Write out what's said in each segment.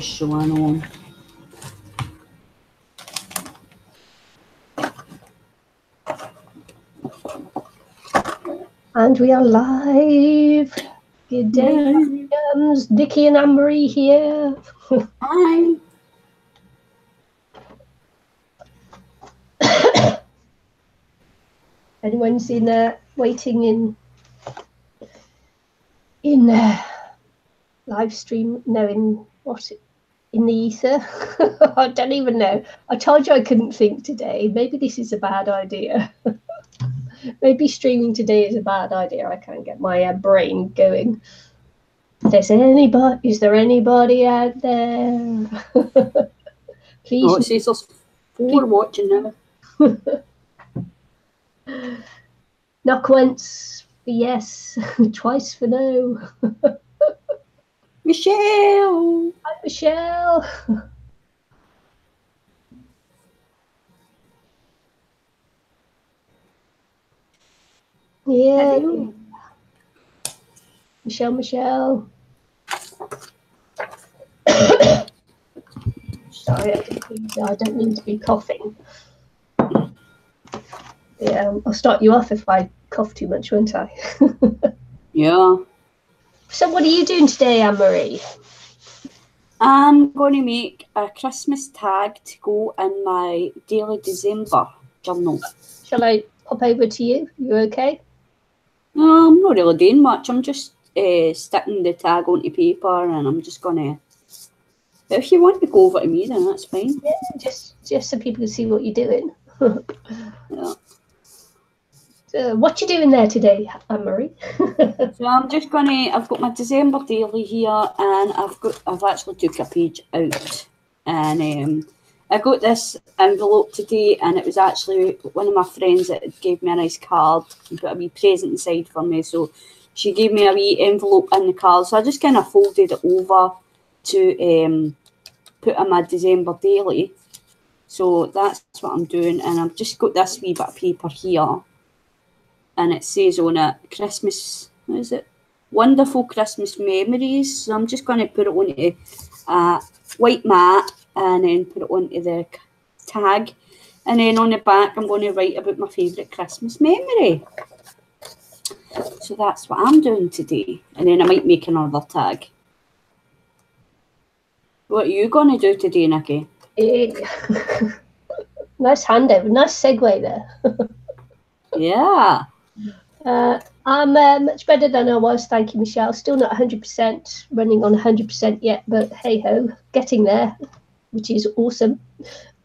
showing on. And we are live. Good day, Nikki and Anne-Marie here. Hi. Anyone's in waiting in live stream? No, in the ether? I don't even know. I told you I couldn't think today. Maybe this is a bad idea. Maybe streaming today is a bad idea. I can't get my brain going. Is there anybody out there? Please. Oh, it says there's 4 watching now. Knock once for yes, twice for no. Michelle. Hi, Michelle. Yeah. Hello. Michelle. Sorry, I don't mean to be coughing. Yeah, I'll start you off if I cough too much, won't I? Yeah. So what are you doing today, Anne-Marie? I'm going to make a Christmas tag to go in my daily December journal. Shall I pop over to you? You okay? No, I'm not really doing much. I'm just sticking the tag onto paper, and I'm just going to... But if you want to go over to me, then that's fine. Yeah, just so people can see what you're doing. Yeah. So what you doing there today, Anne-Marie? So I'm just gonna. I've got my December daily here, and I've actually took a page out, and I got this envelope today, and it was actually one of my friends that gave me a nice card and put a wee present inside for me. So she gave me a wee envelope in the card, so I just kind of folded it over to put in my December daily. So that's what I'm doing, and I've just got this wee bit of paper here. And it says on it, Christmas, what is it? Wonderful Christmas memories. So I'm just going to put it onto a white mat and then put it onto the tag. And then on the back, I'm going to write about my favourite Christmas memory. So that's what I'm doing today. And then I might make another tag. What are you going to do today, Nikki? Nice handover, nice segue there. Yeah. I'm much better than I was, thank you, Michelle. Still not 100%, running on 100% yet, but hey-ho, getting there, which is awesome.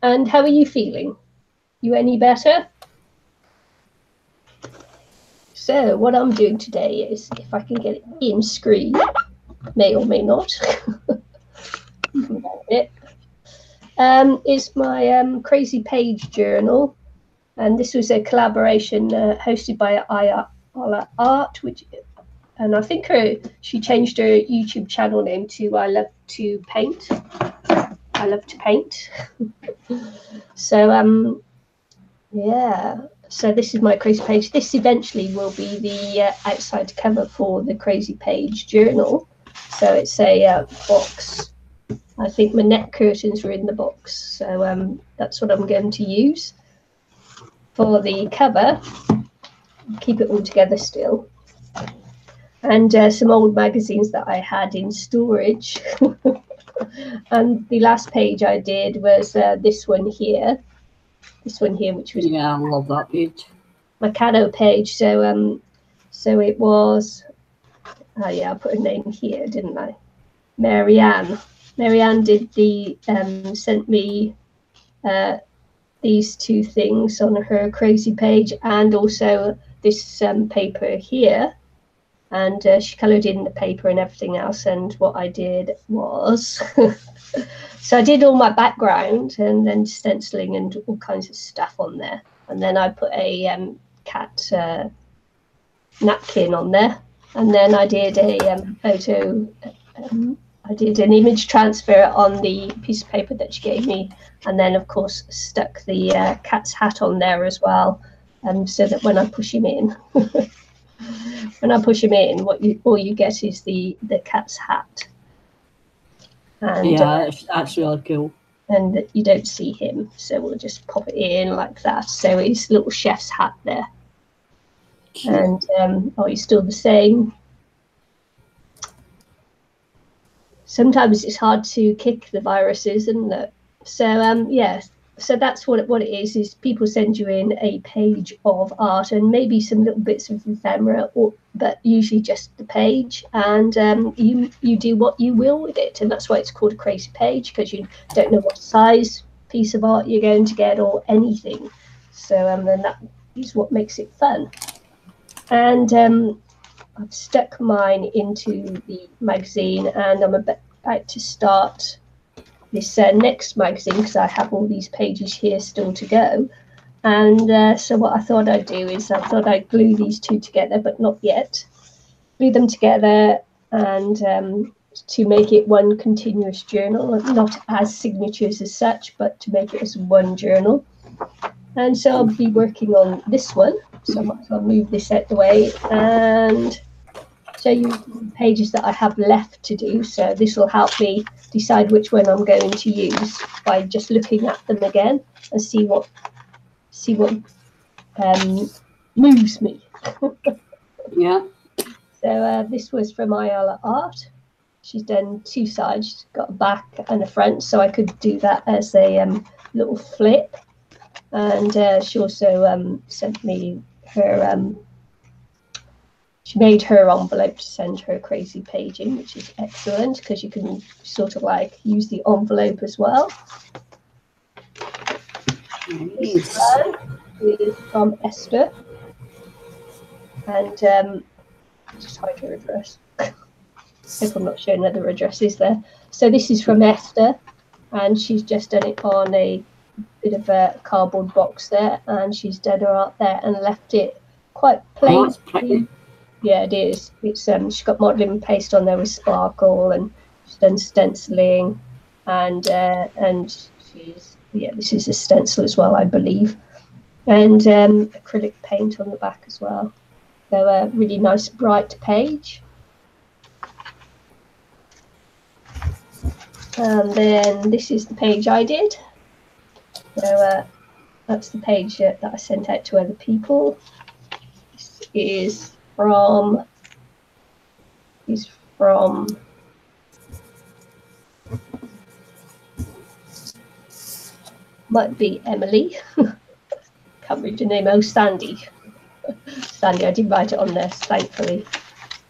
And how are you feeling? You any better? So what I'm doing today is, if I can get it in screen, may or may not, is my Crazy Page journal. And this was a collaboration hosted by Art, and I think she changed her YouTube channel name to I Love to Paint. I love to paint. So yeah. So this is my Crazy Page. This eventually will be the outside cover for the Crazy Page journal. So it's a box. I think my neck curtains were in the box. So that's what I'm going to use for the cover. Keep it all together still. And some old magazines that I had in storage. And the last page I did was this one here, which was, yeah, I love that page. My Cano page. So it was, oh yeah, I put a name here, didn't I? Marianne did sent me these two things on her Crazy Page, and also this paper here, and she coloured in the paper and everything else. And what I did was so I did all my background and then stenciling and all kinds of stuff on there, and then I put a cat napkin on there, and then I did a photo. I did an image transfer on the piece of paper that she gave me, and then of course stuck the cat's hat on there as well, so that when I push him in, all you get is the cat's hat. And yeah, that's really cool. And you don't see him, so we'll just pop it in like that. So his little chef's hat there. Cute. And oh, he's still the same. Sometimes it's hard to kick the viruses, isn't it? So yes, so that's what it is people send you in a page of art and maybe some little bits of ephemera, but usually just the page, and you do what you will with it, and that's why it's called a crazy page, because you don't know what size piece of art you're going to get or anything. So then that is what makes it fun. And I've stuck mine into the magazine, and I'm about to start this next magazine because I have all these pages here still to go. And so what I thought I'd do is I thought I'd glue these two together, but not yet. Glue them together and to make it one continuous journal, not as signatures as such, but to make it as one journal. And so I'll be working on this one. So I might as well move this out the way and show you the pages that I have left to do. So this will help me decide which one I'm going to use by just looking at them again and see what moves me. Yeah. So this was from Ayala Art. She's done two sides. She's got a back and a front, so I could do that as a little flip. And she also sent me her she made her envelope to send her crazy page in, which is excellent because you can sort of like use the envelope as well. Nice. This one is from Esther, and just hide her address. Hope I'm not showing other addresses there. So this is from Esther, and she's just done it on a bit of a cardboard box there, and she's done her art there and left it quite plain. Oh, that's pretty. Yeah, it is. It's she's got modelling paste on there with sparkle, and she's done stenciling, and she's this is a stencil as well, I believe, and acrylic paint on the back as well. So a really nice bright page. And then this is the page I did. So that's the page that I sent out to other people. This is from might be Emily. Can't read your name. Oh, Sandy. Sandy, I did write it on there, thankfully,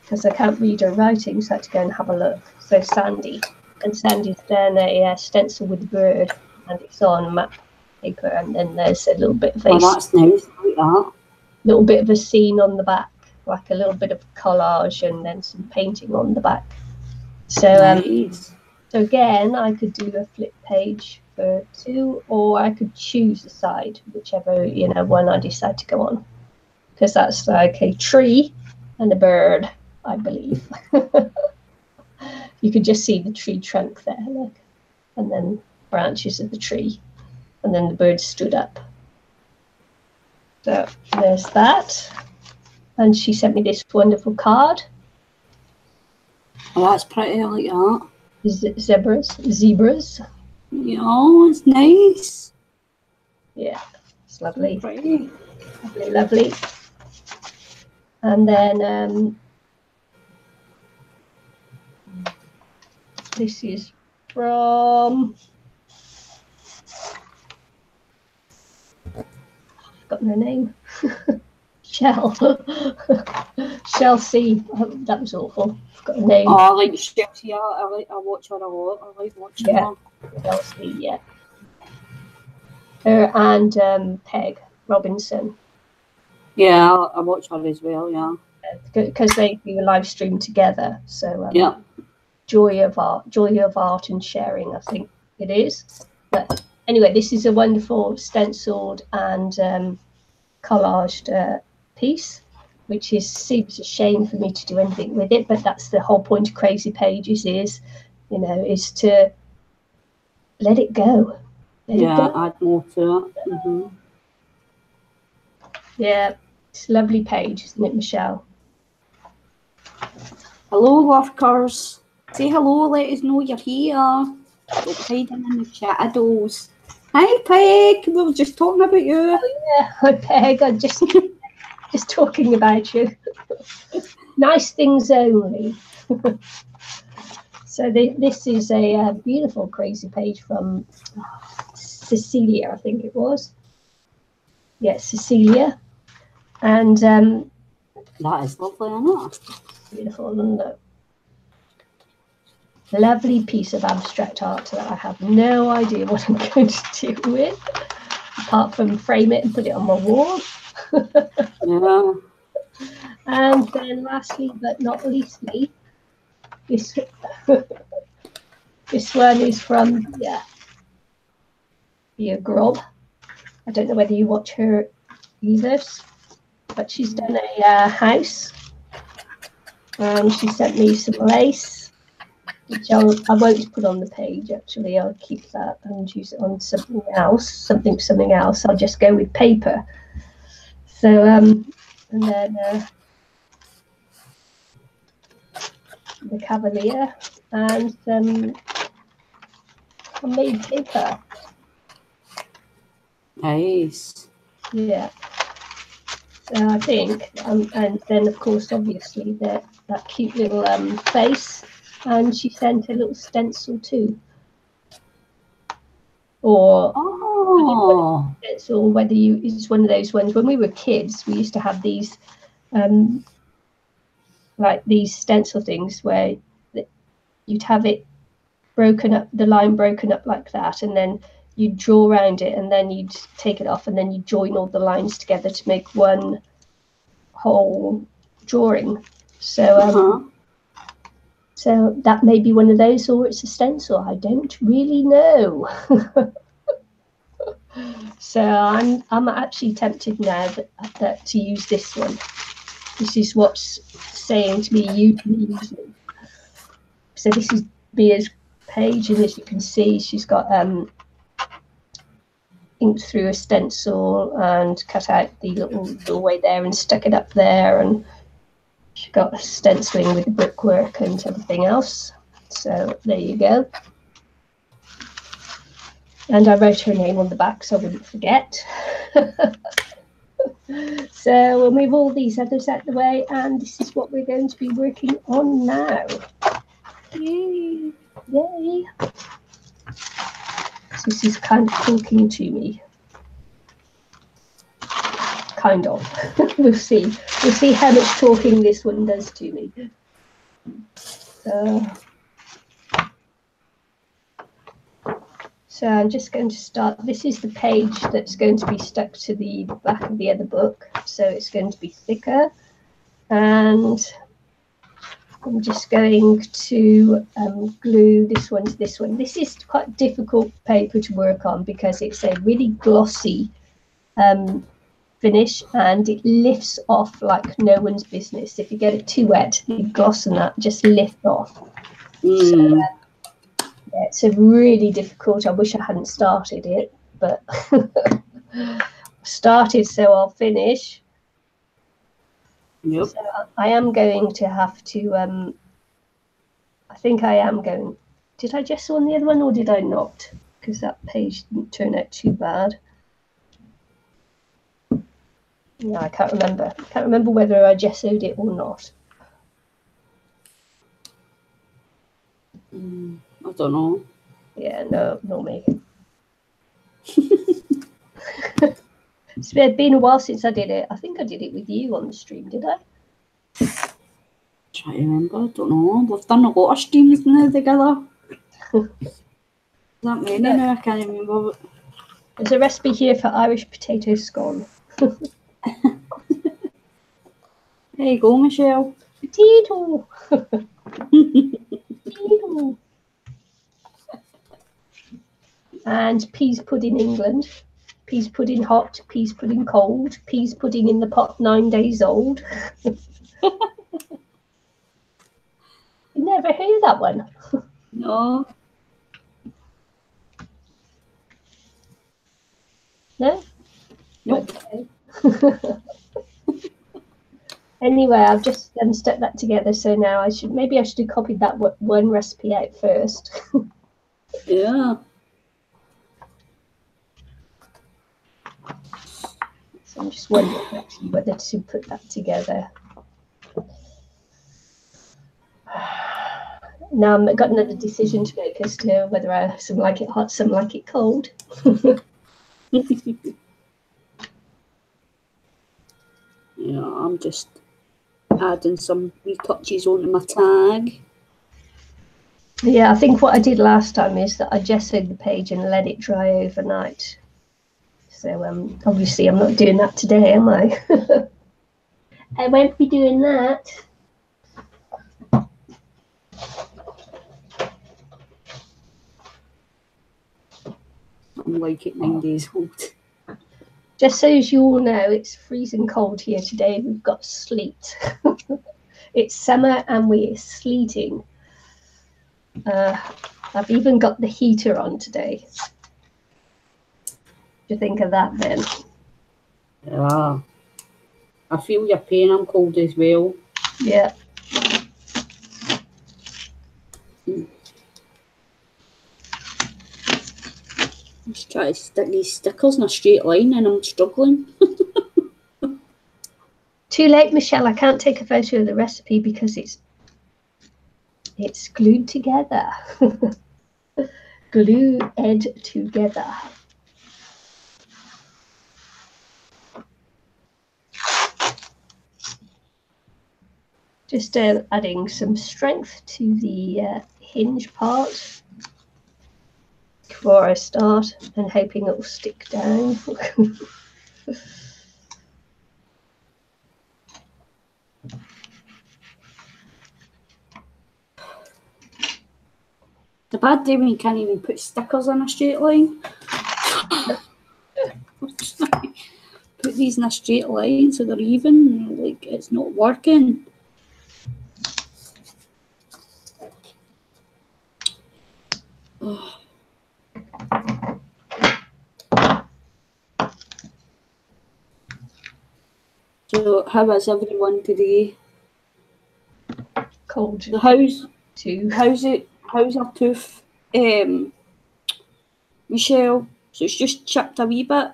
because I can't read her writing, so I had to go and have a look. So Sandy, and Sandy's done a stencil with the bird, and it's on matte paper, and then there's a little bit of a that's nice. I like that. Little bit of a scene on the back, like a little bit of collage, and then some painting on the back. So nice. So again, I could do a flip page for two, or I could choose a side, whichever one I decide to go on, because that's like a tree and a bird, I believe. You could just see the tree trunk there, look, and then branches of the tree, and then the bird stood up. So there's that, and she sent me this wonderful card. Oh, that's pretty. I like that. Zebras. Oh, it's nice. Yeah, it's lovely. Pretty. Lovely, lovely. And then this is from, I've forgotten her name. Shell. Shell C. Oh, that was awful. Forgot her name. Oh, I like Chelsea. I watch her a lot. I like watching her. Shell C, yeah. Her and Peg Robinson. Yeah, I watch her as well. Yeah. Because they do a live stream together. So yeah. Joy of art and sharing, I think it is. But anyway, this is a wonderful stenciled and collaged piece, which seems a shame for me to do anything with it, but that's the whole point of Crazy Pages is to let it go. Add more to it. Mm-hmm. Yeah, it's a lovely page, isn't it, Michelle? Hello, workers. Say hello, let us know you're here. Don't hide in the shadows. Hi, Peg. We were just talking about you. Oh, yeah. Hi, Peg. I'm just talking about you. Nice things only. So this is a beautiful crazy page from Cecilia, I think it was. Yeah, Cecilia. And that is lovely, isn't it? Beautiful, isn't it? Lovely piece of abstract art that I have no idea what I'm going to do with, apart from frame it and put it on my wall. Yeah. And then lastly, but not leastly, this this one is from Grob. I don't know whether you watch her either, but she's done a house. She sent me some lace, which I won't put on the page. Actually, I'll keep that and use it on something else. I'll just go with paper. So and then the Cavalier and some homemade paper. Nice. Yeah. So I think, and then of course, obviously that cute little face, and she sent a little stencil too. Or stencil, whether it's one of those ones. When we were kids, we used to have these, like these stencil things where you'd have it broken up, the line broken up like that, and then you'd draw around it, and then you'd take it off, and then you'd join all the lines together to make one whole drawing. So so that may be one of those, or it's a stencil. I don't really know. So I'm actually tempted now that to use this one. This is what's saying to me, you can use it. So this is Bea's page, and as you can see, she's got inked through a stencil and cut out the little doorway there and stuck it up there, and she got stenciling with the brickwork and everything else. So there you go. And I wrote her name on the back so I wouldn't forget. So we'll move all these others out the way, and this is what we're going to be working on now. Yay! Yay! So this is kind of talking to me. Kind of. We'll see. We'll see how much talking this one does to me. So I'm just going to start. This is the page that's going to be stuck to the back of the other book. So it's going to be thicker. And I'm just going to glue this one to this one. This is quite difficult paper to work on because it's a really glossy finish, and it lifts off like no one's business. If you get it too wet, the gloss and that just lift off. So, yeah, it's a really difficult. I wish I hadn't started it, but started, so I'll finish. Yep. So I am going to have to. I think I am going. Did I gesso on the other one or did I not? Because that page didn't turn out too bad. No, I can't remember. I can't remember whether I gessoed it or not. I don't know. Yeah, no, not me. It's been a while since I did it. I think I did it with you on the stream, did I? Try to remember. I don't know. We've done a lot of streams now together. Not many now. I can't remember. There's a recipe here for Irish potato scone. There you go, Michelle. Potato. Potato. And peas pudding England. Peas pudding hot, peas pudding cold, peas pudding in the pot 9 days old. You never heard that one? No. No? Nope. Okay. Anyway, I've just stuck that together. So now I should have copied that one recipe out first. Yeah. So I'm just wondering actually whether to put that together. Now I've got another decision to make as to whether some like it hot, some like it cold. Yeah, I'm just adding some retouches onto my tag. Yeah, I think what I did last time is that I gessoed the page and let it dry overnight. So obviously I'm not doing that today, am I? I won't be doing that. I'm like it 9 days old. Just so as you all know, it's freezing cold here today. We've got sleet. It's summer and we're sleeting. I've even got the heater on today. What do you think of that then? Yeah. I feel your pain, I'm cold as well. Yeah. I'm just trying to stick these stickers in a straight line and I'm struggling. Too late, Michelle. I can't take a photo of the recipe because it's glued together. Glued together. Just adding some strength to the hinge part before I start and hoping it will stick down. The bad day when you can't even put stickers on a straight line. Put these in a straight line so they're even. Like, it's not working. Oh. So, how is everyone today? Cold. The house. Too. How's our tooth? Michelle. So it's just chipped a wee bit.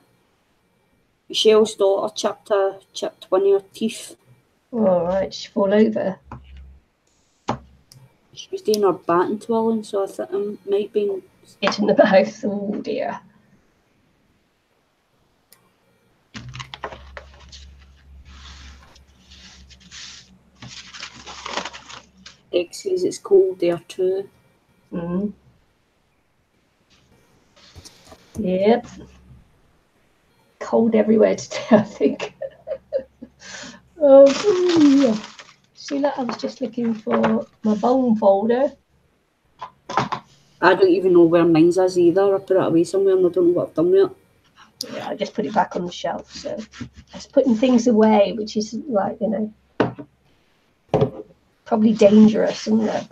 Michelle's daughter chipped one of her teeth. All right, she fall over. She was doing her batting twirling, so I thought it might be Hit in the mouth. Oh dear. Egg says it's cold there too. Mm. Yep. Cold everywhere today, I think. Oh, see that? I was just looking for my bone folder. I don't even know where mine's is either. I put it away somewhere and I don't know what I've done with it. Yeah, I just put it back on the shelf. So I was putting things away, which is like, probably dangerous, isn't it?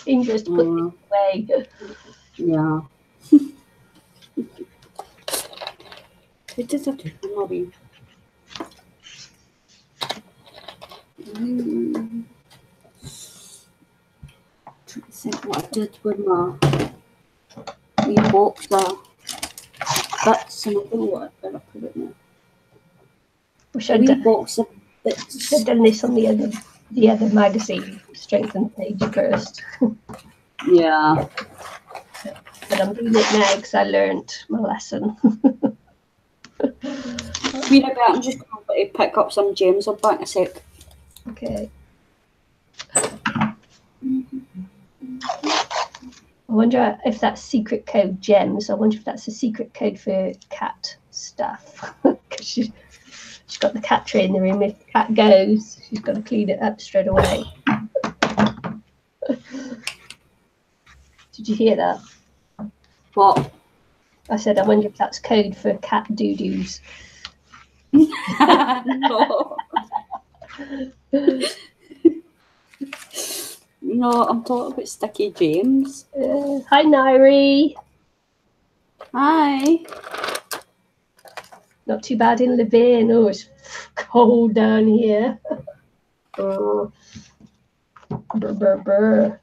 Dangerous to put things away. Yeah. What did I do? Trying to think what I did with my wee box of bits, and I don't know what I put it in. Wish A I'd wee done, box of bits. I'd done this on the other magazine, Strengthen Page first. Yeah. But I'm doing it now because I learned my lesson. Wait a bit, I'm just going to pick up some gems. I'll be back in a sec. Okay. I wonder if that's secret code gems. I wonder if that's a secret code for cat stuff. Because she's got the cat tray in the room. If the cat goes, she's got to clean it up straight away. Did you hear that? What? I said, I wonder if that's code for cat doo-doos. No. No, I'm talking about sticky gems. Hi, Nairi. Hi. Not too bad in Levin. Oh, it's cold down here. Oh. Brr, brr, brr.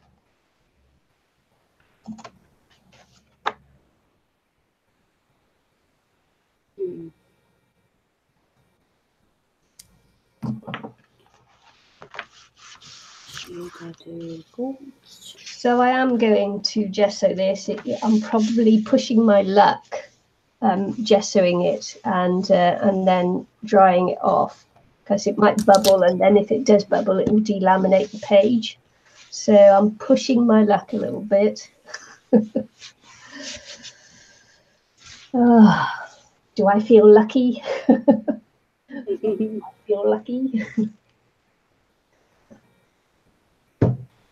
So I am going to gesso this. I'm probably pushing my luck, gessoing it and then drying it off, because it might bubble, and then if it does bubble, it will delaminate the page. So I'm pushing my luck a little bit. Oh, do I feel lucky? I feel lucky.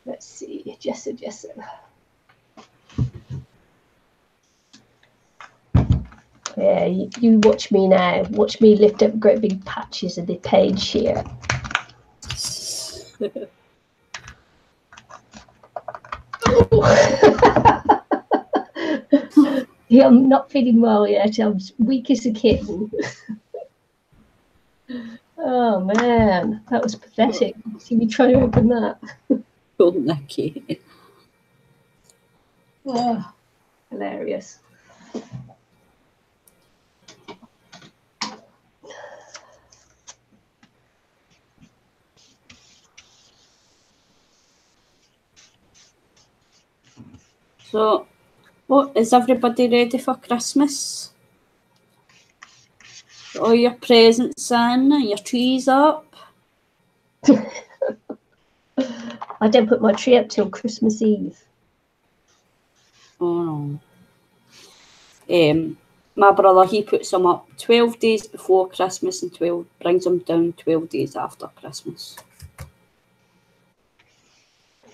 Let's see, gesso. Yeah, you watch me now. Watch me lift up great big patches of the page here. Yeah, I'm not feeling well yet. I'm weak as a kitten. Oh man, that was pathetic. See me try to open that. Oh, Nikki. Oh, hilarious. So, what is everybody ready for Christmas? All your presents in and your trees up? I don't put my tree up till Christmas Eve. Oh no. My brother, he puts them up 12 days before Christmas and brings them down 12 days after Christmas.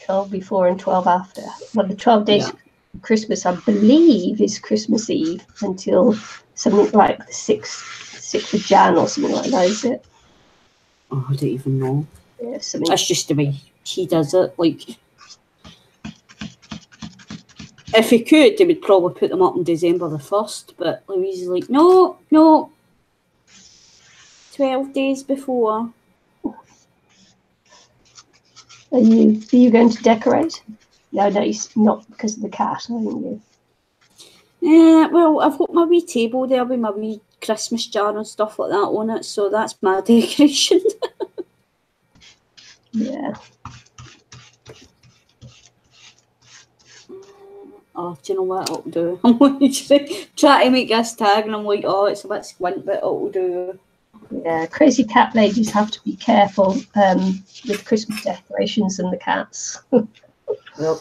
12 before and 12 after. Well, the 12 days of Christmas, I believe, is Christmas Eve until something like the 6th of Jan or something like that, is it? Oh, I don't even know. Yeah, that's just the way he does it. Like, if he could, he would probably put them up on December the 1st, but Louise is like, no, 12 days before. Are you going to decorate? No, not because of the cat, are you? Yeah, well, I've got my wee table there with my wee Christmas jar and stuff like that on it, so that's my decoration. Yeah. Oh, do you know what it'll do? I'm like, try to make this tag, and I'm like, oh, it's a bit squint, but it'll do. Yeah, crazy cat ladies have to be careful with Christmas decorations and the cats. Yep.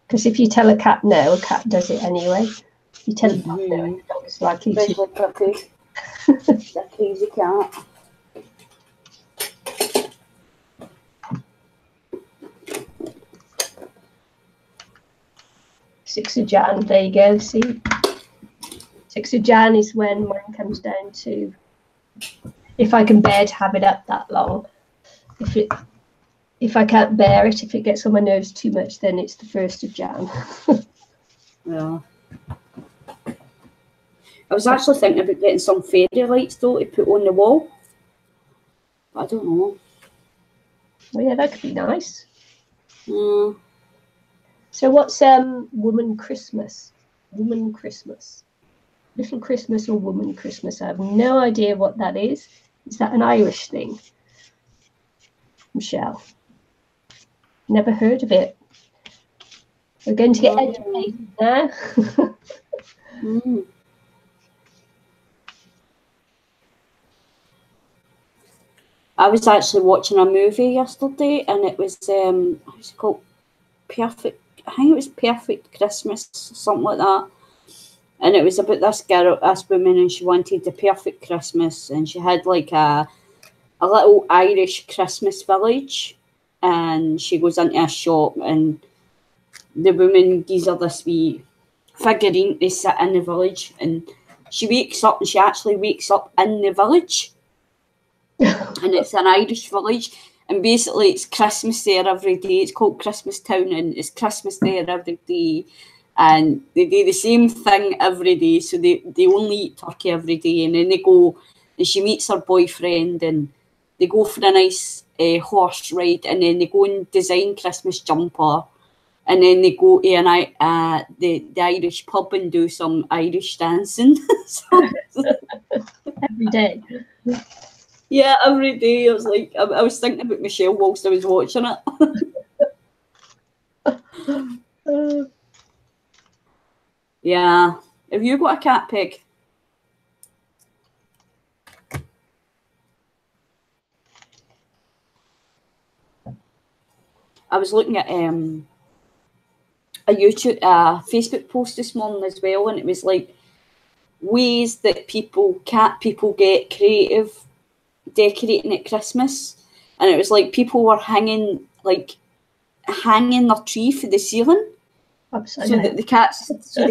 Because if you tell a cat no, a cat does it anyway. If you tell a dog no, the dog is likely to. Puppy. That crazy cat. Sixth of Jan, there you go, see? 6th of Jan is when mine comes down to, if I can bear to have it up that long. If I can't bear it, if it gets on my nerves too much, then it's the 1st of Jan. Yeah. I was actually thinking about getting some fairy lights though to put on the wall. But I don't know. Oh yeah, that could be nice. Mm. So what's Woman Christmas? Woman Christmas. Little Christmas or Woman Christmas? I have no idea what that is. Is that an Irish thing? Michelle? Never heard of it. We're going to get educated now. I was actually watching a movie yesterday, and it was what's it called? Perfect. I think it was Perfect Christmas, something like that. And it was about this girl, this woman, and she wanted the perfect Christmas, and she had like a little Irish Christmas village, and she goes into a shop, and the woman gives her this wee figurine to sit in the village, and she wakes up, and she actually wakes up in the village. And it's an Irish village, and basically it's Christmas there every day. It's called Christmas Town, and it's Christmas there every day. and they do the same thing every day. So they only eat turkey every day, and then they go, and she meets her boyfriend, and they go for a nice horse ride, and then they go and design Christmas jumper, and then they go to the Irish pub and do some Irish dancing. So, Every day. yeah, every day. I was like, I was thinking about Michelle whilst I was watching it. Yeah. Have you got a cat, Pig? I was looking at a Facebook post this morning as well, and it was like ways that cat people get creative decorating at Christmas, and it was like people were hanging their tree for the ceiling. So that the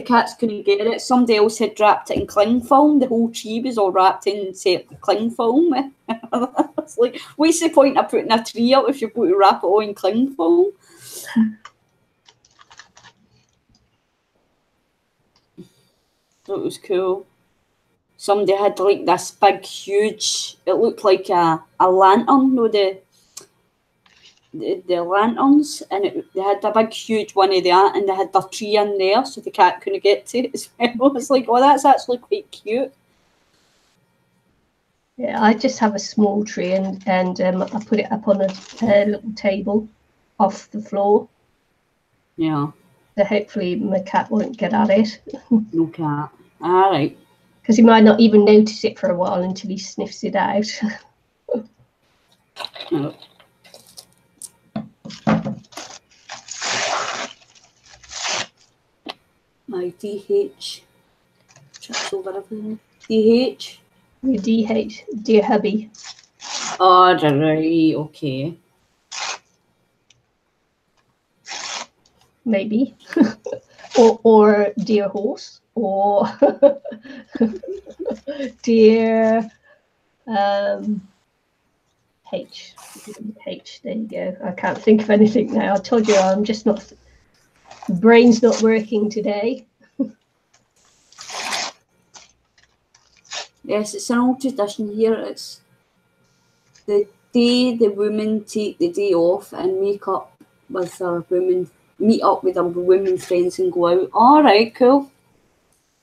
cats couldn't get it. Somebody else had wrapped it in cling film. The whole tree was all wrapped in cling film. It's like, what's the point of putting a tree up if you're going to wrap it all in cling film? So it was cool. Somebody had like this big, huge. It looked like a lantern. No, the lanterns, and they had a big huge one of that, and they had their tree in there so the cat couldn't get to it as well. It's like, oh, that's actually quite cute. Yeah, I just have a small tree, and I put it up on a little table off the floor. Yeah. So hopefully my cat won't get at it. No cat. All right. Because he might not even notice it for a while until he sniffs it out. No. My DH trips over everything. DH? Your DH, dear hubby. Oh, right, okay. Maybe. or dear horse, or dear H. H, there you go. I can't think of anything now. I told you I'm just not, the brain's not working today. Yes, it's an old tradition here. It's the day the women take the day off and meet up with their women friends and go out. All right, cool.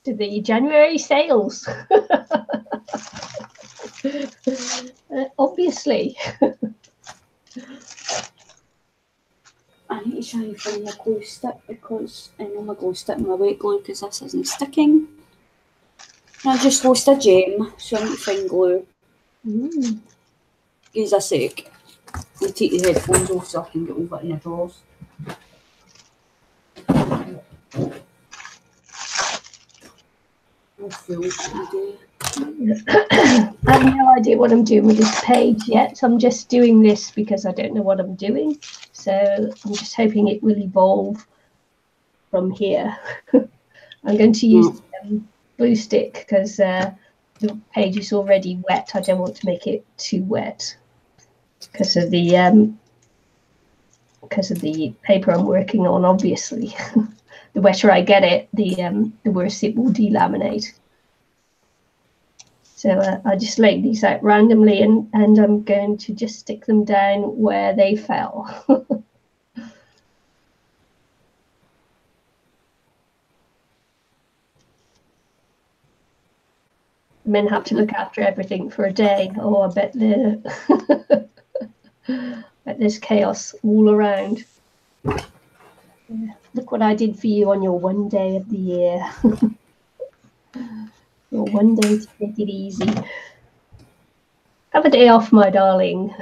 To the January sales. Obviously. I need to try and find a glue stick because I know my glue stick, my wet glue, because this isn't sticking. I just lost a gem, so I need to find glue. Give us a sec. I'll take the headphones off so I can get over in the drawers. I have no idea what I'm doing with this page yet. I'm just doing this because I don't know what I'm doing. So I'm just hoping it will evolve from here. I'm going to use glue stick because the page is already wet. I don't want to make it too wet because of the paper I'm working on, obviously. The wetter I get it, the worse it will delaminate. So I just laid these out randomly, and I'm going to just stick them down where they fell. Men have to look after everything for a day. Oh, I bet there's chaos all around. Yeah. Look what I did for you on your one day of the year. Your one day to take it easy. Have a day off, my darling.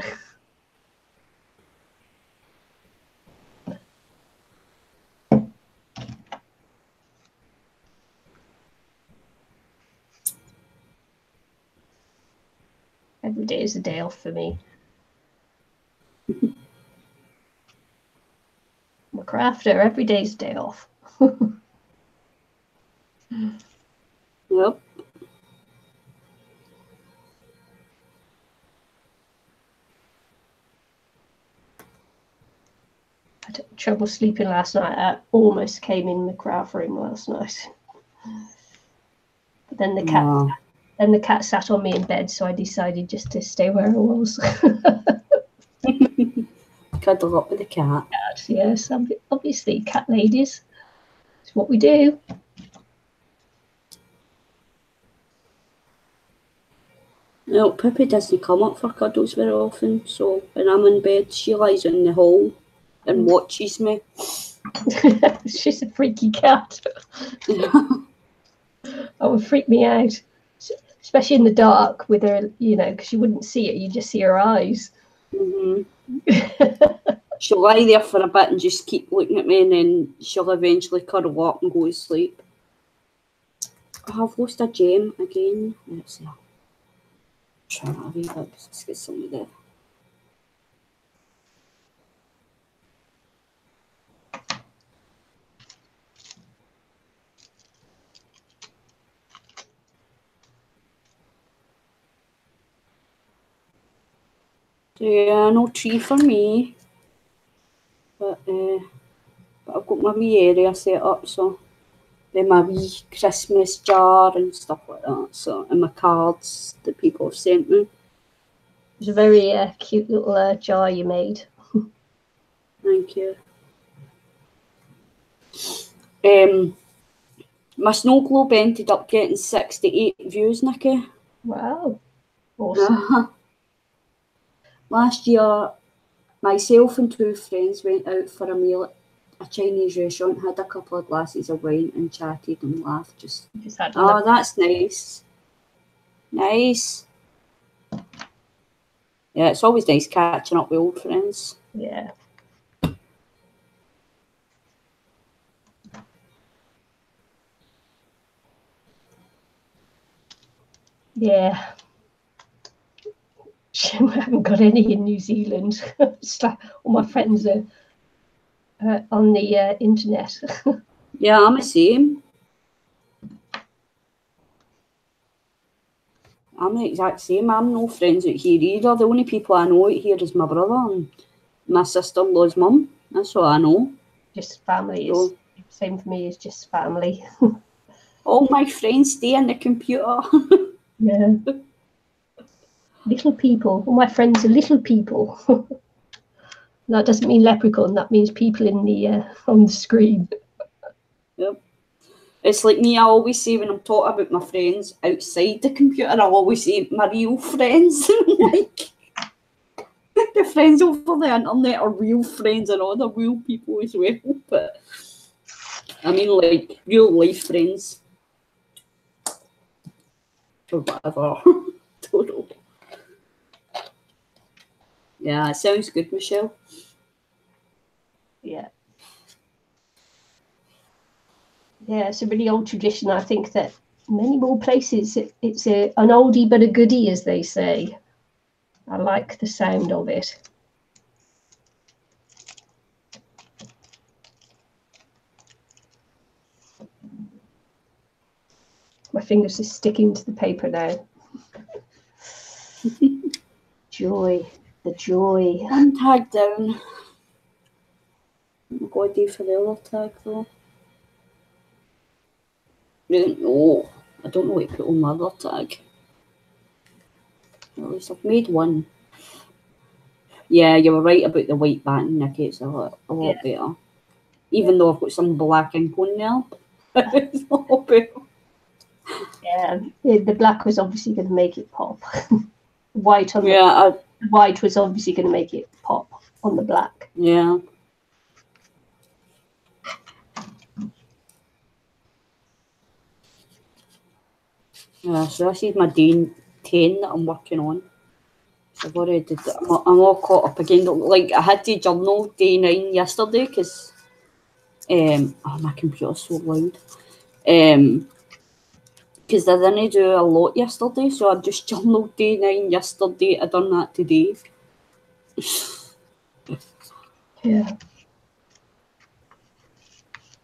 Every day is a day off for me. I'm a crafter. Every day's a day off. Yep. had trouble sleeping last night. I almost came in the craft room last night. But then the cat sat on me in bed, so I decided just to stay where I was. Cuddle up with the cat. Yes, obviously, cat ladies. It's what we do. No, Pippi doesn't come up for cuddles very often, so when I'm in bed, she lies in the hall and watches me. She's a freaky cat. That would freak me out, especially in the dark with her, you know, because you wouldn't see it, you just see her eyes. She'll lie there for a bit and just keep looking at me, and then she'll eventually curl up and go to sleep. I've lost a gem again. Let's see. Try that away, let's get some of that. Yeah, no tree for me. But I've got my wee area set up, so then my wee Christmas jar and stuff like that. So, and my cards that people have sent me. It's a very cute little jar you made. Thank you. My snow globe ended up getting 68 views, Nikki. Wow. Awesome. Last year, myself and 2 friends went out for a meal at a Chinese restaurant, had a couple of glasses of wine and chatted and laughed. Just that's nice. Nice. Yeah, it's always nice catching up with old friends. Yeah. Yeah. We haven't got any in New Zealand. It's like all my friends are on the internet. Yeah, I'm the same. I'm the exact same. I'm no friends out here either. The only people I know out here is my brother and my sister-in-law's mum. That's all I know. Just family. So, same for me, is just family. All my friends stay on the computer. Yeah. Little people. All my friends are little people. That doesn't mean leprechaun. That means people in the on the screen. Yep. It's like me, I always say when I'm talking about my friends outside the computer, I'll always say my real friends. Like, the friends over the internet are real friends and other real people as well. But I mean, like, real life friends. Or whatever. Don't know. Yeah, it sounds good, Michelle. Yeah. Yeah, it's a really old tradition. I think that many more places, it's an oldie but a goodie, as they say. I like the sound of it. My fingers are sticking to the paper now. Joy, the joy. One tag down. What do I do for the other tag though? No, I don't know what to put on my other tag. At least I've made one. Yeah, you were right about the white band, Nikki. It's a lot better. Even though I've got some black ink on there, it's a lot better. Yeah, the black was obviously going to make it pop. White on white was obviously going to make it pop on the black. Yeah. Yeah, so this is my day 10 that I'm working on. So I've already did it. I'm all caught up again. Like, I had to journal day 9 yesterday because oh, my computer's so loud. Because I didn't do a lot yesterday, so I just journaled day 9 yesterday. I done that today. Yeah.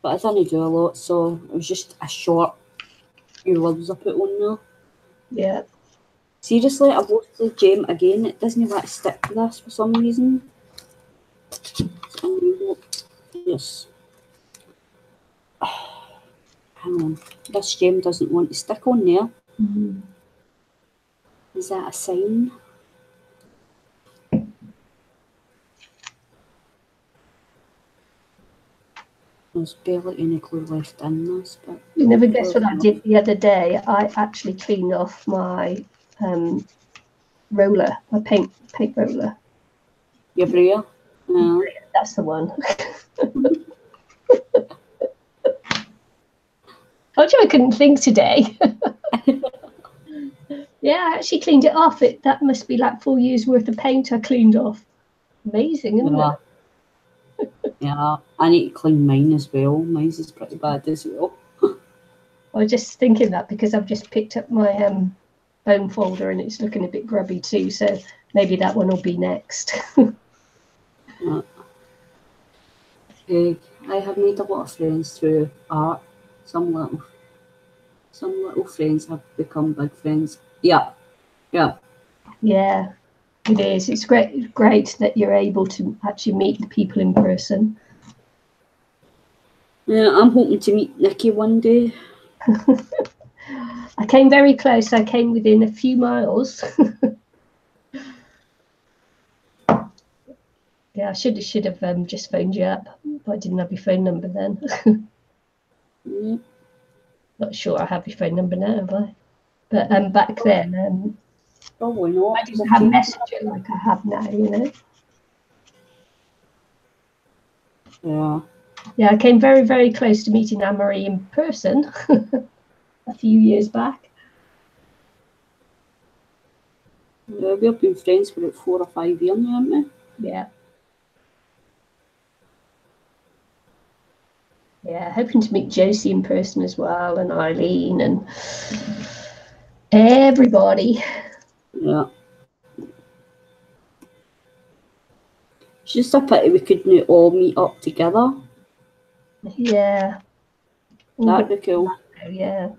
But I didn't do a lot, so it was just a short few words I put on there. Yeah. Seriously, I've lost the gem again. It doesn't want to stick to this for some reason. just... Hang on. This gem doesn't want to stick on there. Mm. Is that a sign? There's barely any glue left in this, but... You never guess what I did the other day. I actually cleaned off my roller, my paint roller. Your brayer? Yeah. That's the one. Told you I couldn't think today. Yeah, I actually cleaned it off. That must be like 4 years worth of paint I cleaned off. Amazing, isn't it? Yeah, I need to clean mine as well. Mine's is pretty bad as well. I was just thinking that because I've just picked up my bone folder and it's looking a bit grubby too, so maybe that one will be next. Yeah. I have made a lot of friends through art. Some little friends have become big friends. Yeah. Yeah, it is. It's great that you're able to actually meet the people in person. Yeah, I'm hoping to meet Nikki one day. I came very close. I came within a few miles. Yeah, I should have just phoned you up, but I didn't have your phone number then. Yeah. Not sure I have your phone number now, have I? But back then, Probably not. I didn't have Messenger like I have now, you know. Yeah. Yeah, I came very, very close to meeting Anne-Marie in person a few years back. Yeah, we've been friends for about 4 or 5 years now, haven't we? Yeah. Yeah, hoping to meet Josie in person as well, and Eileen, and everybody. Yeah. It's just a pity we couldn't all meet up together. Yeah. That'd be cool. Yeah.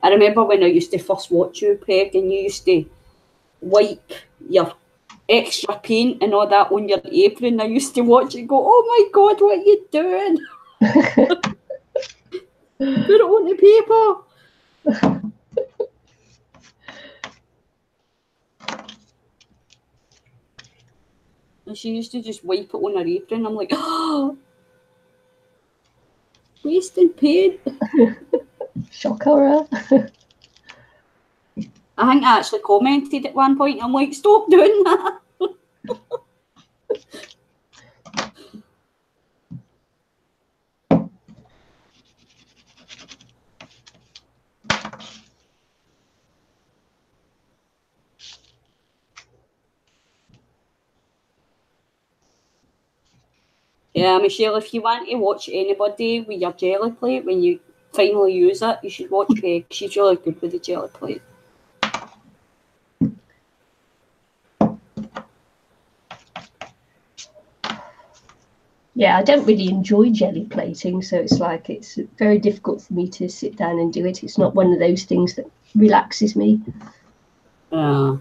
I remember when I used to first watch you, Peg, and you used to wipe your extra paint and all that on your apron. I used to watch it and go, oh my God, what are you doing? Put it on the paper. And she used to just wipe it on her apron. I'm like, oh, wasting paint. Shock horror. I think I actually commented at one point. I'm like, stop doing that. Yeah, Michelle, if you want to watch anybody with your jelly plate when you finally use it, you should watch Peg. She's really good with the jelly plate. Yeah, I don't really enjoy jelly plating, so it's like it's very difficult for me to sit down and do it. It's not one of those things that relaxes me. Yeah.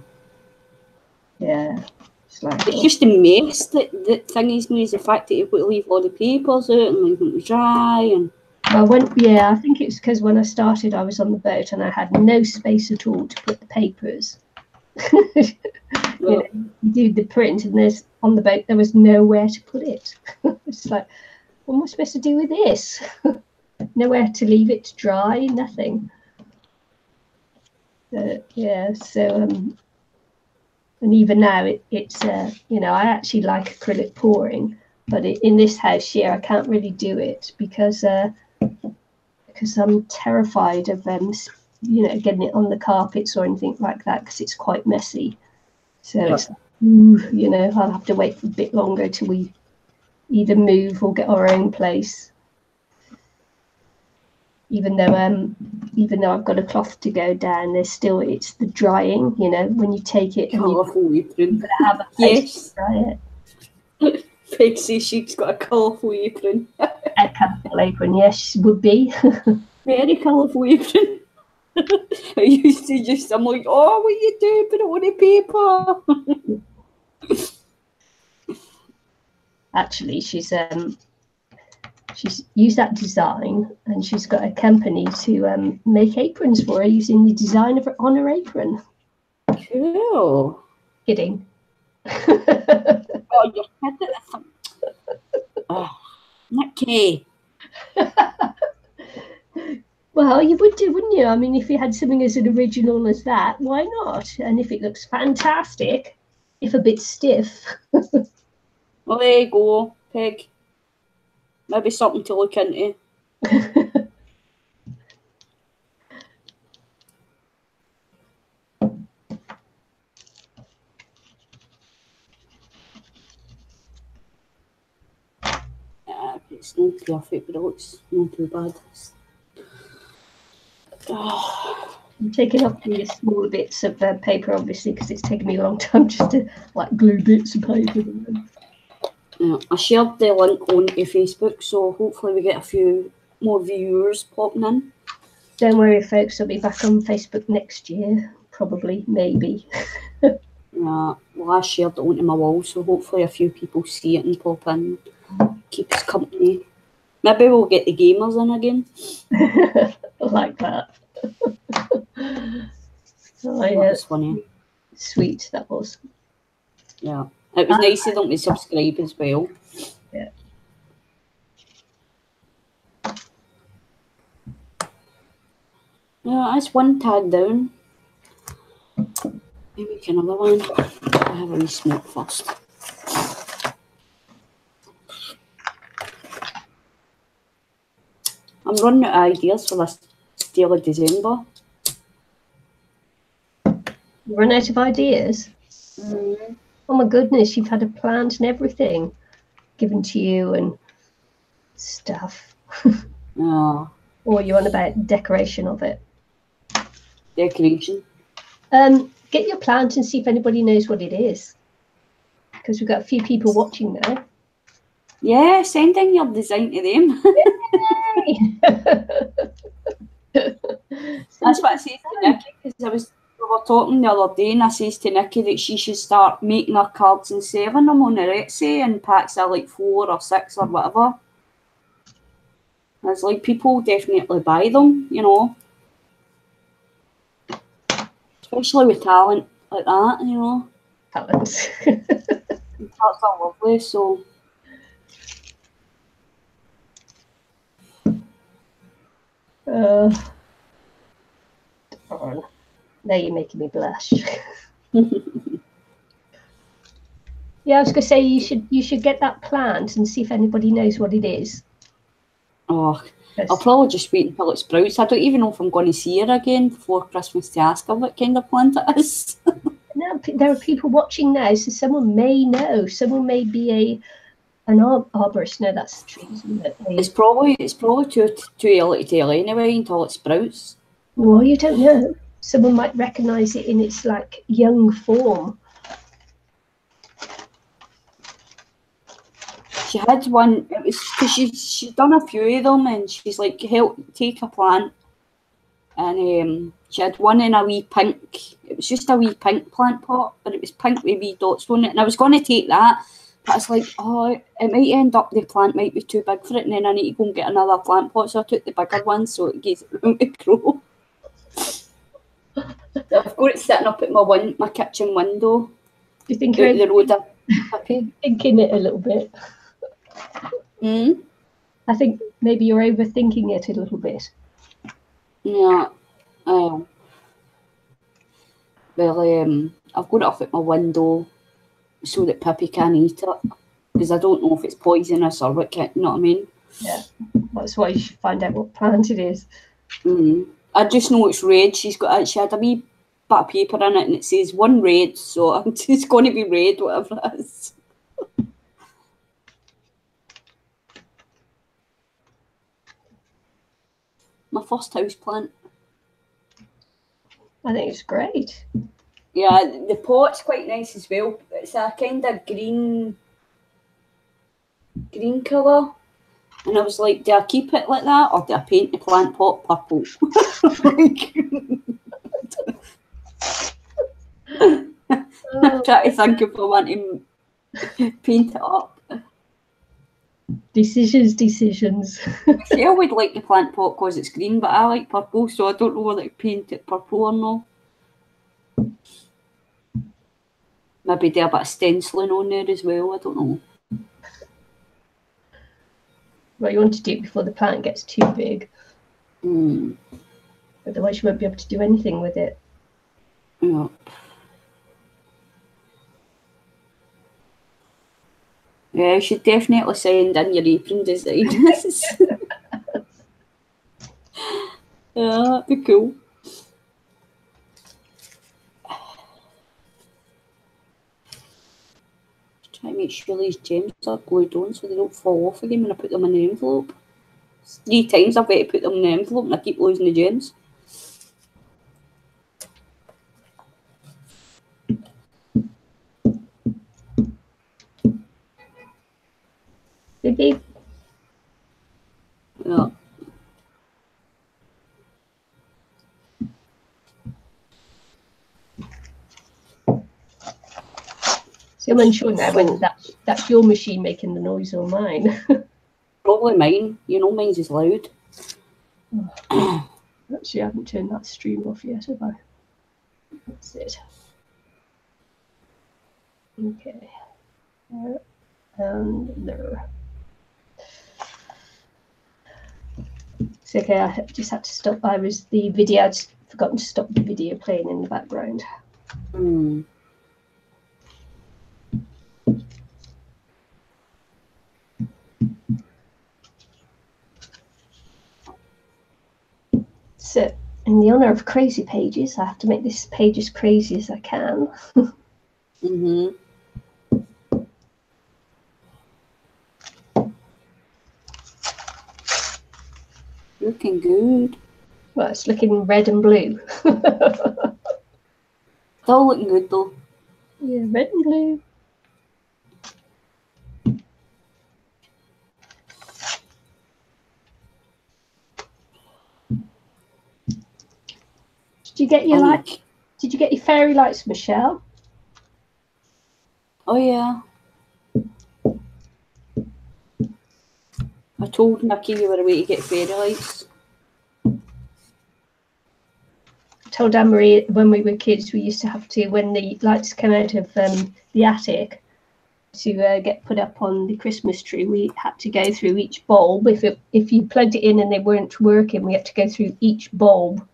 It's just the mess that thingies me is the fact that you've got to leave all the papers out and leave them to dry. And I think it's because when I started, I was on the boat and I had no space at all to put the papers. You do the print, and there's on the boat there was nowhere to put it. It's like, what am I supposed to do with this? Nowhere to leave it to dry, nothing. And even now it's I actually like acrylic pouring, but in this house here I can't really do it because I'm terrified of getting it on the carpets or anything like that, because it's quite messy. So it's I'll have to wait for a bit longer till we either move or get our own place. even though I've got a cloth to go down, there's still, it's the drying, you know, when you take it and Colourful apron. have a place to dry it. Peg says she's got a colourful apron. A colourful apron, yes, would be. Very colourful apron. I used to just, I'm like, oh, what you do? Put it on a paper. Actually, she's used that design, and she's got a company to make aprons for her using the design of her, on her apron. Cool. Kidding. Oh, you're kidding. Oh, Nicky. Well, you would do, wouldn't you? I mean, if you had something as an original as that, why not? And if it looks fantastic, if a bit stiff. Well, there you go, Peg. Maybe something to look into. Yeah, it's not perfect, but it looks not too bad. Oh. I'm taking off the smaller bits of paper, obviously, because it's taken me a long time just to like glue bits of paper. Yeah, I shared the link onto Facebook, so hopefully we get a few more viewers popping in. Don't worry, folks, I'll be back on Facebook next year, probably, maybe. Yeah, well, I shared it onto my wall, so hopefully a few people see it and pop in, keep us company. Maybe we'll get the gamers in again. Like that. Oh, That yeah. was funny. Sweet, that was. Yeah, it was nice of them to subscribe as well. Yeah. Yeah, that's one tag down. Maybe make another one. I have a wee smoke first. I'm running out of ideas for this stale of December. You run out of ideas? Mm. Oh my goodness, you've had a plant and everything given to you and stuff. Yeah. Or you on about decoration of it? Decoration. Get your plant and see if anybody knows what it is. Because we've got a few people watching now. Yeah, send in your design to them. That's what I said to Nikki, because we were talking the other day, and I says to Nikki that she should start making her cards and selling them on her Etsy in packs of like 4 or 6 or whatever. It's like people definitely buy them, you know. Especially with talent like that, you know. Talents. That's all lovely, so. Darn. Now you're making me blush. Yeah, I was gonna say you should get that plant and see if anybody knows what it is. Oh, I'll probably just wait until it sprouts. I don't even know if I'm going to see her again before Christmas to ask her what kind of plant it is. No, there are people watching now, so someone may know. Someone may be an arborist. No, that's trees. It's probably too early to tell anyway until it sprouts. Well, you don't know. Someone might recognise it in its like young form. She had one. It was because she's done a few of them, and she's like, help take a plant, and she had one in a wee pink. It was just a wee pink plant pot, but it was pink with wee dots on it. And I was going to take that, but I was like, oh, it might end up the plant might be too big for it, and then I need to go and get another plant pot. So I took the bigger one, so it gives it room to grow. So I've got it sitting up at my kitchen window. Do you think out the road? Happy thinking it a little bit? Mm? I think maybe you're overthinking it a little bit. Yeah. Well, I've got it up at my window so that Pippi can eat it, because I don't know if it's poisonous or what. You know what I mean? Yeah, that's why you should find out what plant it is. I just know it's red. She had a wee bit of paper in it, and it says 1 red, so it's going to be red, whatever it is. My first house plant. I think it's great. Yeah, the pot's quite nice as well. It's a kind of green colour. And I was like, do I keep it like that or do I paint the plant pot purple? I'm trying to think if I want to paint it up. Decisions. I would like the plant pot because it's green, but I like purple, so I don't know whether to paint it purple or not. Maybe do a bit of stenciling on there as well, I don't know. Well, you want to do it before the plant gets too big. Mm. Otherwise you won't be able to do anything with it. Yeah. Yeah, you should definitely send in your apron designs. Yeah, that'd be cool. Try to make sure these gems are glued on so they don't fall off again when I put them in the envelope. 3 times I've got to put them in the envelope and I keep losing the gems. Maybe. Yeah. So I'm unsure now whether that's your machine making the noise or mine. Probably mine. You know, mine's is loud. Actually, I haven't turned that stream off yet, have I? That's it. Okay. There and there. It's okay, I just had to stop. I'd forgotten to stop the video playing in the background. Mm. So, in the honour of crazy pages, I have to make this page as crazy as I can. Mm-hmm. Looking good. Well, it's looking red and blue. Still looking good though. Yeah, red and blue. Did you get your light? Did you get your fairy lights, Michelle? Oh yeah. I told Nikki you were away to get fairy lights. I told Anne-Marie when we were kids we used to have to, when the lights came out of the attic to get put up on the Christmas tree, we had to go through each bulb. If you plugged it in and they weren't working, we had to go through each bulb,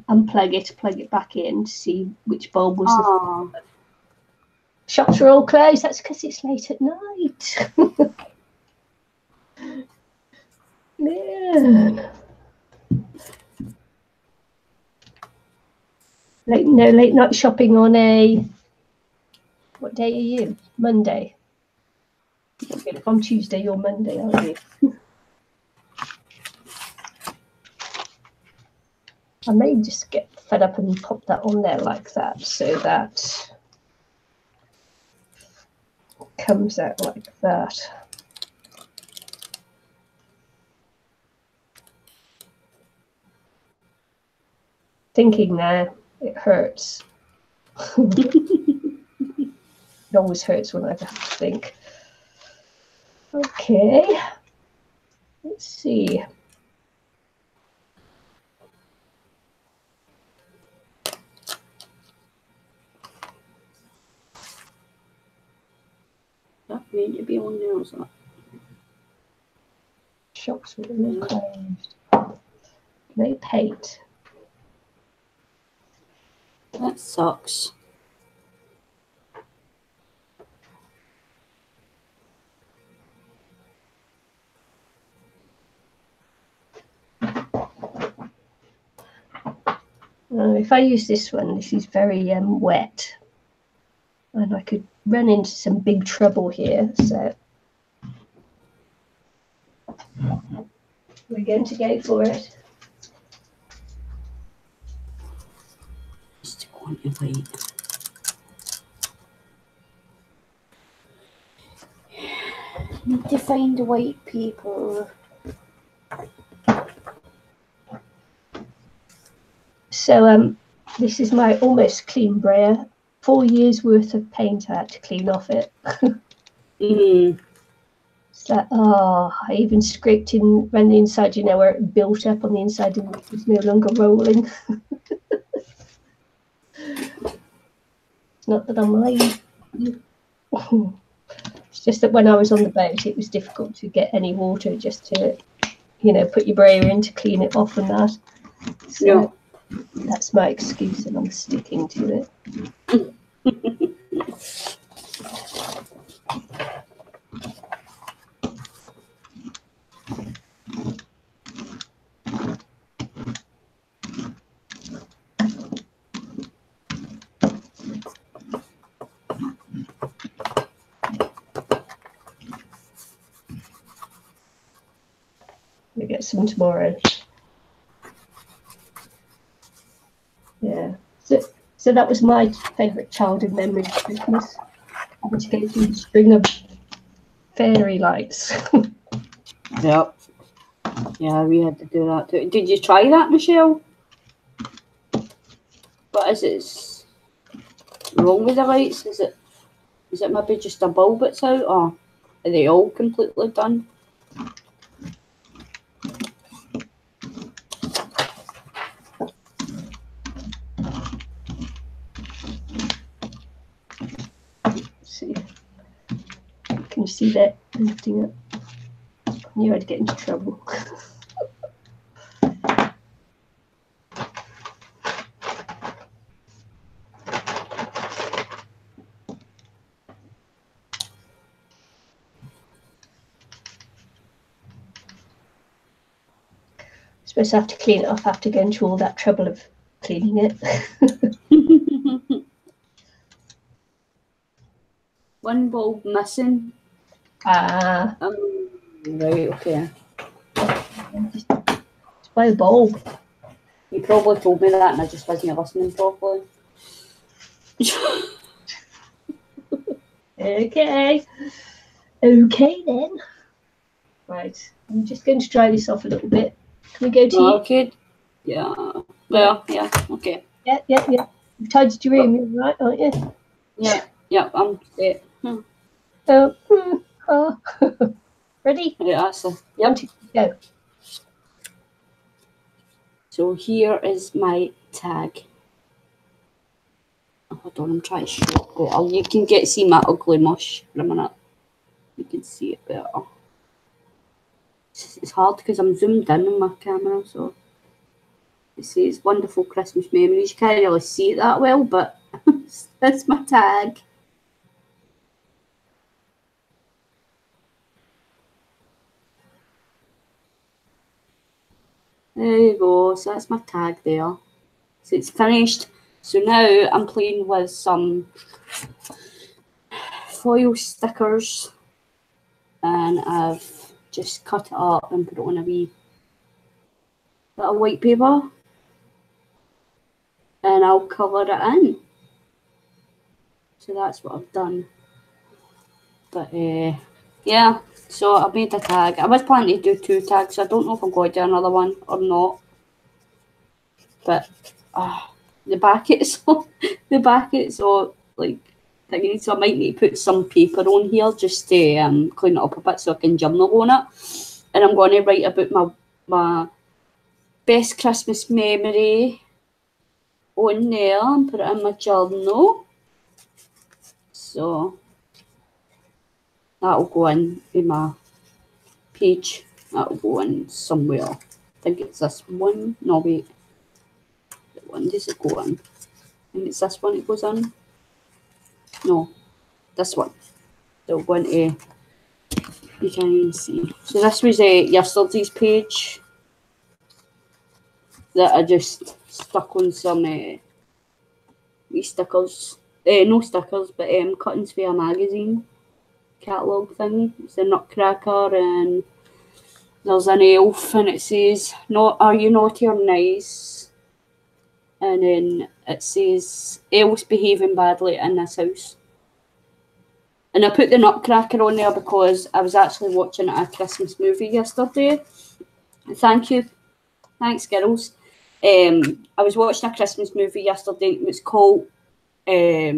unplug it, plug it back in to see which bulb was the... Shops are all closed. That's because it's late at night. Yeah. Late night shopping on a... What day are you? Monday. If I'm Tuesday, you're Monday, aren't you? I may just get fed up and pop that on there like that, so that comes out like that. Thinking now, it hurts. It always hurts when I have to think. Okay, let's see. That meant to be on there, was that? Shops were all closed. No paint. That sucks. If I use this one, this is very wet, and I could run into some big trouble here. So we're going to go for it. want to write. Need to find white paper. So this is my almost clean brayer. 4 years worth of paint I had to clean off it. It's like, oh, I even scraped in around the inside, you know, where it built up on the inside and it was no longer rolling. It's not that I'm lazy. It's just that when I was on the boat, it was difficult to get any water just to, you know, put your brayer in to clean it off and that. So that's my excuse and I'm sticking to it. We get some tomorrow. Yeah. So that was my favourite childhood memory of Christmas. Having to go through the string of fairy lights. Yep. Yeah, we had to do that too. Did you try that, Michelle? What is it wrong with the lights? Is it maybe just a bulb that's out, or are they all completely done? See, can you see that lifting up? I knew I'd get into trouble. I suppose I have to clean it off after going through all that trouble of cleaning it. One bulb missing. Ah. Right, okay. Just buy a bulb. You probably told me that and I just wasn't listening properly. Okay. Okay then. Right. I'm just going to dry this off a little bit. Can we go to you? Okay. Yeah. Well, yeah. Okay. Yeah. You've tidied your room, you're right, aren't you? Yeah. I'm set. Ready? Yeah. So, yep. Go. So here is my tag. Oh, hold on, I'm trying to show. Oh, you can see my ugly mush for a minute. You can see it better. It's hard because I'm zoomed in on my camera, so it says wonderful Christmas memories. You can't really see it that well, but that's my tag. There you go. So that's my tag there. So it's finished. So now I'm playing with some foil stickers and I've just cut it up and put it on a wee bit of white paper and I'll cover it in. So that's what I've done. But yeah, so I made a tag. I was planning to do 2 tags. I don't know if I'm going to do another one or not. But the backet's all like thingy, so I might need to put some paper on here just to clean it up a bit so I can journal on it. And I'm going to write about my best Christmas memory on there and put it in my journal. So that'll go in my page. That'll go in somewhere. I think it's this one. No, wait. What one does it go in? I think it's this one it goes in. No, this one. So go into, you can even see. So this was yesterday's page that I just stuck on some wee stickers. No stickers, but cuttings for a magazine catalogue thing. It's a nutcracker and there's an elf and it says, "Not are you naughty or nice?" And then it says elves behaving badly in this house. And I put the Nutcracker on there because I was actually watching a Christmas movie yesterday. Thank you. Thanks, girls. I was watching a Christmas movie yesterday. It was called A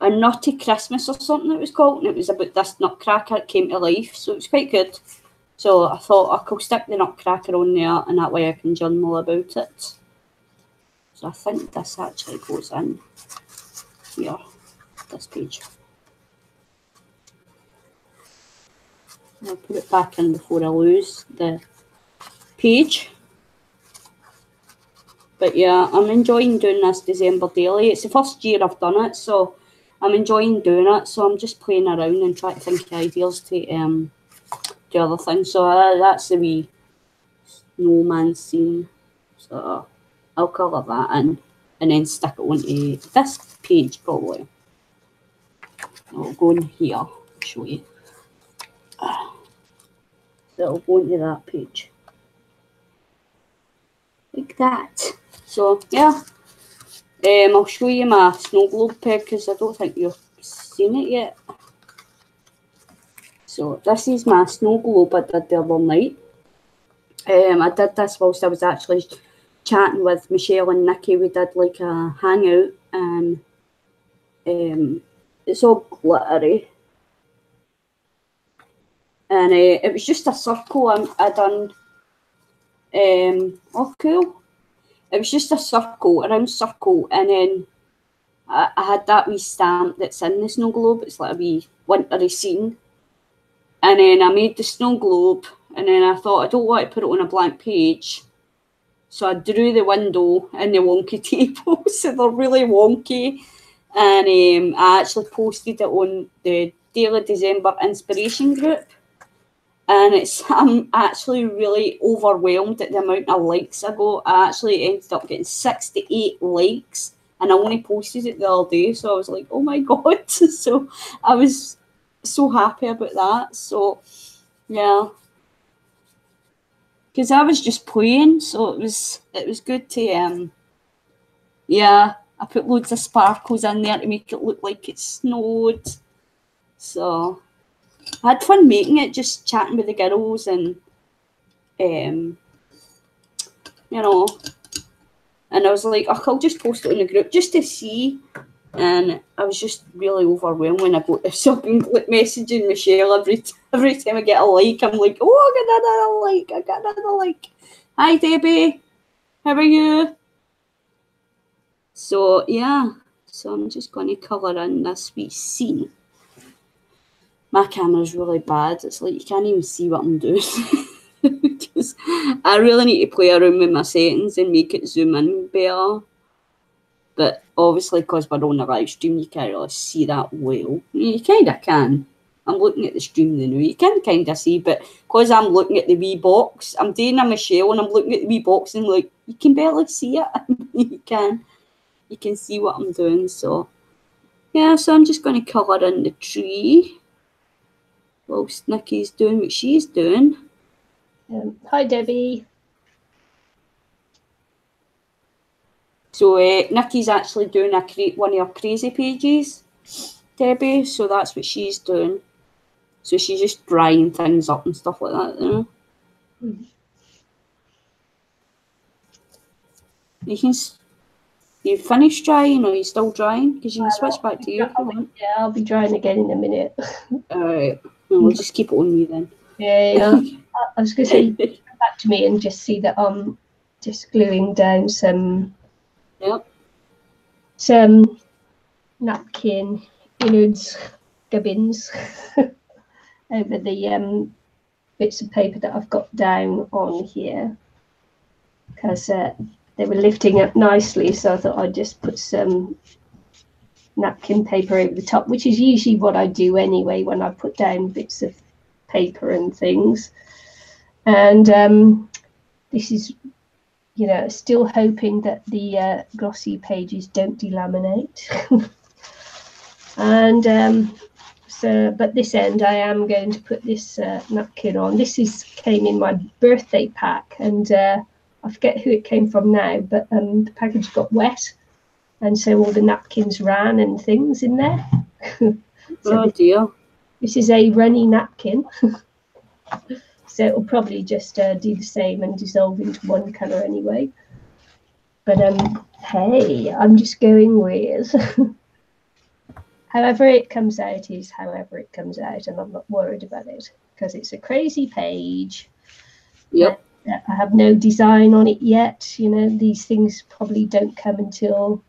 Naughty Christmas or something it was called. And it was about this Nutcracker that came to life. So it was quite good. So I thought I could stick the Nutcracker on there and that way I can journal about it. So I think this actually goes in here, this page. I'll put it back in before I lose the page. But yeah, I'm enjoying doing this December daily. It's the first year I've done it, so I'm enjoying doing it. So I'm just playing around and trying to think of ideas to do other things. So that's the wee snowman scene. So I'll colour that in and then stick it onto this page probably. I'll go in here, I'll show you. So I'll go into that page. Like that. So yeah. I'll show you my snow globe because I don't think you've seen it yet. So this is my snow globe I did the other night. I did this whilst I was actually chatting with Michelle and Nikki. We did like a hangout and it's all glittery. And it was just a circle I done. Oh, cool. It was just a circle, a round circle, and then I had that wee stamp that's in the snow globe. It's like a wee wintry scene. And then I made the snow globe, and then I thought I don't want to put it on a blank page. So I drew the window and the wonky tables, so they're really wonky. And I actually posted it on the Daily December Inspiration group. And I'm actually really overwhelmed at the amount of likes I got. I actually ended up getting 68 likes, and I only posted it the other day. So I was like, oh my God. So I was so happy about that. So yeah, because I was just playing, so it was good to yeah. I put loads of sparkles in there to make it look like it snowed. So I had fun making it, just chatting with the girls and you know, and I was like, oh, I'll just post it in the group just to see. And I was just really overwhelmed when I got this. So I've been messaging Michelle every time I get a like. I'm like, oh, I got another like. Hi, Debbie. How are you? So, yeah. So I'm just going to colour in this wee scene. My camera's really bad. It's like you can't even see what I'm doing. Because I really need to play around with my settings and make it zoom in better. But obviously, because we're on a live stream, you can't really see that well. You kind of can. I'm looking at the stream now. You can kind of see, but because I'm looking at the wee box, I'm doing a Michelle and I'm looking at the wee box and like, you can barely see it. You can see what I'm doing. So, yeah, so I'm just going to colour in the tree whilst Nikki's doing what she's doing. Hi, Debbie. So Nikki's actually doing one of her crazy pages, Debbie. So that's what she's doing. So she's just drying things up and stuff like that, you know. You finished drying or you still drying? Because you can switch back to you if you want. Yeah, I'll be drying again in a minute. Alright, we'll just keep it on you then. Yeah. I was going to say, come back to me and just see that I'm just gluing down some napkin innards, gubbins over the bits of paper that I've got down on here, because they were lifting up nicely, so I thought I'd just put some napkin paper over the top, which is usually what I do anyway when I put down bits of paper and things. And this is, you know, still hoping that the glossy pages don't delaminate. And but this end I am going to put this napkin on. This came in my birthday pack, and I forget who it came from now, but the package got wet, and so all the napkins ran and things in there. So oh dear. This is a runny napkin. So it'll probably just do the same and dissolve into one colour anyway. But hey, I'm just going with however it comes out is however it comes out, and I'm not worried about it because it's a crazy page. Yep. I have no design on it yet. You know, these things probably don't come until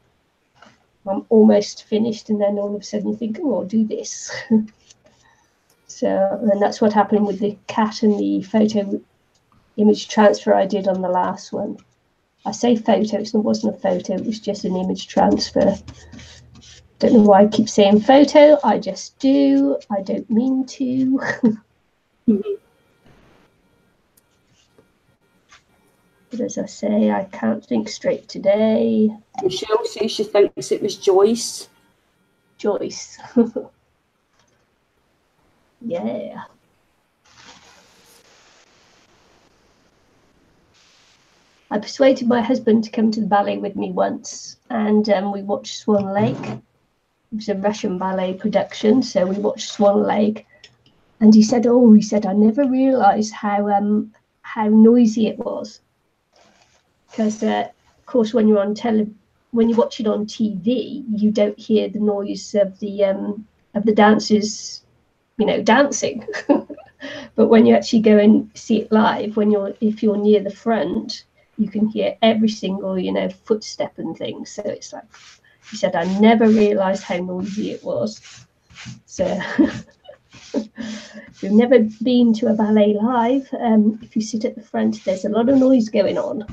I'm almost finished, and then all of a sudden you think, oh, I'll do this. So, and that's what happened with the cat and the photo image transfer I did on the last one. I say photo, it wasn't a photo, it was just an image transfer. Don't know why I keep saying photo, I just do, I don't mean to. But as I say, I can't think straight today. Michelle says she thinks it was Joyce. Joyce. Yeah. I persuaded my husband to come to the ballet with me once, and we watched Swan Lake. It was a Russian ballet production, so we watched Swan Lake, and he said, I never realised how noisy it was, because of course when you're on when you watch it on TV, you don't hear the noise of the dancers, you know, dancing. But when you actually go and see it live, if you're near the front, you can hear every single, you know, footstep and things. So it's like, he said, I never realised how noisy it was. So if you've never been to a ballet live, if you sit at the front, there's a lot of noise going on.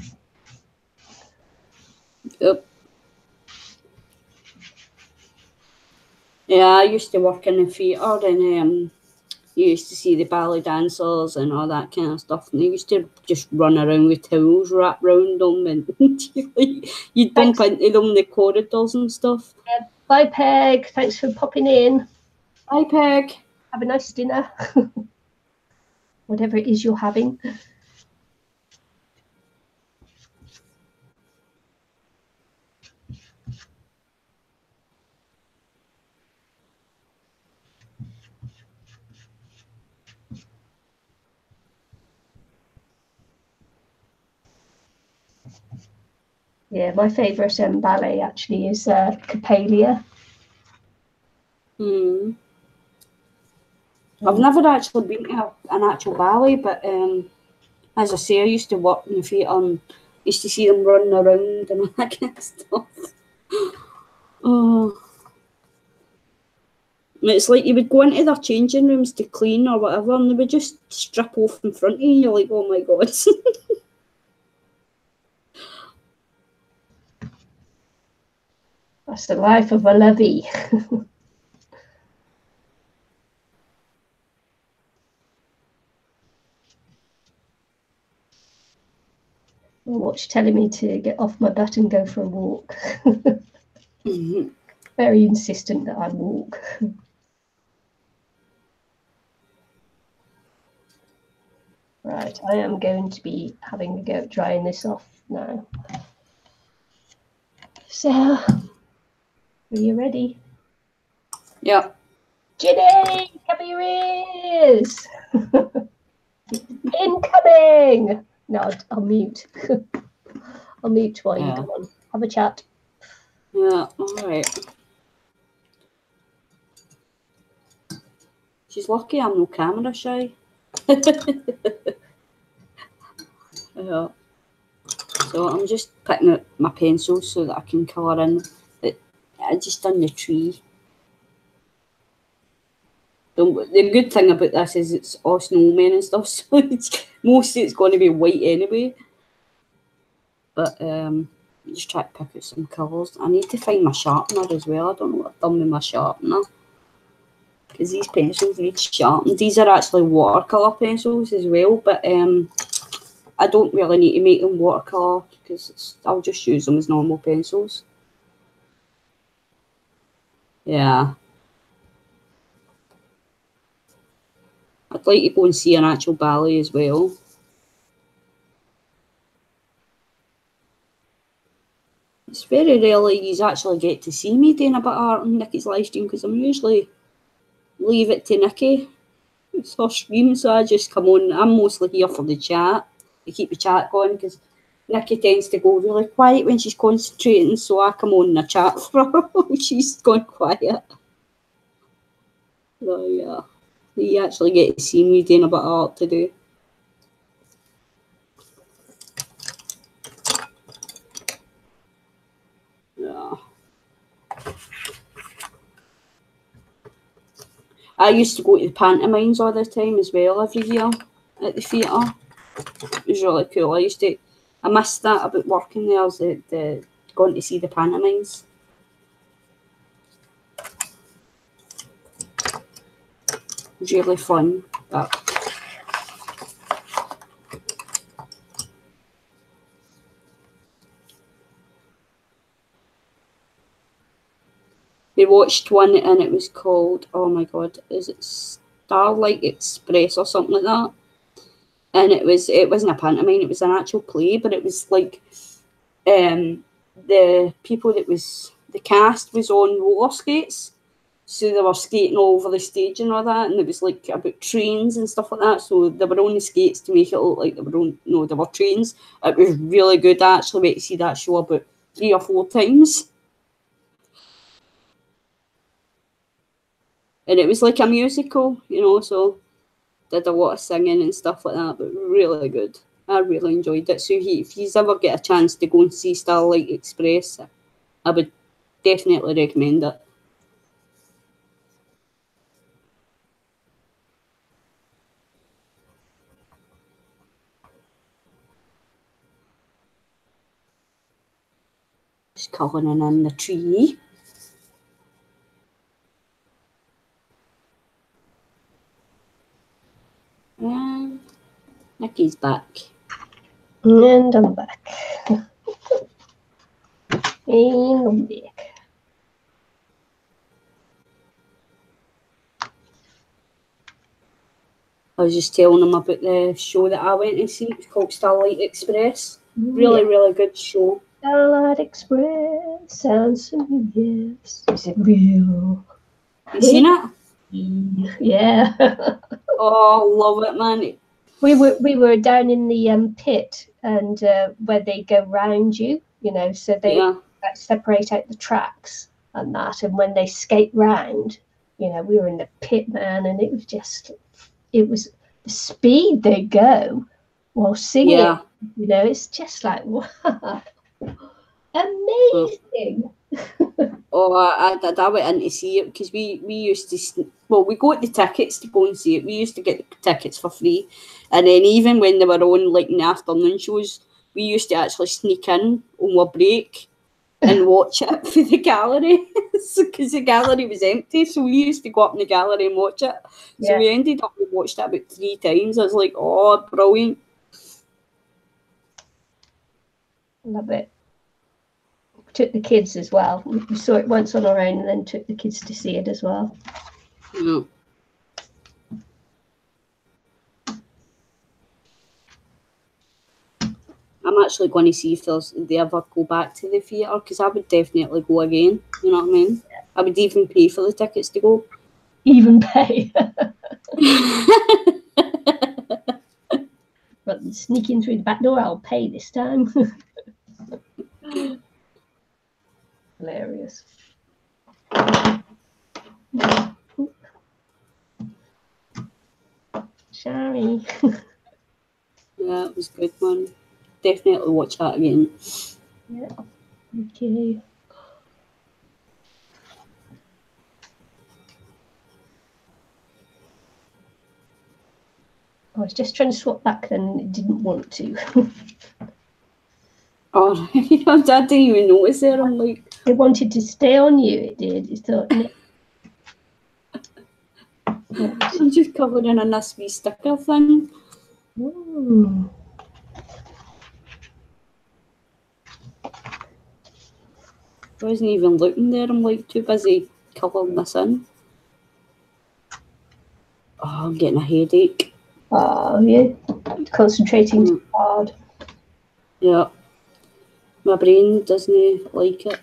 Yep. Yeah, I used to work in the theatre, and you used to see the ballet dancers and all that kind of stuff, and they used to just run around with towels wrapped around them, and you'd bump into them in the corridors and stuff. Yeah. Bye, Peg. Thanks for popping in. Bye, Peg. Have a nice dinner. Whatever it is you're having. Yeah, my favourite ballet actually is Coppelia. I've never actually been to an actual ballet, but as I say, I used to work in the theatre and used to see them running around and all that kind of stuff. Oh. It's like you would go into their changing rooms to clean or whatever, and they would just strip off in front of you, and you're like, oh my god. That's the life of a lovey. What's telling me to get off my butt and go for a walk. Very insistent that I walk. Right, I am going to be having a go at drying this off now. So, are you ready? Yeah. Ginny, cover your ears. Incoming. No, I'll mute. I'll mute while you go on. Have a chat. Yeah, all right. She's lucky I'm no camera shy. Yeah. So I'm just picking up my pencils so that I can colour in. I just done the tree. The good thing about this is it's all snowmen and stuff, so mostly it's going to be white anyway. But just try to pick out some colours. I need to find my sharpener as well. I don't know what I've done with my sharpener, because these pencils need sharpened. These are actually watercolour pencils as well, but I don't really need to make them watercolour because I'll just use them as normal pencils. Yeah. I'd like to go and see an actual ballet as well. It's very rarely you actually get to see me doing a bit of art on Nikki's live stream because I'm usually leave it to Nikki. It's her stream, so I just come on. I'm mostly here for the chat, to keep the chat going because Nikki tends to go really quiet when she's concentrating, so I come on in the chat for her when she's gone quiet. So yeah, you actually get to see me doing a bit of art today. Yeah. I used to go to the pantomimes all the time as well every year at the theatre. It was really cool. I missed that about working there, was the going to see the pantomimes. It was really fun. But we watched one and it was called, oh my god, is it Starlight Express or something like that? And it wasn't a pantomime, it was an actual play, but it was like the people the cast was on roller skates, so they were skating all over the stage and all that, and it was like about trains and stuff like that, so they were on the skates to make it look like they were trains. It was really good. I actually went to see that show about 3 or 4 times. And it was like a musical, so did a lot of singing and stuff like that, but really good. I really enjoyed it. So if you ever get a chance to go and see Starlight Express, I would definitely recommend it. Just colouring in the tree. And Nikki's back. And I'm back. And I'm back. I was just telling them about the show that I went to see. It's called Starlight Express. Really, really good show. Starlight Express sounds familiar. Is it real? You seen it? Yeah. Oh, love it, man. We were down in the pit, and where they go round you, so they separate out the tracks and that. And when they skate round, we were in the pit, man, and it was the speed they go while singing. Yeah. It's just like, wow, amazing. Oh, I went in to see it because we used to, we got the tickets to go and see it. We used to get the tickets for free. And then even when they were on, like, in the afternoon shows, we used to actually sneak in on our break and watch it for the gallery because the gallery was empty. So we used to go up in the gallery and watch it. So we ended up, we watched it about 3 times. I was like, oh, brilliant. Love it. Took the kids as well. We saw it once on our own and then took the kids to see it as well. Yeah. I'm actually going to see if they ever go back to the theatre because I would definitely go again. You know what I mean? Yeah. I would even pay for the tickets to go. Even pay? But sneaking through the back door, I'll pay this time. Hilarious. Sorry. Yeah, it was good, man. Definitely watch that again. Yeah. Okay. I was just trying to swap back then and it didn't want to. Oh, I didn't even notice it. I'm like... It wanted to stay on you, it did. It thought... No. I'm just covered in a nice wee sticker thing. Ooh. I wasn't even looking there. I'm like too busy covering this in. Oh, I'm getting a headache. Oh, yeah. Concentrating too hard. Yeah. My brain doesn't like it.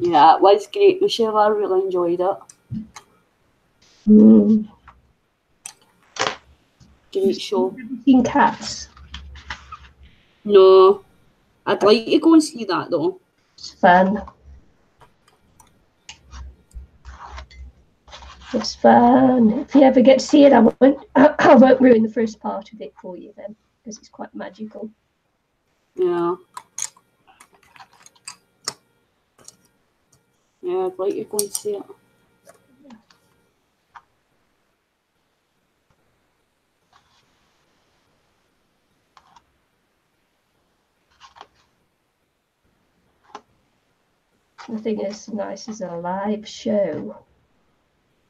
Yeah, it was great, Michelle. I really enjoyed it. Great show. Have you seen Cats? No, I'd like to go and see that though. It's fun. It's fun. If you ever get to see it, I won't ruin the first part of it for you then, because it's quite magical. Yeah. Yeah, I'd like to go and see it. Nothing as nice as a live show.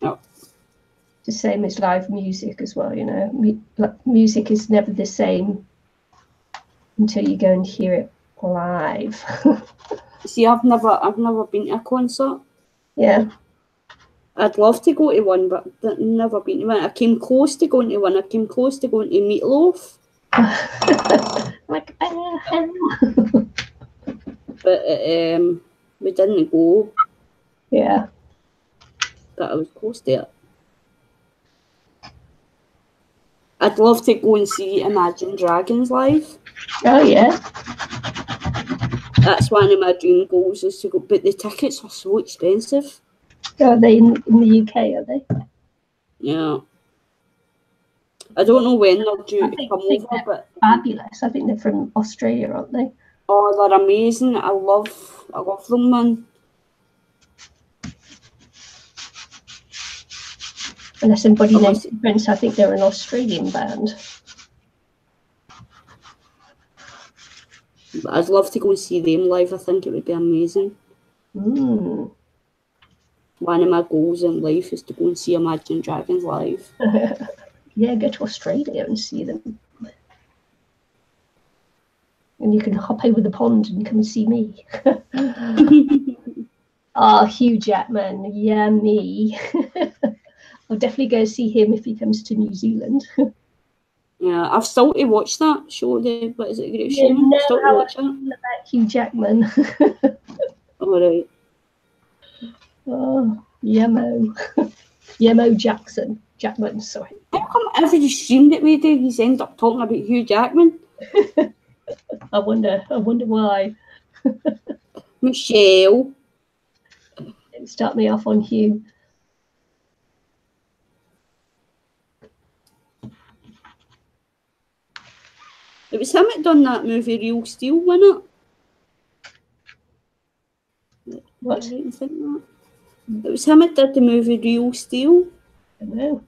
No. It's the same as live music as well, you know. Music is never the same until you go and hear it live. See, I've never been to a concert. Yeah. I'd love to go to one, but I've never been to one. I came close to going to one. I came close to going to Meatloaf. Like, but we didn't go. Yeah. But I was close to it. I'd love to go and see Imagine Dragons live. Oh yeah. That's one of my dream goals is to go, but the tickets are so expensive. Are they in the UK? Are they? Yeah. I don't know when they're due to come over, but fabulous. I think they're from Australia, aren't they? Oh, they're amazing. I love them, man. Unless anybody knows the difference, I think they're an Australian band. But I'd love to go and see them live. I think it would be amazing. Mm. One of my goals in life is to go and see Imagine Dragons live. Yeah, go to Australia and see them. And you can hop over the pond and come and see me. Oh, Hugh Jackman. Yeah, me. I'll definitely go see him if he comes to New Zealand. Yeah, I've still to watch that show. What is it? Great You Showman? know Still to how watch I feel about Hugh Jackman. All right. Oh, Yemo. Yemo Jackman, sorry. How come every stream that we do, he's end up talking about Hugh Jackman? I wonder why. Michelle. Start me off on Hugh. It was him that done that movie Real Steel, wasn't it? What? I didn't think that. It was him that did the movie Real Steel. I don't know.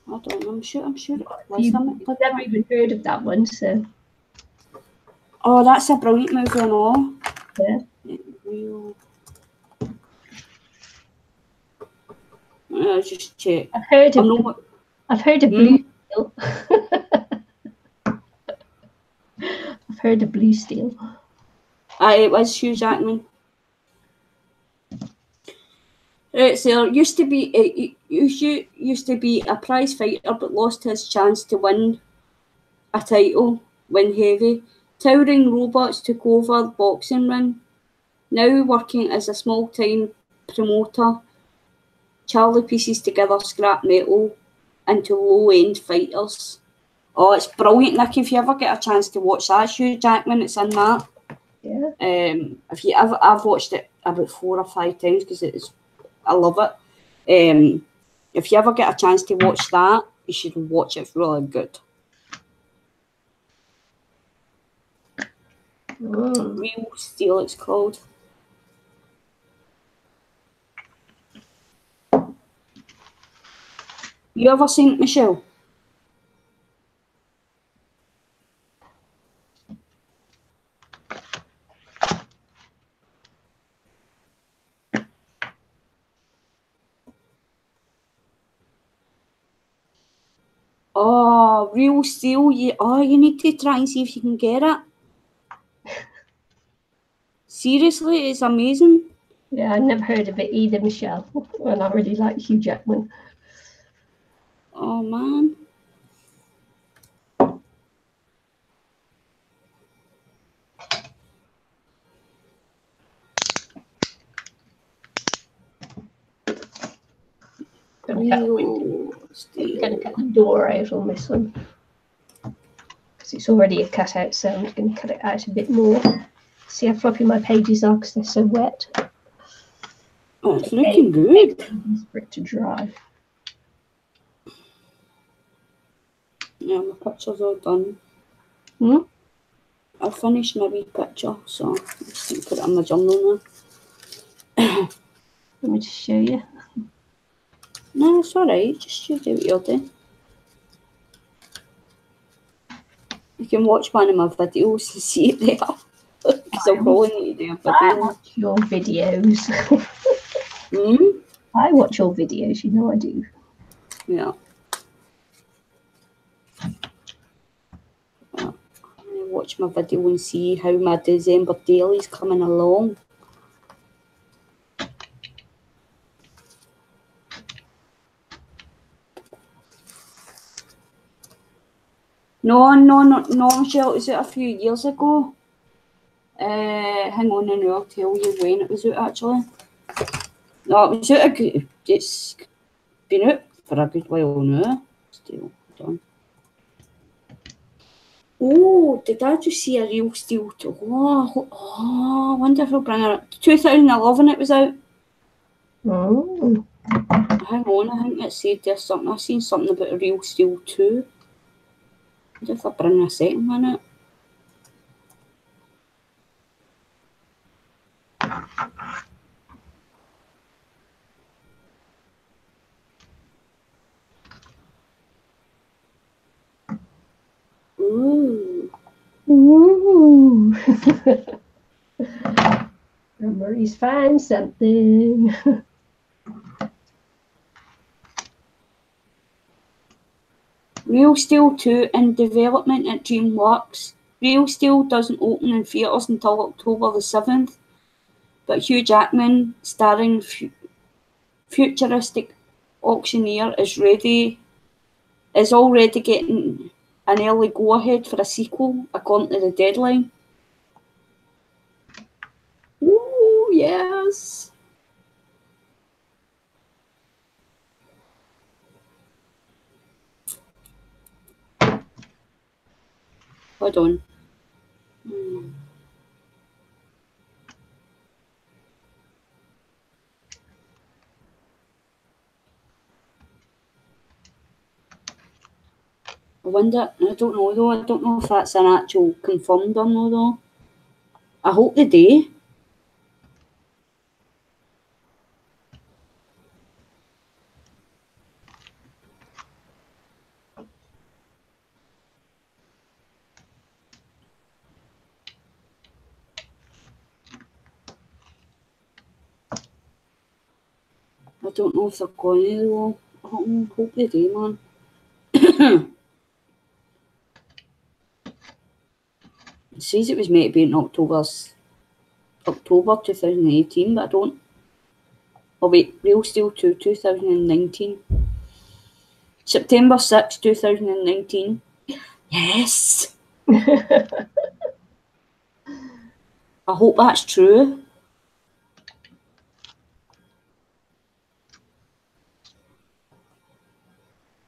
I don't know. I'm sure it was him. I've never even heard of that one, so. Oh, that's a brilliant movie and all. Yeah. Real. I'll just check. I've heard of Blue Steel. I've heard of Blue Steel. It was Hugh Jackman. Right, so used to be a prize fighter, but lost his chance to win a title when heavy. Towering robots took over the boxing ring. Now working as a small-time promoter, Charlie pieces together scrap metal into low-end fighters. Oh, it's brilliant, Nick. If you ever get a chance to watch that, Hugh Jackman, it's in that. Yeah. I've watched it about 4 or 5 times because I love it. If you ever get a chance to watch that, you should watch it. It's really good. Real Steel, it's called. You ever seen it, Michelle? Oh, Real Steel. You need to try and see if you can get it. Seriously, it's amazing. Yeah, I've never heard of it either, Michelle. And I really like Hugh Jackman. Oh man. Real Steel. I'm going to cut the door out on this one. Because it's already a cut out, so I'm going to cut it out a bit more. See how floppy my pages are because they're so wet. Oh, it's looking good. For it to dry. Yeah, my picture's all done. I finished my wee picture, so I'm just going to put it in my journal now. Let me just show you. No, it's alright, just you do what you're doing. You can watch one of my videos and see it there. Because I'll probably need to do a video. I watch your videos. I watch your videos, you know I do. Yeah. Watch my video and see how my December daily's coming along. No, Michelle, it was out a few years ago. Hang on and I'll tell you when it was out actually. No, it was out it's been out for a good while now. Still done. Oh, did I just see a Real Steel? I wonder if I'll bring it up. 2011 it was out. Oh. Hang on, I think it said there's something. I've seen something about a Real Steel 2. I wonder if I bring a second one out. Ooh. Ooh. Murray's found something. Real Steel 2 in development at DreamWorks. Real Steel doesn't open in theatres until October the 7th, but Hugh Jackman, starring futuristic auctioneer, is already getting an early go-ahead for a sequel, according to the deadline. Ooh, yes! Hold on. I wonder, I don't know though, I don't know if that's an actual confirmed or no though. I hope they do. I don't know if they're going to though. I hope they do, man. It says it was meant to be in October 2018, but I don't. Oh wait, Real Steel 2 2019. September 6, 2019. Yes! I hope that's true.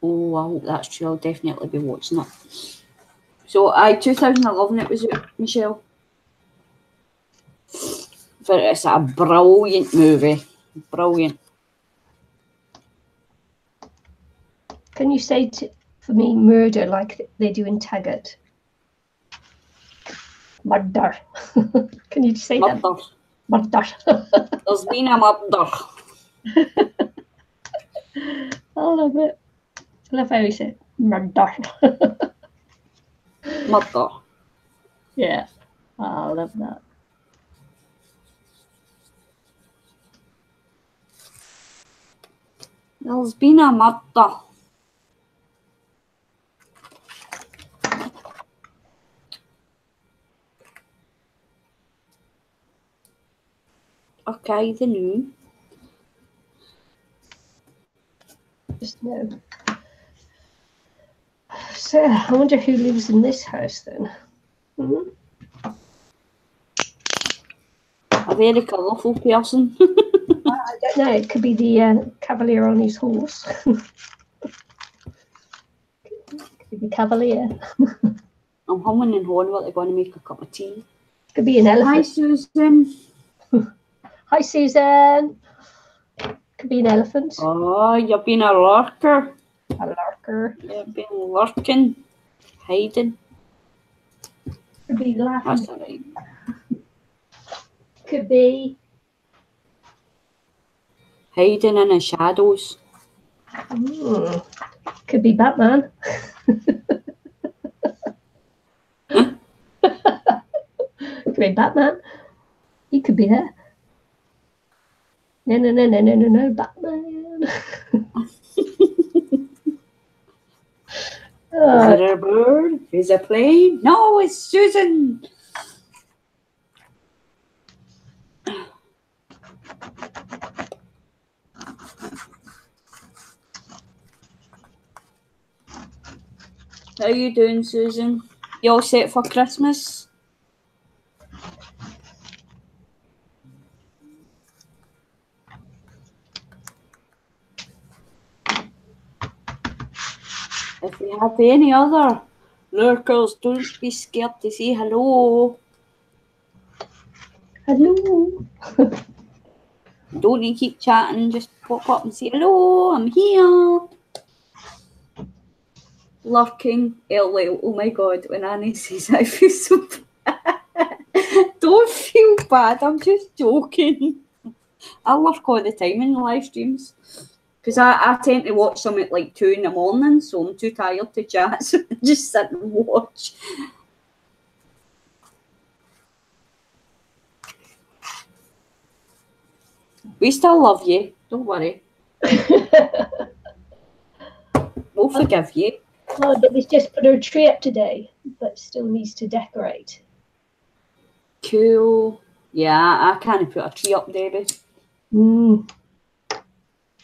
Oh, I hope that's true. I'll definitely be watching it. So, 2011 it was out, Michelle. But it's a brilliant movie. Brilliant. Can you say for me murder like they do in Taggart? Murder. Can you say that? Murder. There's been a murder. I love it. I love how he said murder. Murder. Yeah, I love that. There's been a murder. Okay, the new. Just no. So I wonder who lives in this house then. Hmm? A very colourful person. I don't know. It could be the cavalier on his horse. Could be the cavalier. I'm humming and hawing while they're going to make a cup of tea. Could be an Hi, elephant. Susan. Hi, Susan. Could be an elephant. Oh, you've been a lurker. A larker. You've been lurking, hiding. Could be laughing. That's all right. Could be. Hiding in the shadows. Could be Batman. Could be Batman. He could be there. No, Batman. Is it a bird? Is it a plane? No, it's Susan. How you doing, Susan? You all set for Christmas? If you have any other lurkers, don't be scared to say hello. Hello. Don't need to keep chatting, just pop up and say hello, I'm here. Lurking, LL, oh my god, when Annie says I feel so bad. Don't feel bad, I'm just joking. I lurk all the time in the live streams. Because I tend to watch them at like 2 in the morning, so I'm too tired to chat, so I just sit and watch. We still love you, don't worry. We'll forgive you. Oh, Debbie's just put her tree up today, but still needs to decorate. Cool. Yeah, I can't put a tree up, Debbie.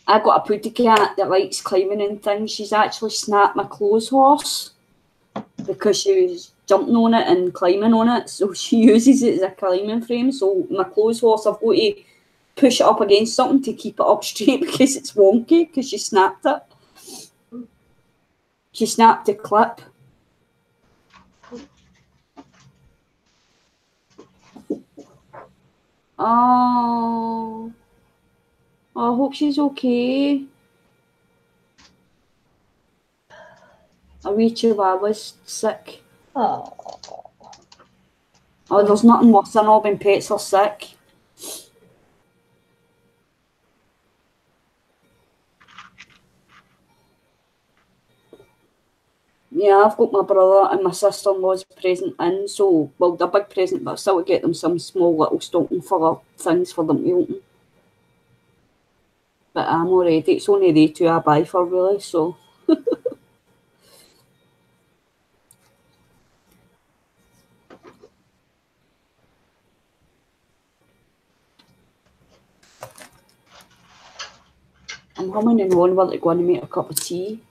I've got a pooty cat that likes climbing and things. She's actually snapped my clothes horse because she was jumping on it and climbing on it. So she uses it as a climbing frame. So my clothes horse, I've got to push it up against something to keep it up straight because it's wonky because she snapped it. She snapped the clip. Oh, I hope she's okay. A wee chihuahua's sick. Oh. Oh, there's nothing worse than all when pets are sick. Yeah, I've got my brother and my sister-in-law's present in, so, well, they're big present, but I still get them some small little stocking full things for them to open. But I'm already, it's only they two I buy for, really, so. I'm humming and hawing while they're going to make a cup of tea.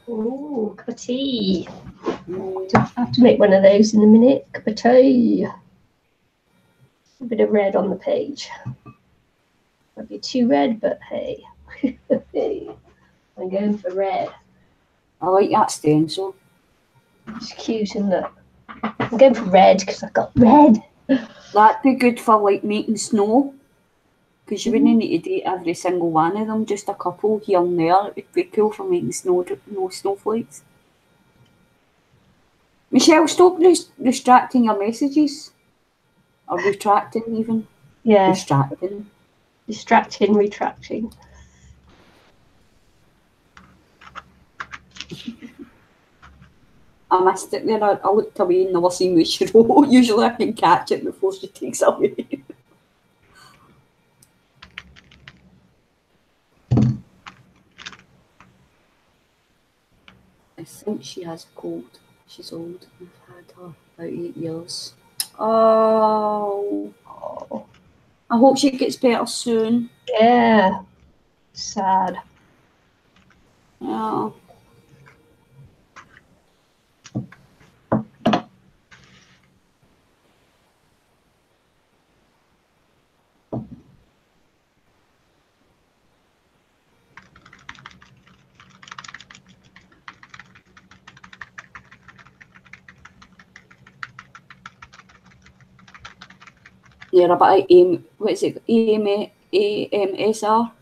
Oh, cup of tea. I have to make one of those in a minute. Cup of tea. A bit of red on the page. Might be too red, but hey. I'm going for red. I like that stencil. It's cute, isn't it? I'm going for red because I've got red. That'd be good for, like, making snow. Because you wouldn't need to do every single one of them, just a couple here and there. It would be cool for making no snowflakes. Michelle, stop distracting your messages. Or retracting, even. Yeah. Distracting. Distracting, retracting. I missed it there. I looked away and never seen where she wrote. Usually I can catch it before she takes it away. I think she has a cold. She's old. I've had her about 8 years. Oh. I hope she gets better soon. Yeah. Sad. Yeah. You're a bit of what is it? AMSR.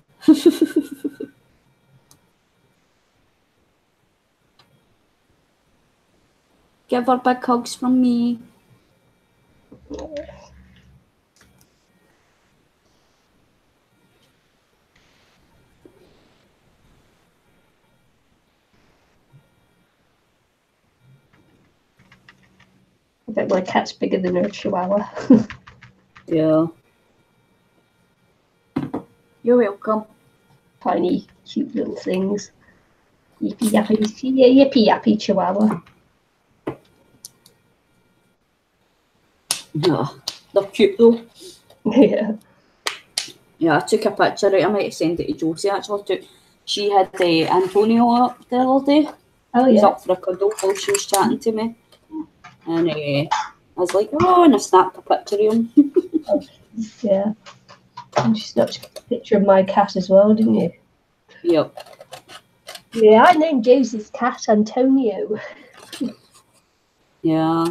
Give her big hugs from me. I bet my cat's bigger than her chihuahua. Yeah. You're welcome. Tiny, cute little things. Yippee yappy, yeah, yippee yappy chihuahua. Yeah, they're cute though. Yeah. Yeah, I took a picture. Right, I might have sent it to Josie actually. She had Antonio up the other day. Oh, He was yeah. up for a cuddle while she was chatting to me. And I was like, oh, and I snapped a picture of him. Yeah. And you snapped a picture of my cat as well, didn't you? Yep. Yeah, I named Josie's cat Antonio. Yeah.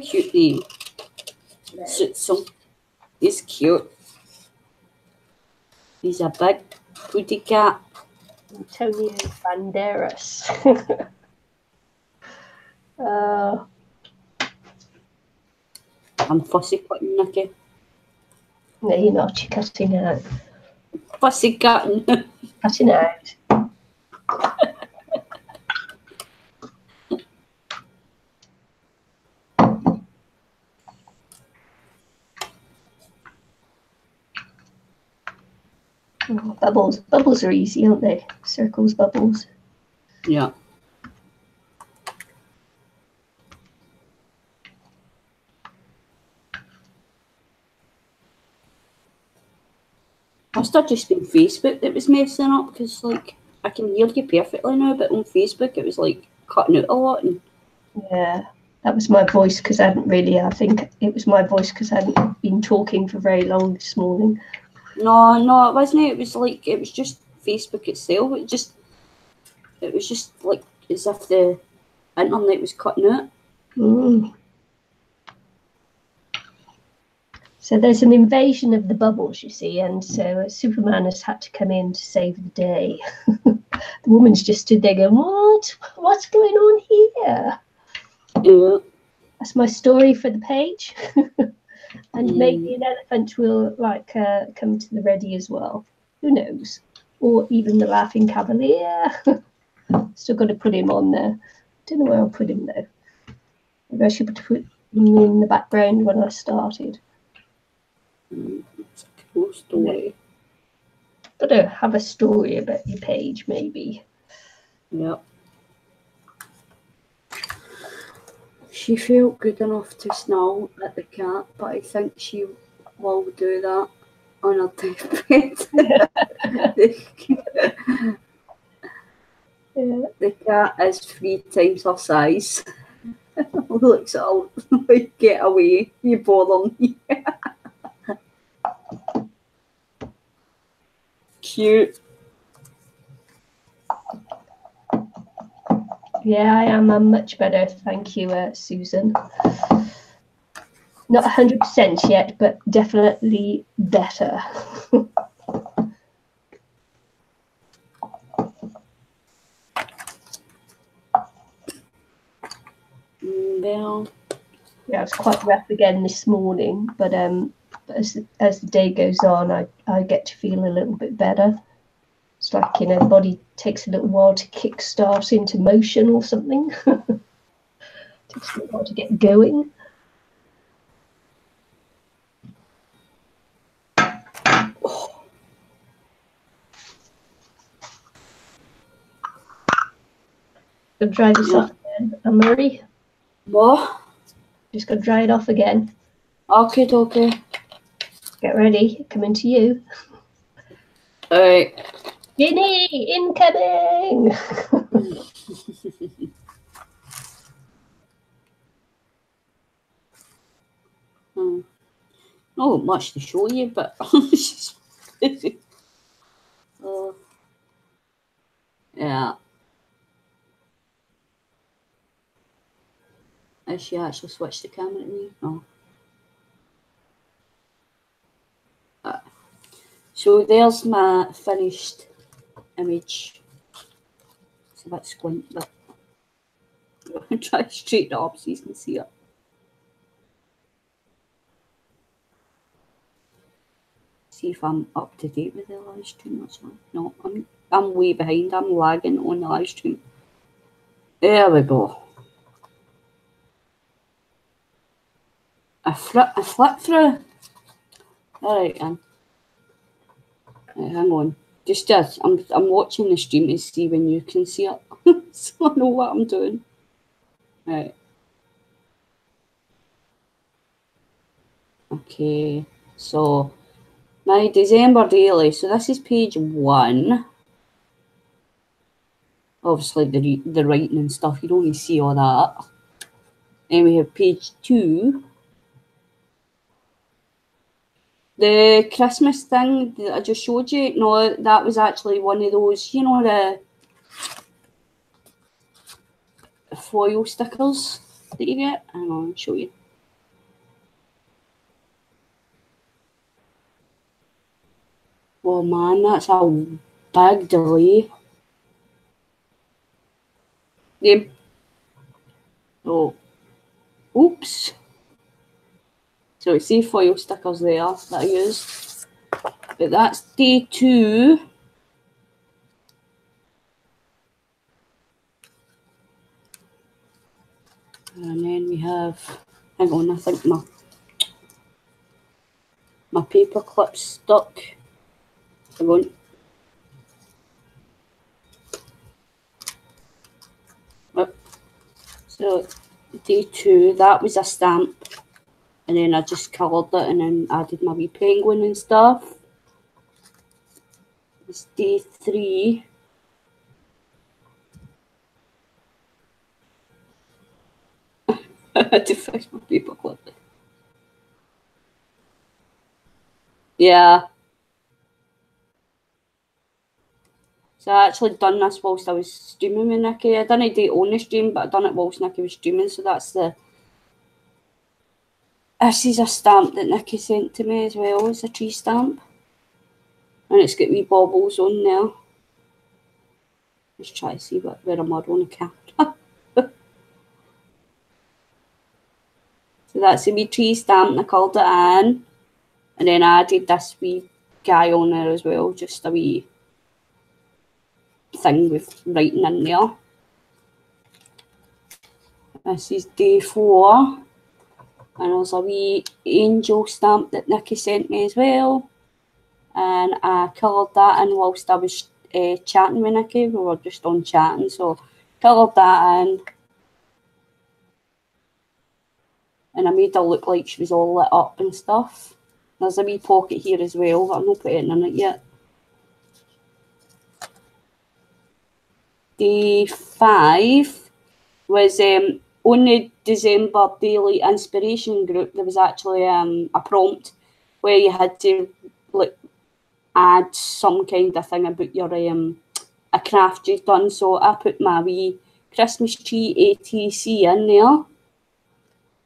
Cute name. Suits him. He's cute. He's a big pretty cat. Antonio Banderas. I'm fussy cutting Nicky. No, you're not. You're cutting out. Fussy cutting. Cutting out. Oh, bubbles. Bubbles are easy, aren't they? Circles, bubbles. Yeah. Must have just been Facebook that was messing up because, like, I can hear you perfectly now, but on Facebook it was like cutting out a lot. And Yeah, that was my voice because I think it was my voice because I hadn't been talking for very long this morning. no, it wasn't. It was like it was just Facebook itself. It was just like as if the internet was cutting out. Mm. So there's an invasion of the bubbles, you see, and so Superman has had to come in to save the day. The woman's just stood there going, "What? What's going on here?" Yeah. That's my story for the page. And maybe an elephant will come to the ready as well. Who knows? Or even the Laughing Cavalier. Still got to put him on there. Don't know where I'll put him though. Maybe I should put him in the background when I started. It's a cool story. Got to have a story about your page, maybe. Yep. She felt good enough to snarl at the cat, but I think she will do that on her deathbed. The cat is 3 times her size. Looks at her like, get away, you bother me. Cute. Yeah, I am. I'm much better. Thank you, Susan. Not 100% yet, but definitely better. Well, yeah, it's quite rough again this morning, but as the day goes on, I get to feel a little bit better. It's like, the body takes a little while to kickstart into motion or something. Takes a little while to get going. Gonna dry this off again, Anne-Marie. what? Just gonna dry it off again. Okay. Get ready, coming to you. All right. Ginny, incoming! Not much to show you, but yeah. Has she actually switched the camera to me? No. So there's my finished image. It's a bit squint, but I'll try to straighten it up so you can see it. See if I'm up to date with the live stream. That's fine. No, I'm way behind. I'm lagging on the live stream. There we go. I flip through. Alright, then. Right, hang on. Just this. I'm watching the stream to see when you can see it. So I know what I'm doing. Right. Okay. So my December daily. So this is page 1. Obviously the writing and stuff, you don't need to see all that. Then we have page 2. The Christmas thing that I just showed you, no, that was actually one of those, you know, the foil stickers that you get. Hang on, I'll show you. Oh man, that's a big delay. Yep. Oh, oops. So see foil stickers there that I used. But that's day 2. And then we have, hang on, I think my paper clip's stuck. Hang on. Oh. So day 2, that was a stamp. And then I just coloured it and then added my wee penguin and stuff. It's day 3. I had to fix my paperclip. Yeah. So I actually done this whilst I was streaming with Nikki. I didn't do it on the stream, but I done it whilst Nikki was streaming. So that's the... This is a stamp that Nikki sent to me as well. It's a tree stamp. And it's got wee baubles on there. Let's try to see where I'm on the camera. So that's a wee tree stamp and I called it in. And then I added this wee guy on there as well. Just a wee thing with writing in there. This is day 4. And there's a wee angel stamp that Nikki sent me as well. And I coloured that in whilst I was chatting with Nikki. We were just on chatting, so coloured that in. And I made her look like she was all lit up and stuff. There's a wee pocket here as well, but I'm not putting in it yet. Day 5 was on the December Daily Inspiration group. There was actually a prompt where you had to like add some kind of thing about your a craft you've done. So I put my wee Christmas tree ATC in there.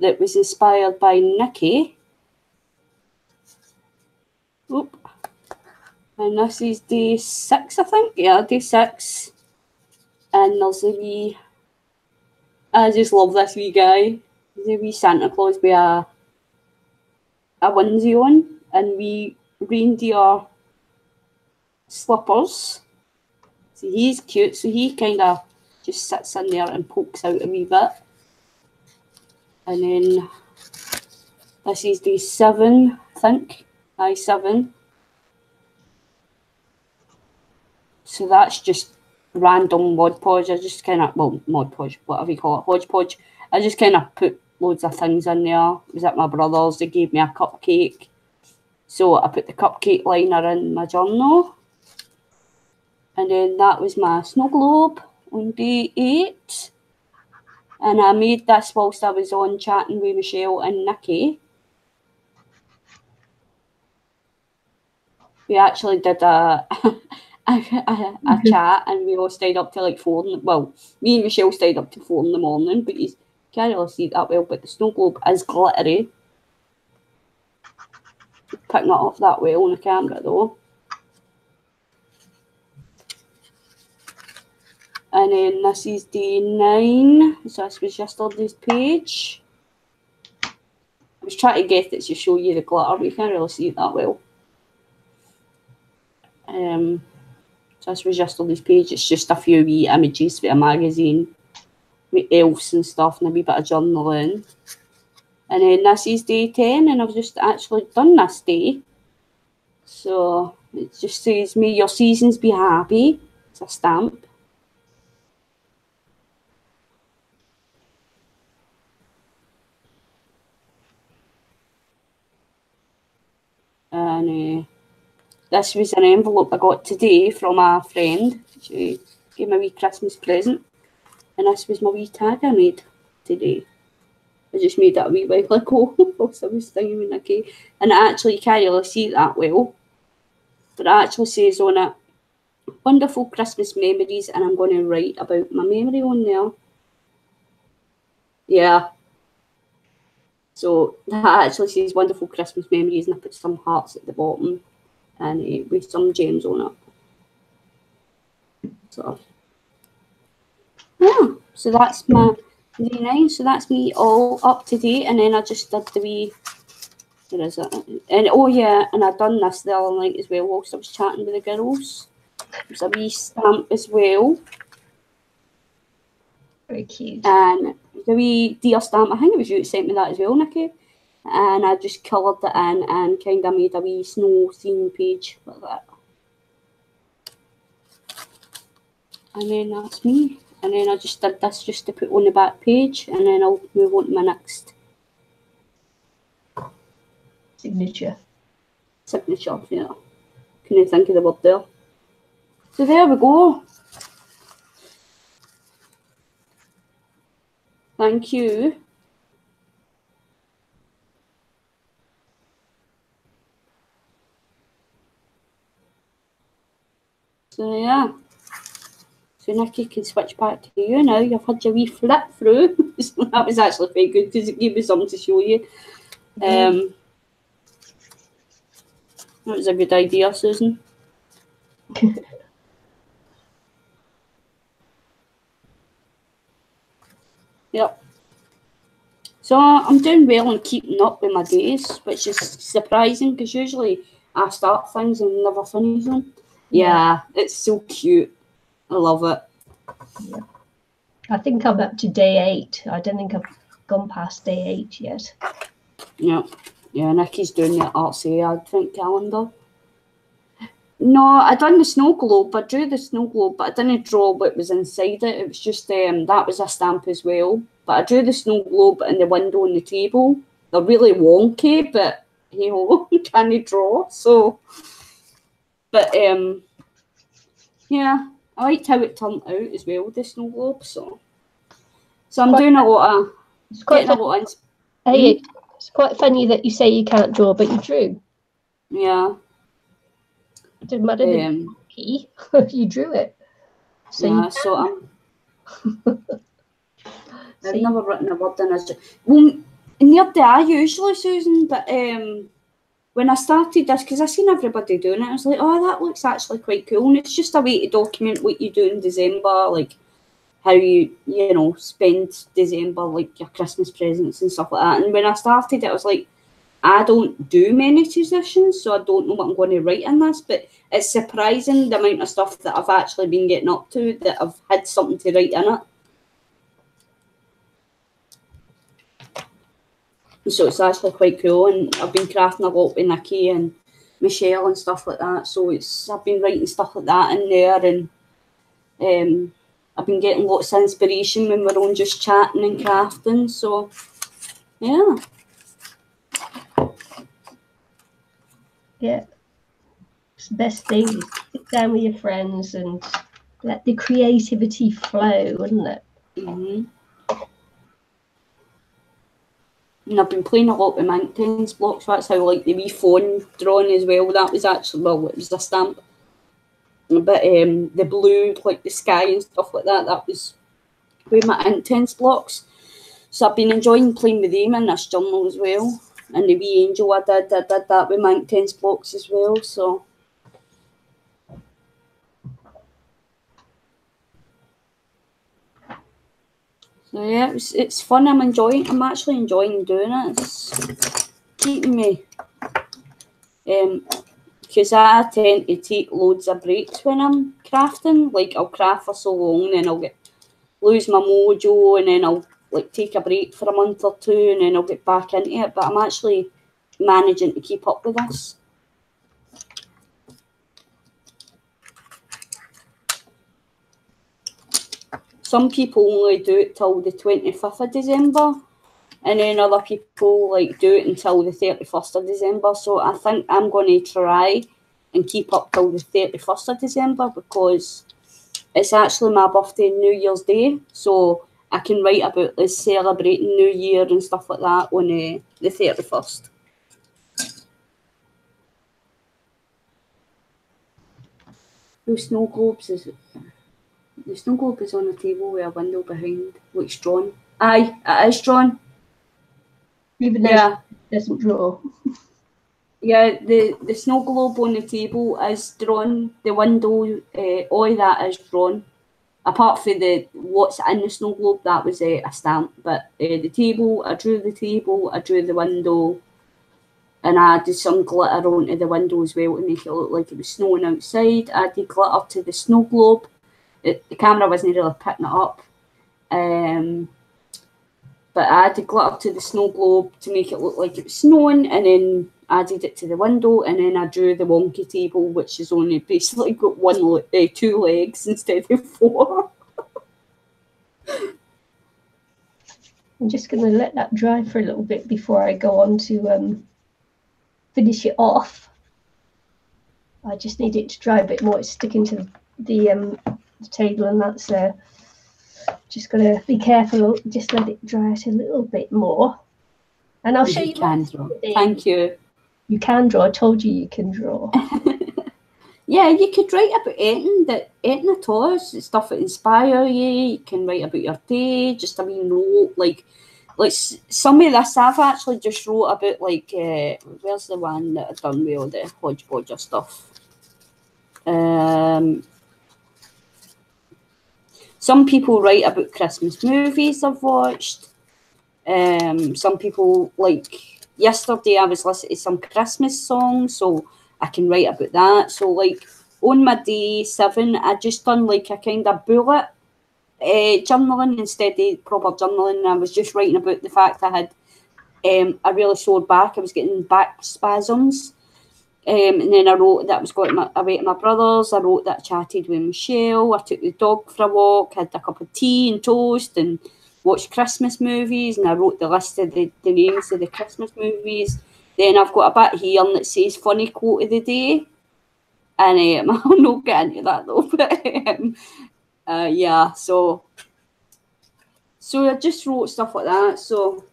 That was inspired by Nikki. Oop. And this is day 6, I think. Yeah, day 6. And there's a wee... I just love this wee guy. There's a wee Santa Claus with a onesie on and wee reindeer slippers. So he's cute. So he kind of just sits in there and pokes out a wee bit. And then this is day 7, I think. Aye, 7. So that's just random Mod Podge. I just kind of, well, Mod Podge, whatever you call it, hodgepodge. I just kind of put loads of things in there. It was at my brother's. They gave me a cupcake. So I put the cupcake liner in my journal. And then that was my snow globe on day 8. And I made this whilst I was on chatting with Michelle and Nikki. We actually did a chat, and we all stayed up till like 4. Well, me and Michelle stayed up till 4 in the morning, but you can't really see it that well. But the snow globe is glittery. Picking it up that well on the camera though. And then this is day 9. So this was yesterday's page. I was trying to get it to show you the glitter, but you can't really see it that well. So this was yesterday's page. It's just a few wee images for a magazine with elves and stuff and a wee bit of journaling. And then this is day 10, and I've just actually done this day. So it just says, may your seasons be happy. It's a stamp. And this was an envelope I got today from a friend. She gave me a wee Christmas present. And this was my wee tag I made today. I just made that a wee while ago whilst I was thinking with Nikki. And it actually, you can't really see it that well. But it actually says on it, wonderful Christmas memories, and I'm going to write about my memory on there. Yeah. So that actually says wonderful Christmas memories, and I put some hearts at the bottom and with some gems on it. So yeah, so that's my day 9. So that's me all up to date, and then I just did the wee. Where is it? And oh yeah, and I done this the other night as well whilst I was chatting with the girls. There's a wee stamp as well. Very cute. And the wee deer stamp, I think it was you that sent me that as well, Nikki. And I just coloured it in and kind of made a wee snow theme page like that. And then that's me. And then I just did this just to put on the back page, and then I'll move on to my next Signature, yeah. Couldn't think of the word there. So there we go. Thank you. So yeah. So Nikki can switch back to you now. You've had your wee flip through. That was actually very good because it gave me something to show you. That was a good idea, Susan. Yep. So I'm doing well and keeping up with my days, which is surprising because usually I start things and never finish them. Yeah, it's so cute. I love it. Yeah. I think I'm up to day 8. I don't think I've gone past day 8 yet. Yeah. Yeah, Nikki's doing the artsy advent calendar. No, I done the snow globe. I drew the snow globe, but I didn't draw what was inside it. It was just that was a stamp as well. But I drew the snow globe in the window on the table. They're really wonky, but hey ho, can't draw. So, but yeah, I liked how it turned out as well, the snow globe. So I'm doing a lot of getting a lot of. Hey, it's quite funny that you say you can't draw, but you drew. Yeah. It didn't matter the key. You drew it. So yeah, so I've never written a word in a... Well, near the eye usually, Susan, but when I started this, because I seen everybody doing it, I was like, oh, that looks actually quite cool. And it's just a way to document what you do in December, like how you know, spend December, like your Christmas presents and stuff like that. And when I started it, I was like, I don't do many traditions, so I don't know what I'm going to write in this, but it's surprising the amount of stuff that I've actually been getting up to that I've had something to write in it. So it's actually quite cool, and I've been crafting a lot with Nikki and Michelle and stuff like that, so I've been writing stuff like that in there, and I've been getting lots of inspiration when we're on just chatting and crafting, so yeah. Yeah. It's the best thing. You sit down with your friends and let the creativity flow, wouldn't it? Mm-hmm. And I've been playing a lot with Mountains blocks. That's how like the wee phone drawing as well. That was actually, well, it was a stamp. But the blue, like the sky and stuff like that, that was with my intense blocks. So I've been enjoying playing with them in this journal as well. And the wee angel I did that with my intense blocks as well. So yeah, it's fun. I'm actually enjoying doing it. It's keeping me. Because I tend to take loads of breaks when I'm crafting. Like I'll craft for so long, and then I'll lose my mojo, and then I'll like take a break for a month or two, and then I'll get back into it. But I'm actually managing to keep up with this. Some people only do it till the 25th of December, and then other people like do it until the 31st of December. So I think I'm going to try and keep up till the 31st of December, because it's actually my birthday, New Year's Day, so I can write about this celebrating New Year and stuff like that on the 31st. The snow globes is on the table with a window behind. Looks drawn. Aye, it is drawn. Even though it doesn't draw. Yeah, the snow globe on the table is drawn. The window, all that is drawn. Apart from the what's in the snow globe, that was a stamp. But the table, I drew the table, I drew the window, and I added some glitter onto the window as well to make it look like it was snowing outside. I added glitter to the snow globe. The camera wasn't really picking it up. But I added glitter to the snow globe to make it look like it was snowing, and then added it to the window, and then I drew the wonky table, which has only basically got two legs instead of four. I'm just going to let that dry for a little bit before I go on to finish it off. I just need it to dry a bit more. It's sticking to the table, and that's just got to be careful. Just let it dry out a little bit more, and I'll show you. Can draw. Thank you. You can draw. I told you can draw. Yeah, you could write about anything at all. Stuff that inspire you. You can write about your day. Just a wee note, like some of this I've actually just wrote about. Like, where's the one that I've done with all the hodgepodge of stuff? Some people write about Christmas movies I've watched. Some people, like yesterday, I was listening to some Christmas songs, so I can write about that. So, like, on my day 7, I just done like a kind of bullet journaling instead of proper journaling. I was just writing about the fact I had a really sore back. I was getting back spasms. And then I wrote that I was going away to my brother's. I wrote that I chatted with Michelle. I took the dog for a walk, had a cup of tea and toast, and watched Christmas movies. And I wrote the list of the names of the Christmas movies. Then I've got a bit here that says funny quote of the day. And I'll not get into that though. But yeah, so I just wrote stuff like that. So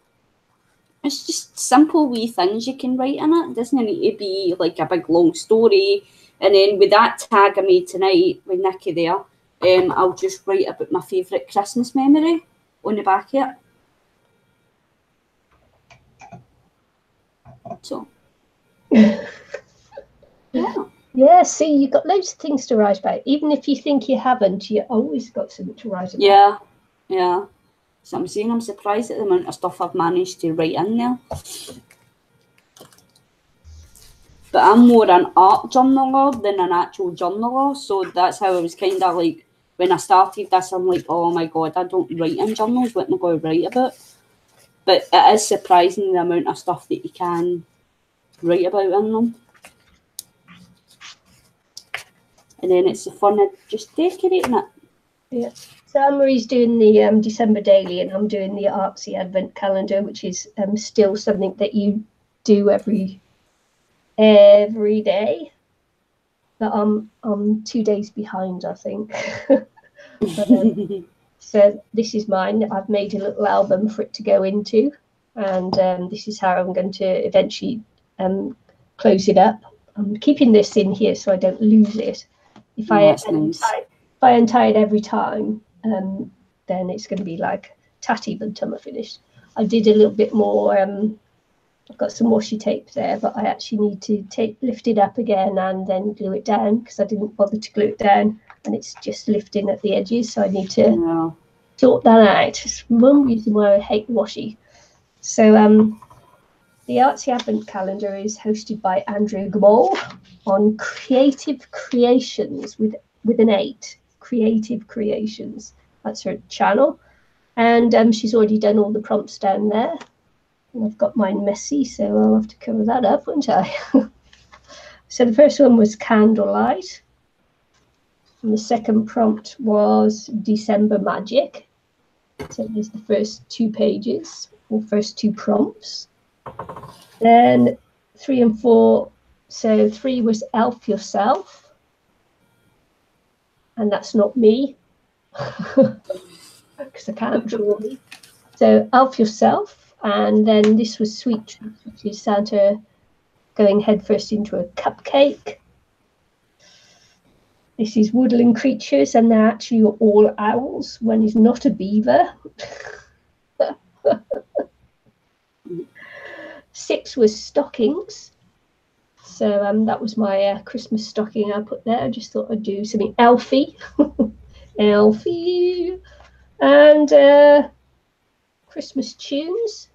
it's just simple wee things you can write in it. It doesn't need to be like a big long story. And then with that tag I made tonight with Nikki there, I'll just write about my favourite Christmas memory on the back of it. So yeah. Yeah, see, you've got loads of things to write about. Even if you think you haven't, you always got something to write about. Yeah. So I'm saying I'm surprised at the amount of stuff I've managed to write in there. But I'm more an art journaler than an actual journaler. So that's how I was kind of like, when I started this, I'm like, oh my God, I don't write in journals. What am I going to write about? But it is surprising the amount of stuff that you can write about in them. And then it's the fun of just decorating it. Yeah. So Anne-Marie's doing the December daily, and I'm doing the artsy advent calendar, which is still something that you do every every day. But I'm 2 days behind, I think. But, so this is mine. I've made a little album for it to go into, and this is how I'm going to eventually close it up. I'm keeping this in here so I don't lose it. If I untie it every time, then it's going to be like tatty by the time I finish. I did a little bit more. I've got some washi tape there, but I actually need to lift it up again and then glue it down, because I didn't bother to glue it down and it's just lifting at the edges. So I need to sort that out. It's one reason why I hate washi. So the Artsy Advent Calendar is hosted by Andrew Gabal on Creative Creations with an 8. Creative Creations. That's her channel. And she's already done all the prompts down there. And I've got mine messy, so I'll have to cover that up, won't I? So the first one was Candlelight. And the second prompt was December Magic. So there's the first 2 pages, or first 2 prompts. Then 3 and 4. So 3 was Elf Yourself. And that's not me, because I can't draw me. So Elf Yourself. And then this was Sweet Treats, which is Santa going headfirst into a cupcake. This is Woodland Creatures, and they're actually all owls. One is not a beaver. 6 was Stockings. So that was my Christmas stocking I put there. I just thought I'd do something elfy. Elfy. And Christmas tunes.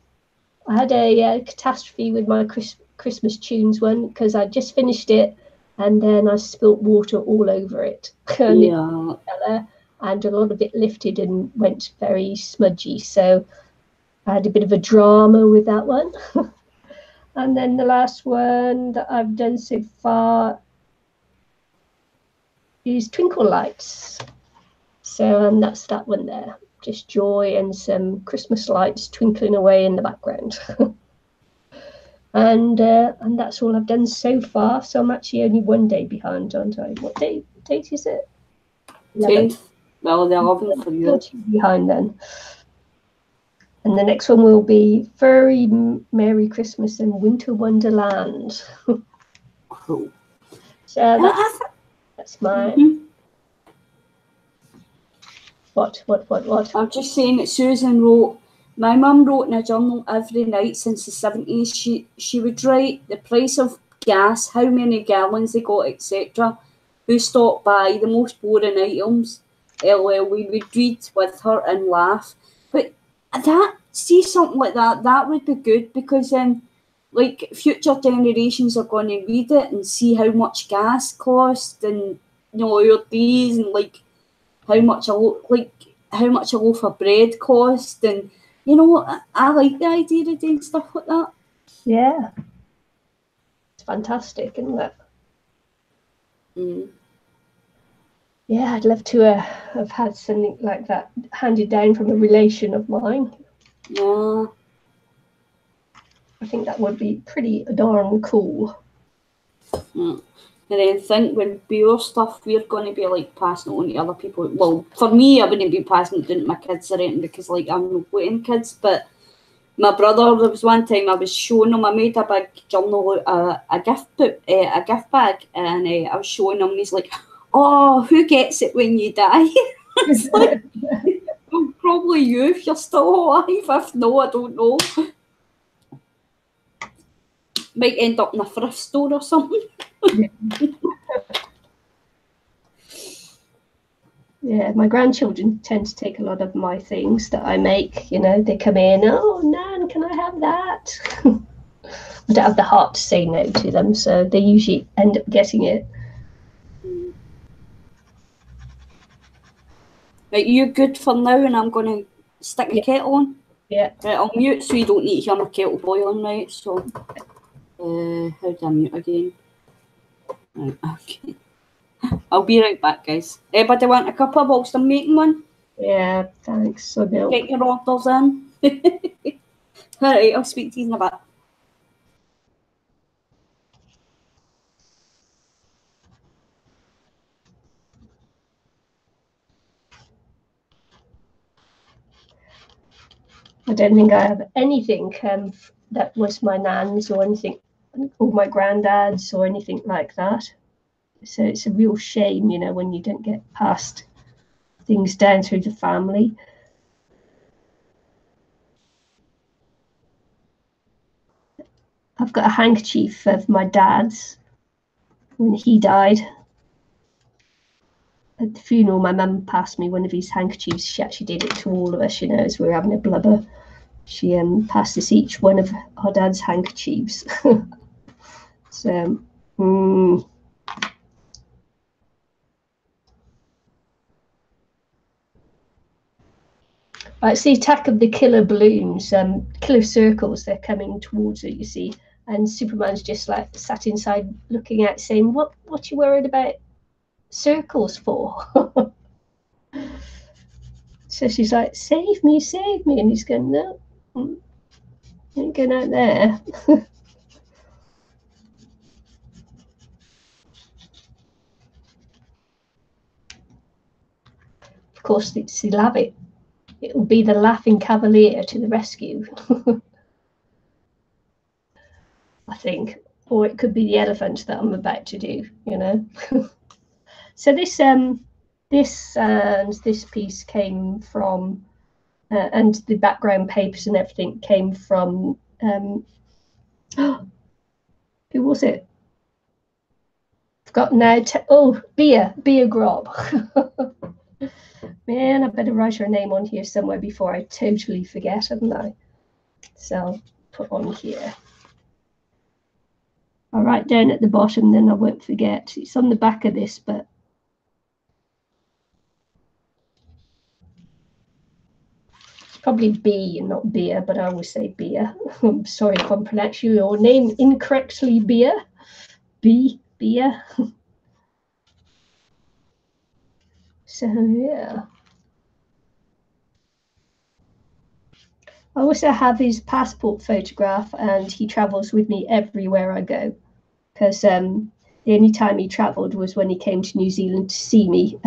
I had a catastrophe with my Christmas tunes one, because I just finished it and then I spilt water all over it. And a lot of it lifted and went very smudgy. So I had a bit of a drama with that one. And then the last one that I've done so far is Twinkle Lights. So that's that one there. Just joy and some Christmas lights twinkling away in the background. and that's all I've done so far. So I'm actually only 1 day behind, aren't I? What date is it? 10th. Well, the 11th for you. 14 behind then. And the next one will be Furry Merry Christmas and Winter Wonderland. Cool. So that's mine. What? I'm just saying that Susan wrote, my mum wrote in a journal every night since the 70s. She would write the price of gas, how many gallons they got, etc. Who stopped by, the most boring items. LOL, we would read with her and laugh. But see something like that would be good, because like future generations are going to read it and see how much gas cost, and your days, and like how much a loaf of bread cost, and I like the idea of doing stuff like that. Yeah, it's fantastic, isn't it? Yeah, I'd love to have had something like that handed down from a relation of mine. Yeah, I think that would be pretty darn cool. And then think when your stuff, we're going to be like passing it on to other people. Well, for me, I wouldn't be passing it down to my kids or anything, because like I'm not putting kids. But my brother, there was one time I was showing him, I made a big journal, a gift bag, and I was showing him, and he's like, "Oh, who gets it when you die?" It's like, well, probably you if you're still alive. If no, I don't know. Might end up in a thrift store or something. Yeah, my grandchildren tend to take a lot of my things that I make. They come in, "Oh, Nan, can I have that?" I don't have the heart to say no to them, so they usually end up getting it. Right, you're good for now, and I'm going to stick the kettle on. Yeah. Right, I'll mute so you don't need to hear my kettle boiling, right? So, how do I mute again? Right, okay. I'll be right back, guys. Anybody want a cuppa whilst I'm making one? Yeah, thanks. Get your orders in. Alright, I'll speak to you in a bit. I don't think I have anything that was my nan's or anything, or my granddad's or anything like that. So it's a real shame, you know, when you don't get past things down through the family. I've got a handkerchief of my dad's when he died. At the funeral, my mum passed me one of his handkerchiefs. She actually did it to all of us, you know, as we were having a blubber. She passed us each one of our dad's handkerchiefs. So, It's the attack of the killer balloons, killer circles. They're coming towards it, you see. And Superman's just like sat inside looking out, saying, what you worried about circles for? So she's like, save me. And he's going, no, I ain't going out there. Of course, he'll have it. It will be the laughing cavalier to the rescue. I think. Or it could be the elephant that I'm about to do, you know. So this piece came from, and the background papers and everything came from, who was it? Forgot now. Bea Grob. Man, I better write her name on here somewhere before I totally forget, haven't I? So I'll put on here. I'll write down at the bottom, then I won't forget. It's on the back of this, but it's probably B and not Bea, but I always say Bea. I'm sorry if I'm pronouncing your name incorrectly, Bea. Bea. So, yeah. I also have his passport photograph, and he travels with me everywhere I go, because the only time he travelled was when he came to New Zealand to see me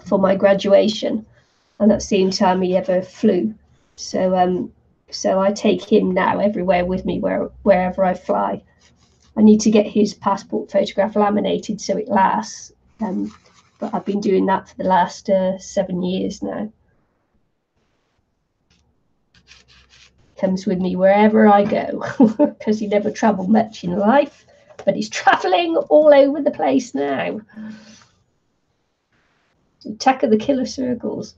for my graduation, and that's the only time he ever flew. So so I take him now everywhere with me, wherever I fly. I need to get his passport photograph laminated so it lasts, but I've been doing that for the last 7 years now. Comes with me wherever I go, because he never travelled much in life, but he's travelling all over the place now. Attack of the killer circles.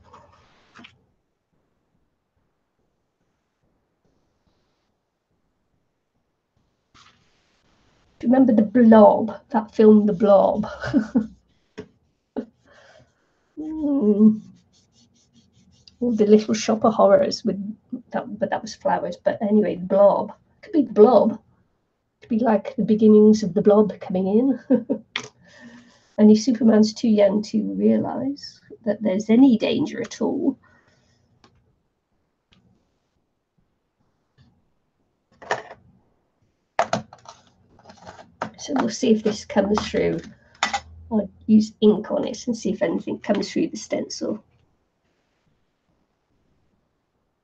Remember The Blob, that film The Blob? All the Little Shop of Horrors with that, but that was flowers. But anyway, The Blob. Could be The Blob. Could be like the beginnings of The Blob coming in. Only Superman's too young to realise that there's any danger at all. So we'll see if this comes through. I'll use ink on it and see if anything comes through the stencil.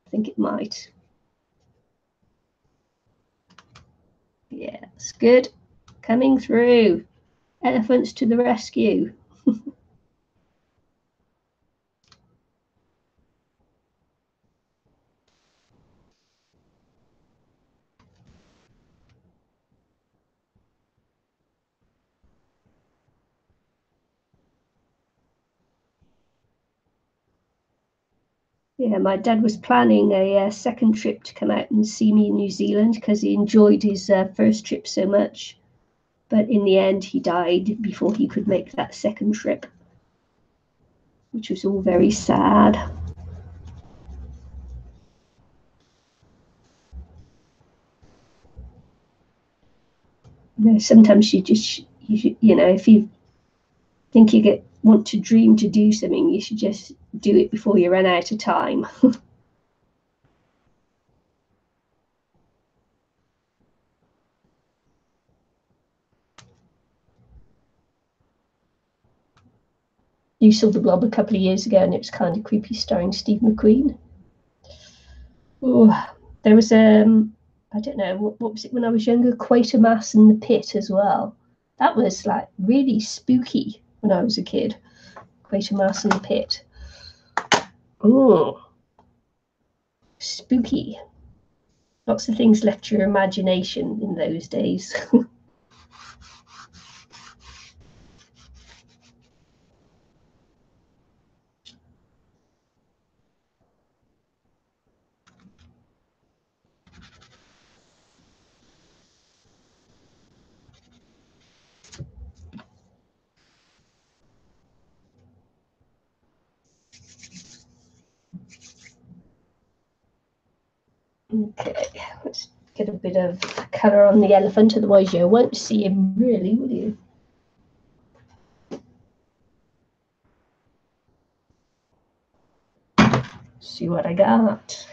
I think it might. Yeah, it's good. Coming through. Elephants to the rescue. Yeah, my dad was planning a second trip to come out and see me in New Zealand because he enjoyed his first trip so much. But in the end, he died before he could make that second trip, which was all very sad. You know, sometimes you know, if you think you want to dream to do something, you should just do it before you run out of time. You saw The Blob a couple of years ago, and it was kind of creepy, starring Steve McQueen. Oh, there was I don't know what was it when I was younger. Quatermass and the Pit as well. That was like really spooky when I was a kid. Quatermass and the Pit. Oh, spooky. Lots of things left to your imagination in those days. Okay, let's get a bit of colour on the elephant, otherwise you won't see him really, will you? See what I got.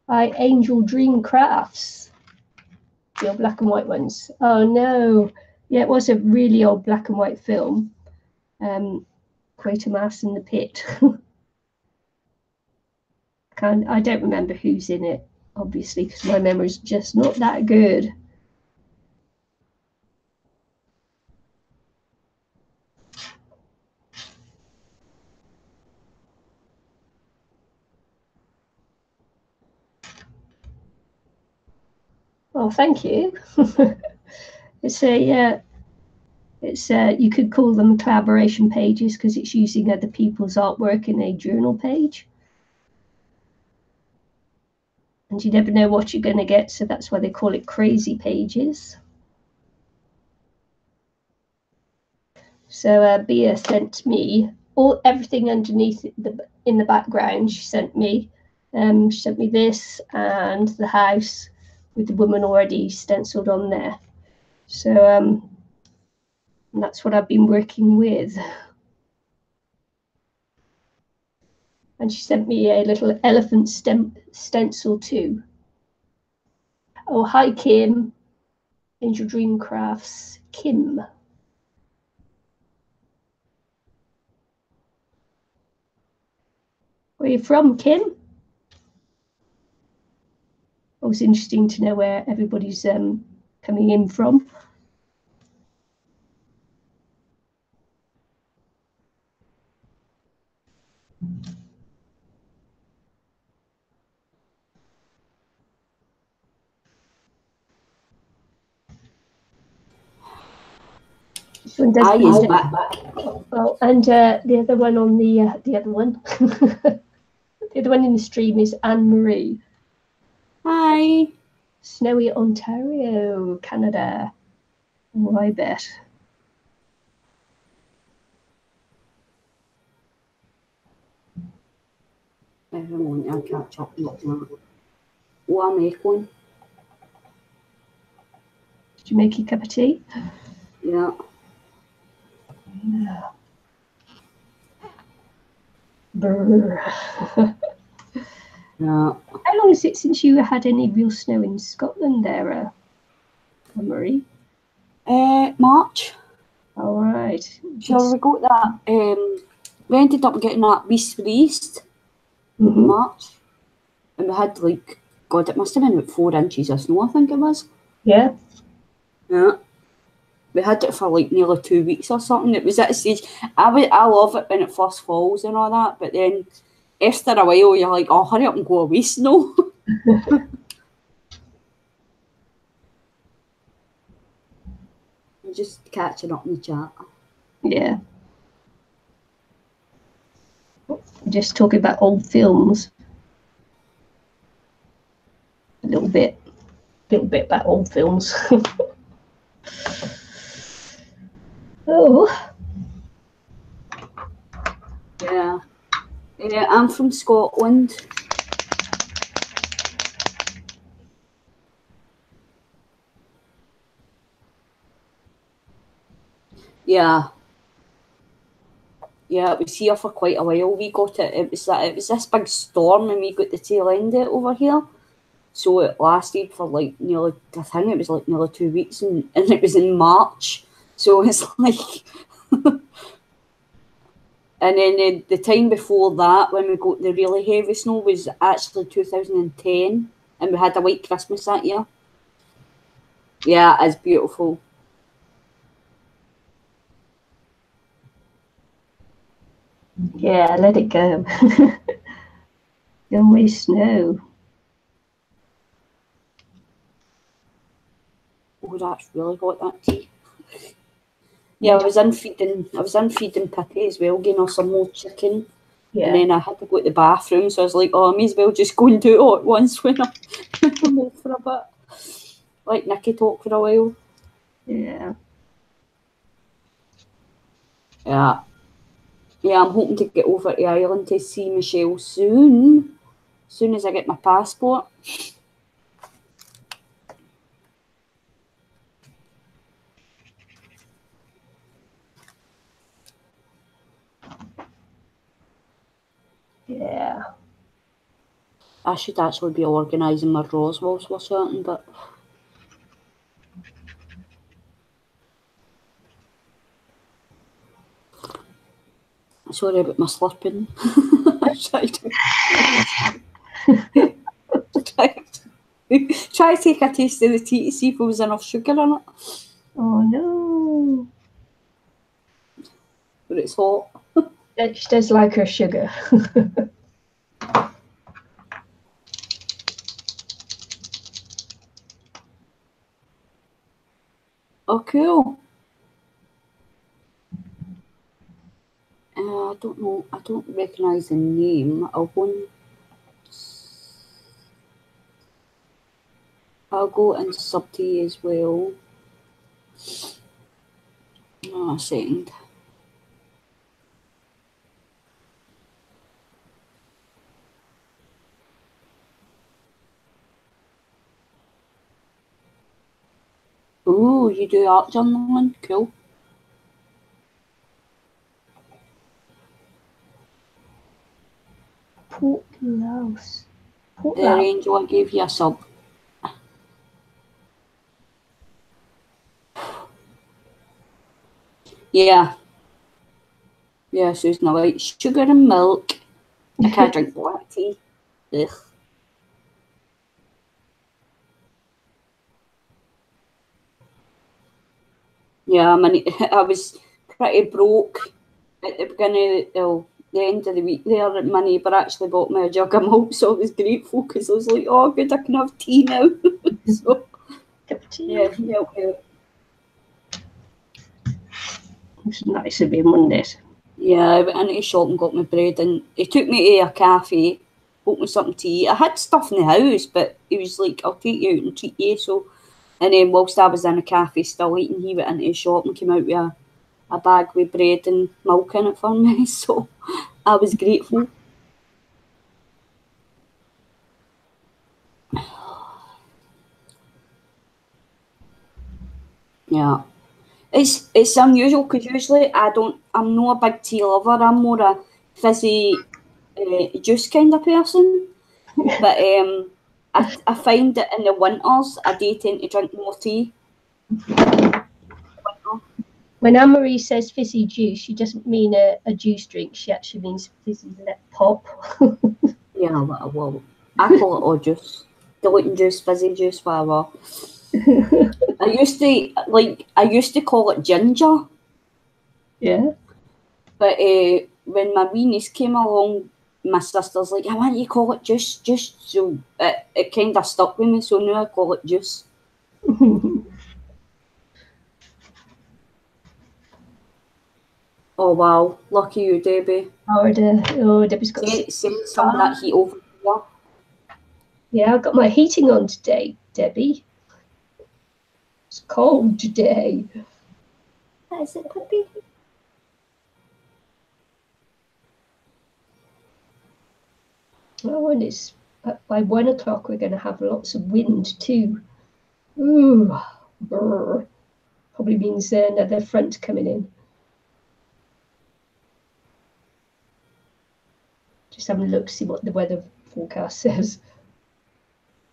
By Angel Dream Crafts. The old black and white ones. Oh no. Yeah, it was a really old black and white film. Quatermass and the Pit. I don't remember who's in it, obviously, because my memory's just not that good. Oh, thank you. It's you could call them collaboration pages because it's using other people's artwork in a journal page. And you never know what you're going to get, so that's why they call it crazy pages. So Bea sent me everything underneath in the background. She sent me this and the house with the woman already stenciled on there. So and that's what I've been working with. And she sent me a little elephant stencil too. Oh, hi, Kim. Angel Dream Crafts, Kim. Where are you from, Kim? Oh, it's interesting to know where everybody's coming in from. This one does oh, and the other one on the other one, the other one in the stream is Anne Marie. Hi. Snowy Ontario, Canada. Oh, I bet. Everyone, I'll catch up with that. Oh, I'll make one. Did you make your cup of tea? Yeah. Yeah. Brr. Yeah. How long is it since you had any real snow in Scotland there, Marie? March. All right. So we got that, we ended up getting that Beast for the East in March. And we had like, God, it must have been about 4 inches of snow, I think it was. Yeah. Yeah. We had it for like nearly 2 weeks or something. It was at a stage, I love it when it first falls and all that, but then after a while you're like, oh, hurry up and go away, snow. I'm just catching up in the chat. Yeah. Just talking about old films. A little bit about old films. Oh. Yeah. Yeah, I'm from Scotland. Yeah. Yeah, it was here for quite a while. We got it. It was this big storm, and we got the tail end of it over here. So it lasted for like nearly, I think it was like nearly 2 weeks, and it was in March. So it's like, and then the time before that, when we got the really heavy snow, was actually 2010, and we had a white Christmas that year. Yeah, it's beautiful. Yeah, let it go. Go with snow. Oh, that's really hot, that tea. Yeah, I was in feeding Pippi as well, getting her some more chicken. Yeah. And then I had to go to the bathroom, so I was like, oh, I may as well just go and do it all at once when I'm off for a bit. Like Nikki talk for a while. Yeah. Yeah. Yeah, I'm hoping to get over to Ireland to see Michelle soon. As soon as I get my passport. Yeah. I should actually be organising my Roswells for certain, but sorry about my slurping. Try to take a taste of the tea to see if there was enough sugar in it. Oh no. But it's hot. She does like her sugar. Oh, cool. I don't know. I don't recognise the name. I'll go and sub tea as well. Oh, a second. Ooh, you do art journaling? Cool. Portlaoise. There, Angel, I gave you a sub. Yeah. Yeah, Susan, I like sugar and milk. I can't drink black tea. Ugh. Yeah, I was pretty broke at the beginning, the end of the week there. My neighbour actually bought me a jug of milk, so I was grateful because I was like, oh, good, I can have tea now. So, yeah, he helped me out. It's nice of him, wasn't it? Yeah, I went into the shop and got my bread, and he took me to a cafe, bought me something to eat. I had stuff in the house, but he was like, I'll take you out and treat you. So, and then whilst I was in a cafe still eating, he went into the shop and came out with a bag with bread and milk in it for me. So I was grateful. Yeah. It's unusual because usually I'm not a big tea lover. I'm more a fizzy juice kind of person. But I find that in the winters I do tend to drink more tea. When Anne-Marie says fizzy juice, she doesn't mean a juice drink. She actually means fizzy pop. Yeah, well, I call it all juice. Diluting juice, fizzy juice, whatever. I used to call it ginger. Yeah. But when my wee niece came along, my sister's like, I want you to call it juice. So it kind of stuck with me, so now I call it juice. Oh, wow. Lucky you, Debbie. Debbie's got... Send some of that heat over here. Yeah, I've got my heating on today, Debbie. It's cold today. Is it, Pippi? Oh, and it's by 1 o'clock we're going to have lots of wind too. Ooh, brr. Probably means another front coming in. Just having a look, see what the weather forecast says.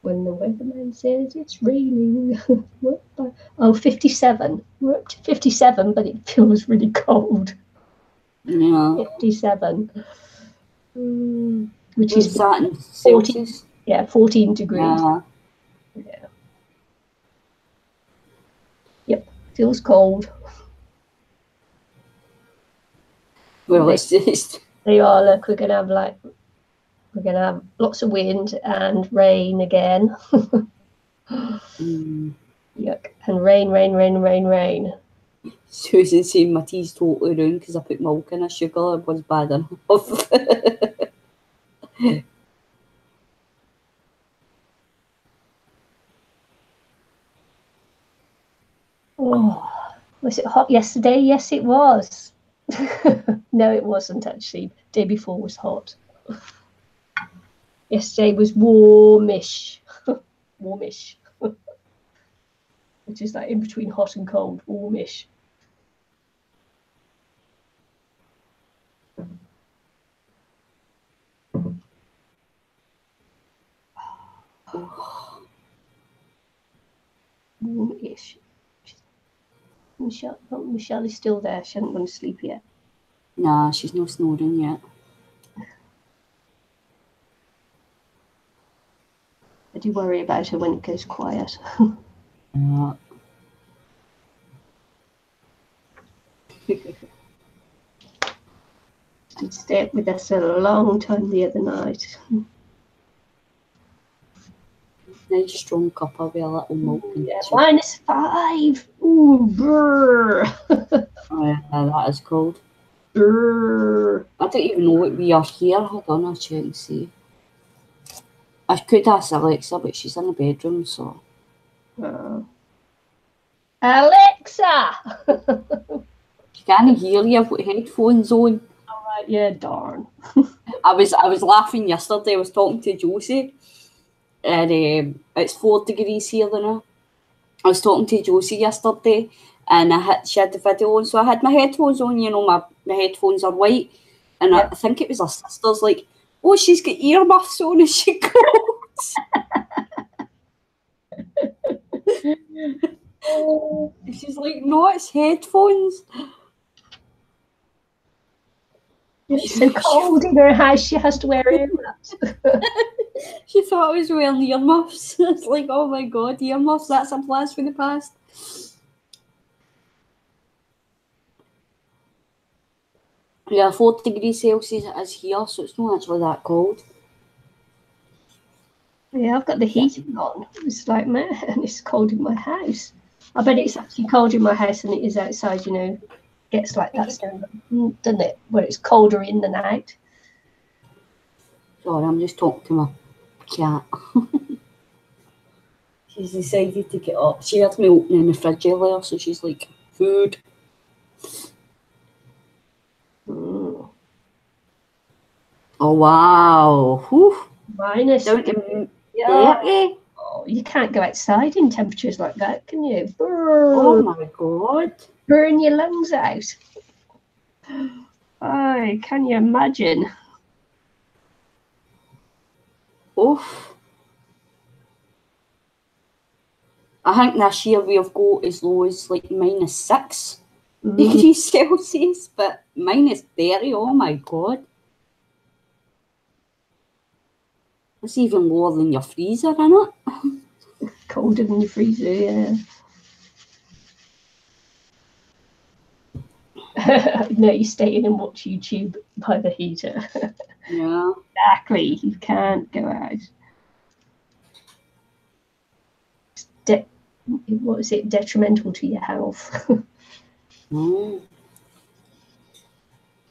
when the weatherman says it's raining. Oh, 57. We're up to 57, but it feels really cold. Yeah. 57. Which Where's is that in 14, Celsius? yeah, 14 degrees. Yeah. Yeah. Yep, feels cold. Well, it's just... They are, look, we're gonna have lots of wind and rain again. Yuck. And rain. Susan saying my tea's totally ruined because I put milk in a sugar. It was bad enough. Oh, was it hot yesterday? Yes, it was. No, it wasn't actually. Day before was hot. Yesterday was warmish. Warmish. Which is like in between hot and cold. Warmish. Warmish. Michelle is still there. She hasn't gone to sleep yet. Nah, she's not snoring yet. I do worry about her when it goes quiet. Yeah. She stayed with us a long time the other night. Nice strong cuppa with a little milk and Yeah, sugar. -5. Ooh, brr. Oh, yeah, that is cold. Brr. I don't even know what we are here. Hold on, I'll check and see. I could ask Alexa, but she's in the bedroom, so. Alexa! She can't hear you. I've got headphones on. All right, yeah, darn. I was laughing yesterday. I was talking to Josie, and it's 4 degrees here now. I was talking to Josie yesterday, and she had the video on, so I had my headphones on. You know, my headphones are white, and Yep. I think it was her sister's like, "Oh, she's got earmuffs on," as she goes. She's like, "No, it's headphones." It's so cold in her house, she has to wear earmuffs. She thought I was wearing earmuffs. It's like, oh my god, earmuffs, that's a blast from the past. Yeah, 4 degrees Celsius it is here, so it's not actually that cold. Yeah, I've got the heating on. It's like, man, it's cold in my house. I bet it's actually cold in my house than it is outside, you know. Gets like that, doesn't it? Where it's colder in than out. Sorry, I'm just talking to my cat. She's decided to get up. She heard me opening the fridge earlier, so she's like, food. Oh, wow. Whew. Minus. Down to Yeah. Oh, you can't go outside in temperatures like that, can you? Oh my god. Burn your lungs out. Oh, can you imagine? Oof. I think this year we've got as low as like -6 degrees Celsius, but -30, oh my god. That's even lower than your freezer, isn't it? Colder than your freezer, yeah. No, you're staying and watch YouTube by the heater. Yeah. Exactly. You can't go out. What is it? Detrimental to your health. No.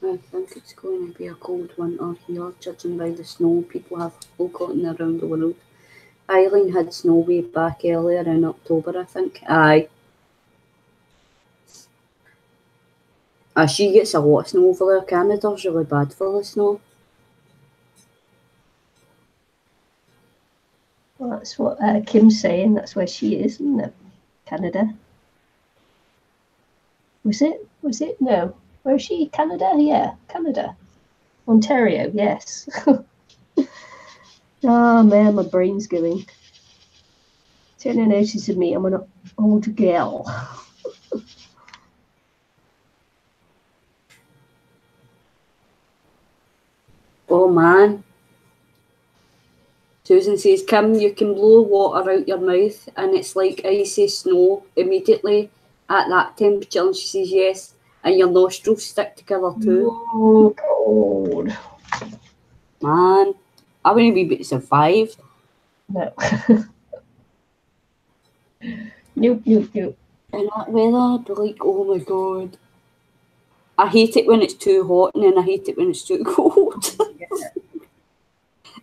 I think it's going to be a cold winter here, judging by the snow people have all gotten around the world. Ireland had snow way back earlier in October, I think. Aye. She gets a lot of snow over there. Canada's really bad for the snow. Well, that's what Kim's saying. That's where she is, isn't it? Canada. Was it? No. Where is she? Canada? Yeah, Canada. Ontario, yes. Oh man, my brain's going. Jenna notices me. I'm an old girl. Oh man. Susan says, Kim, you can blow water out your mouth and it's like icy snow immediately at that temperature. And she says, yes, and your nostrils stick together too. Oh, cold. Man, I wouldn't be able to survive. No. Nope. In that weather, I'd be like, oh my god. I hate it when it's too hot and then I hate it when it's too cold. Yeah.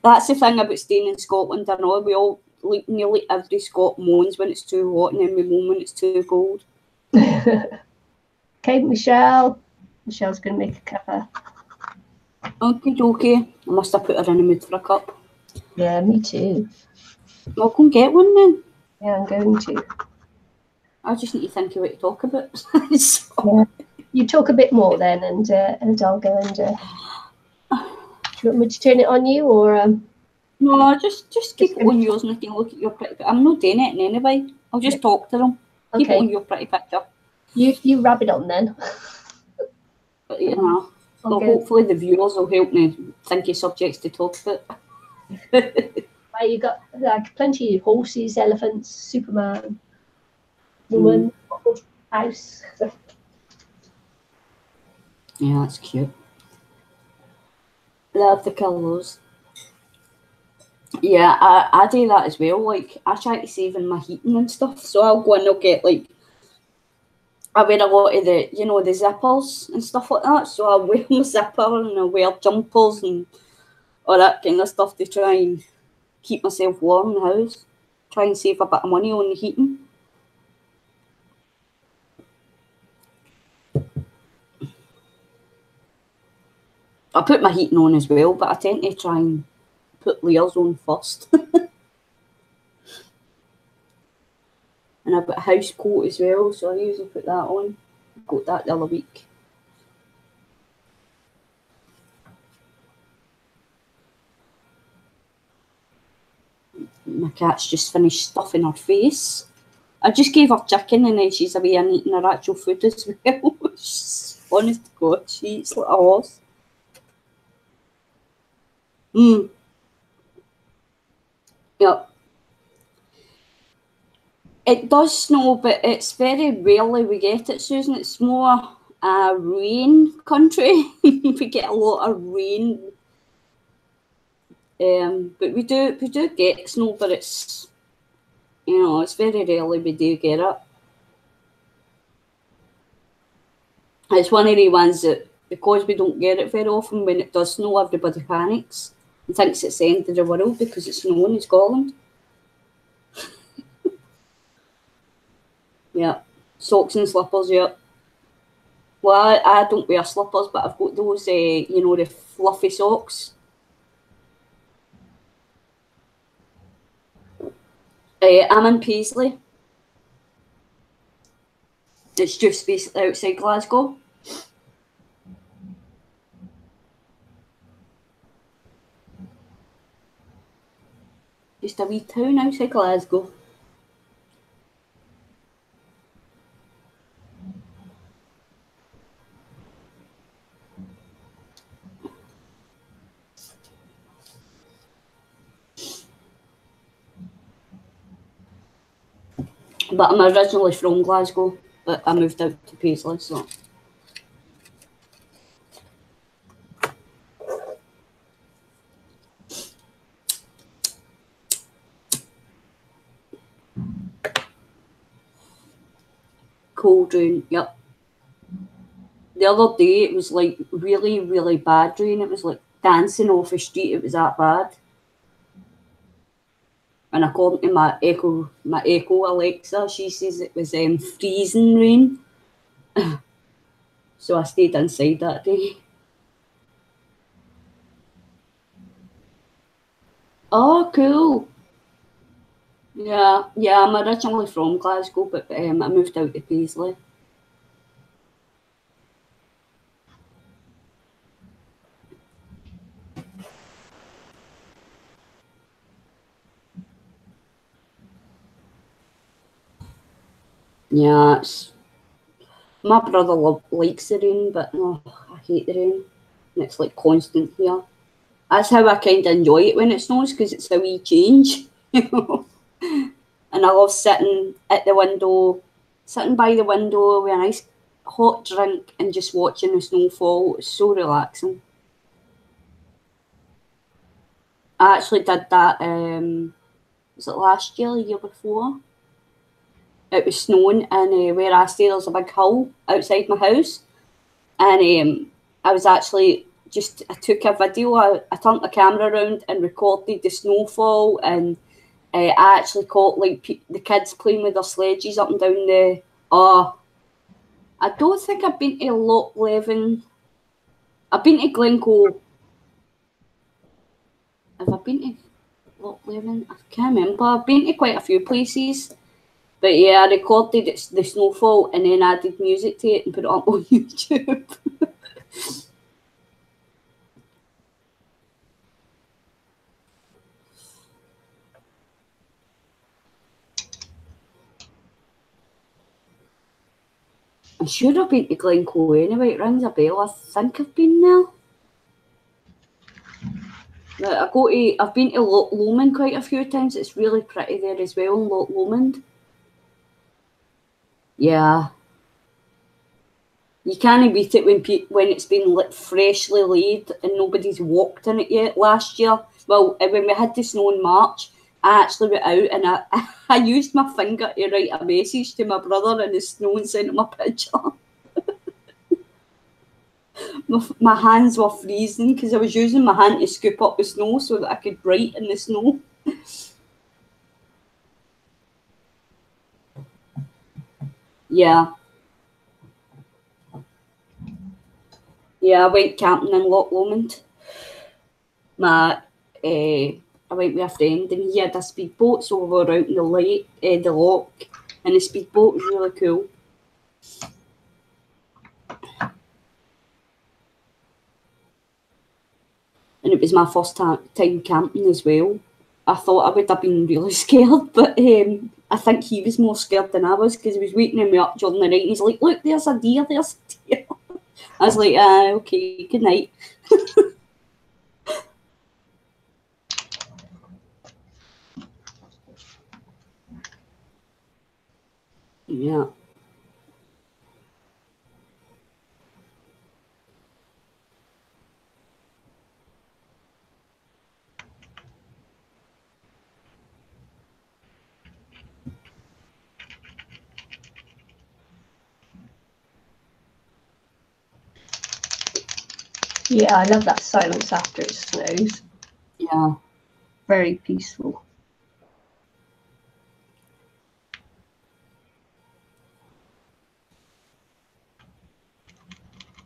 That's the thing about staying in Scotland. I know we all, like nearly every Scot moans when it's too hot and then we moan when it's too cold. Okay, Michelle. Michelle's going to make a cuppa. Okie dokie. I must have put her in the mood for a cup. Yeah, me too. I'll go and get one then. Yeah, I'm going to. I just need to think of what to talk about. Yeah. You talk a bit more then, and I'll go and. Do you want me to turn it on you, or? No, just keep it on yours and I can look at your pretty picture. I'm not doing it in any way. I'll just talk to them. Keep it on your pretty picture. You rub it on then. But, you know, so hopefully the viewers will help me think of subjects to talk about. Well, you got like plenty of horses, elephants, Superman, woman, house. Yeah, that's cute. Love the colours. Yeah, I do that as well. Like, I try to save in my heating and stuff. So I'll go and I'll get, like, I wear a lot of the, you know, the zippers and stuff like that. So I'll wear my zipper and I'll wear jumpers and all that kind of stuff to try and keep myself warm in the house. Try and save a bit of money on the heating. I put my heating on as well, but I tend to try and put layers on first. And I've got a house coat as well, so I usually put that on. I got that the other week. My cat's just finished stuffing her face. I just gave her chicken and then she's away and eating her actual food as well. Honest to God, she eats like a horse. Yep. It does snow, but it's very rarely we get it, Susan. It's more a rain country. We get a lot of rain. But we do get snow, but it's, you know, it's very rarely we do get it. It's one of the ones that, because we don't get it very often, when it does snow, everybody panics and thinks it's the end of the world because it's snowing in Scotland. Yeah, socks and slippers, yeah. Well, I don't wear slippers, but I've got those, you know, the fluffy socks. I'm in Paisley. It's just basically outside Glasgow. Just a wee town outside Glasgow. But I'm originally from Glasgow, but I moved out to Paisley, so. Cold rain, yep. The other day it was like really, really bad rain. It was like dancing off the street. It was that bad. And according to my Echo Alexa, she says it was freezing rain. So I stayed inside that day. Oh, cool. Yeah, I'm originally from Glasgow, but I moved out to Paisley. Yeah, my brother likes the rain, but no, I hate the rain. And it's like constant here. That's how I kind of enjoy it when it snows, because it's a wee change, you know. And I love sitting at the window, sitting by the window with a nice hot drink and just watching the snow fall. It's so relaxing. I actually did that, was it last year, the year before? It was snowing, and where I stay, there's a big hill outside my house. And I was actually I took a video, I turned the camera around and recorded the snowfall, and I actually caught like the kids playing with their sledges up and down the. I don't think I've been to Loch Leven. I've been to Glencoe. Have I been to Loch Leven? I can't remember. I've been to quite a few places. But yeah, I recorded the snowfall and then added music to it and put it up on YouTube. I'm sure I've been to Glencoe anyway. It rings a bell. I think I've been there. I've been to Loch Lomond quite a few times. It's really pretty there as well in Loch Lomond. Yeah. You can't beat it when it's been freshly laid and nobody's walked in it yet. Last year, well, when we had the snow in March, I actually went out and I used my finger to write a message to my brother in the snow and sent him a picture. my hands were freezing because I was using my hand to scoop up the snow so that I could write in the snow. Yeah. Yeah, I went camping in Loch Lomond. I went with a friend and he had a speedboat, so we were out in the lake, the loch, and the speedboat was really cool. And it was my first time camping as well. I thought I would have been really scared, but I think he was more scared than I was because he was waking me up during the night and he's like, look, there's a deer, there's a deer. I was like, okay, good night. Yeah. Yeah, I love that silence after it snows. Yeah. Very peaceful.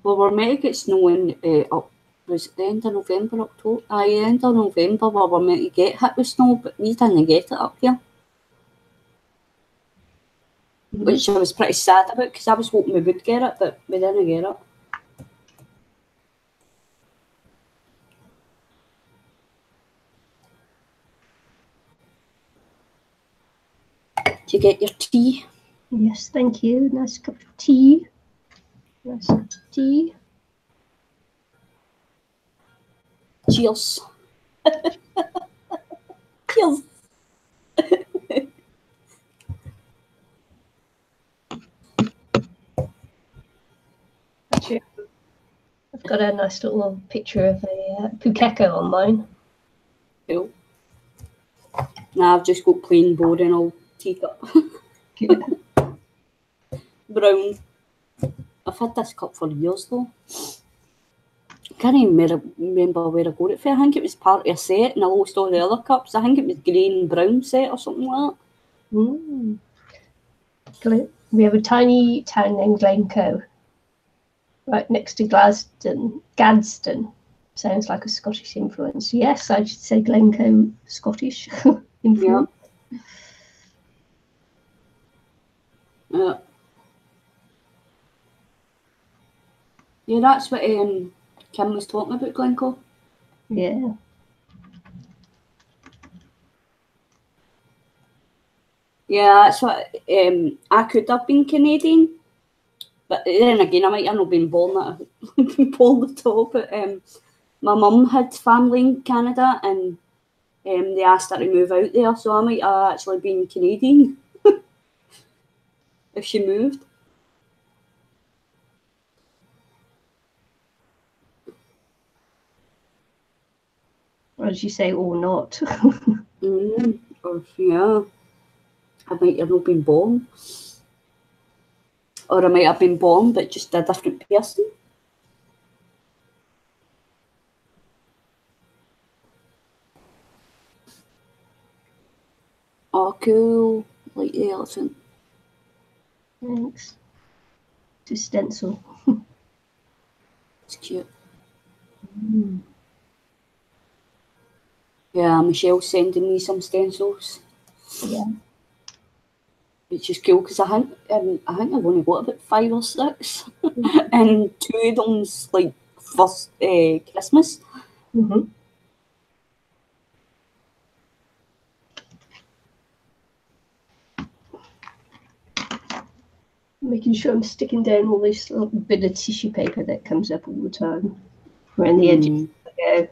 Well, we're meant to get snowing up. Was it the end of November, October? The end of November we were meant to get hit with snow, but we didn't get it up here. Which I was pretty sad about because I was hoping we would get it, but we didn't get it. Did you get your tea? Yes, thank you. Nice cup of tea. Nice cup of tea. Cheers. Cheers. Actually, I've got a nice little picture of a pukeko on mine. Cool. Nah, I've just got plain boring old teacup. Yeah. Brown. I've had this cup for years though. I can't even remember where I got it for. I think it was part of a set and I lost all the other cups. I think it was grey and brown set or something like that. We have a tiny town named Glencoe, right next to Gadsden. Sounds like a Scottish influence. Yes, I should say Glencoe Scottish influence. Yeah. Yeah, that's what Kim was talking about, Glencoe. Yeah. Yeah, that's what I could have been Canadian, but then again, I might have not been born at all. But my mum had family in Canada, and they asked her to move out there, so I might have actually been Canadian if she moved. Or as you say, or not. Or yeah, I might have not been born, or I might have been born but just a different person. Oh, cool! Like the elephant. Thanks. To stencil. It's cute. Yeah, Michelle's sending me some stencils. Yeah. Which is cool because I think I've only got about 5 or 6, and 2 of them's like first Christmas. Making sure I'm sticking down all this little bit of tissue paper that comes up all the time around the edges. Okay.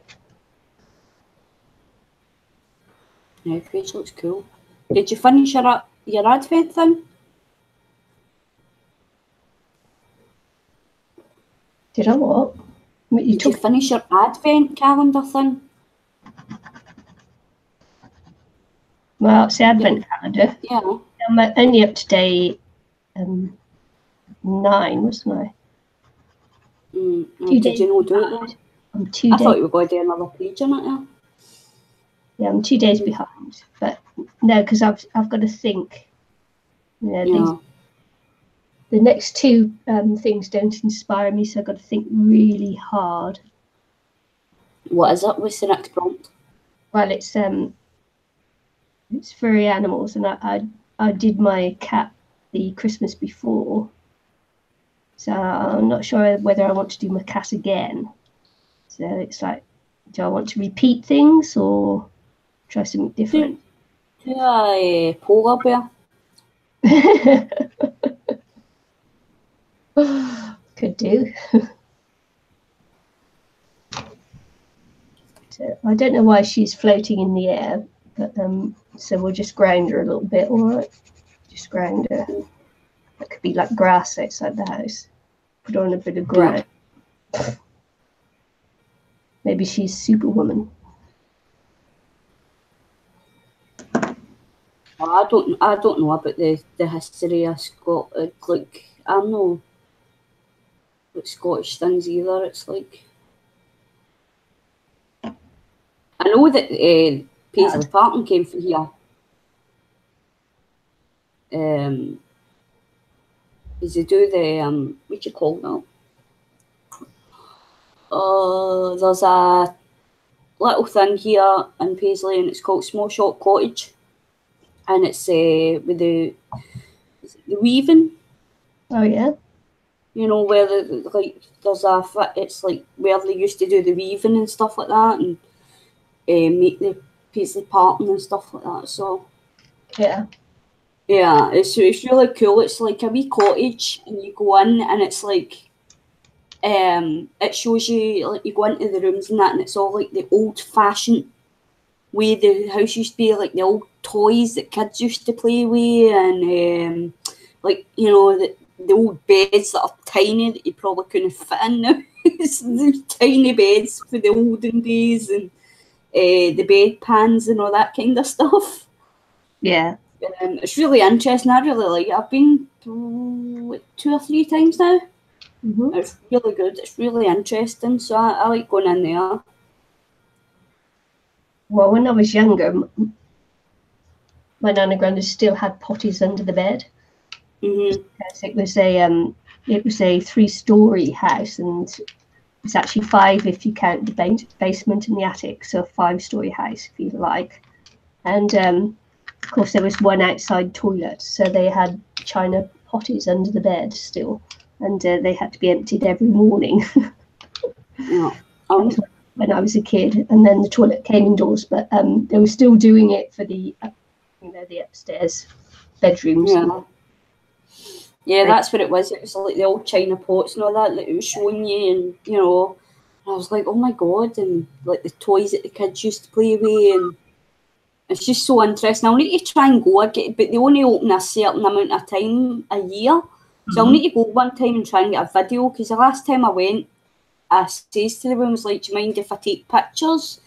Yeah, page looks cool. Did you finish your advent thing? Did I what? Did you finish your advent calendar thing? Well, it's the advent calendar. Yeah. I'm only up to day 9, wasn't I? Did you not do it then? I'm 2 I days. thought you were going to do another page on it. Yeah, I'm 2 days behind. But no, because I've got to think. The next 2 things don't inspire me, so I've got to think really hard. What is it? What's the next prompt? Well, it's furry animals, and I did my cat the Christmas before, so I'm not sure whether I want to do my cat again. So it's like, do I want to repeat things or try something different? Yeah, polar bear. Could do. So I don't know why she's floating in the air, but so we'll just ground her a little bit. All right, just ground her. That could be like grass outside the house. Put her on a bit of ground. Maybe she's Superwoman. I don't know about the history of Scotland. Like, I don't know what Scottish things either. It's like, I know that Paisley Parton came from here. Is they do the what do you call now? There's a little thing here in Paisley, and it's called Small Shop Cottage, and it's with the weaving. Oh yeah. You know, where there's it's like where they used to do the weaving and stuff like that, and make the Paisley Parton and stuff like that. So yeah, it's really cool. It's like a wee cottage, and you go in, and it's like it shows you, like, you go into the rooms and that, and it's all like the old-fashioned way the house used to be, like the old toys that kids used to play with, and like, you know, the old beds that are tiny that you probably couldn't fit in now. It's the tiny beds for the olden days, and the bedpans and all that kind of stuff. Yeah. It's really interesting. I really like it. I've been 2 or 3 times now. It's really good. It's really interesting. So I like going in there. Well, when I was younger, my Nana Granda still had potties under the bed. It was a 3-story house, and it's actually 5 if you count the basement and the attic. So a 5-story house, if you like. And of course, there was one outside toilet, so they had china potties under the bed still, and they had to be emptied every morning. When I was a kid, and then the toilet came indoors, but they were still doing it for the the upstairs bedrooms. Yeah. Yeah, that's what it was. It was like the old china pots and all that it was showing you, and you know, I was like, oh my god, and like the toys that the kids used to play with, and it's just so interesting. I'll need to try and go again, but they only open a certain amount of time a year, so I'll need to go one time and try and get a video, because the last time I went, I says to the woman, was like, do you mind if I take pictures?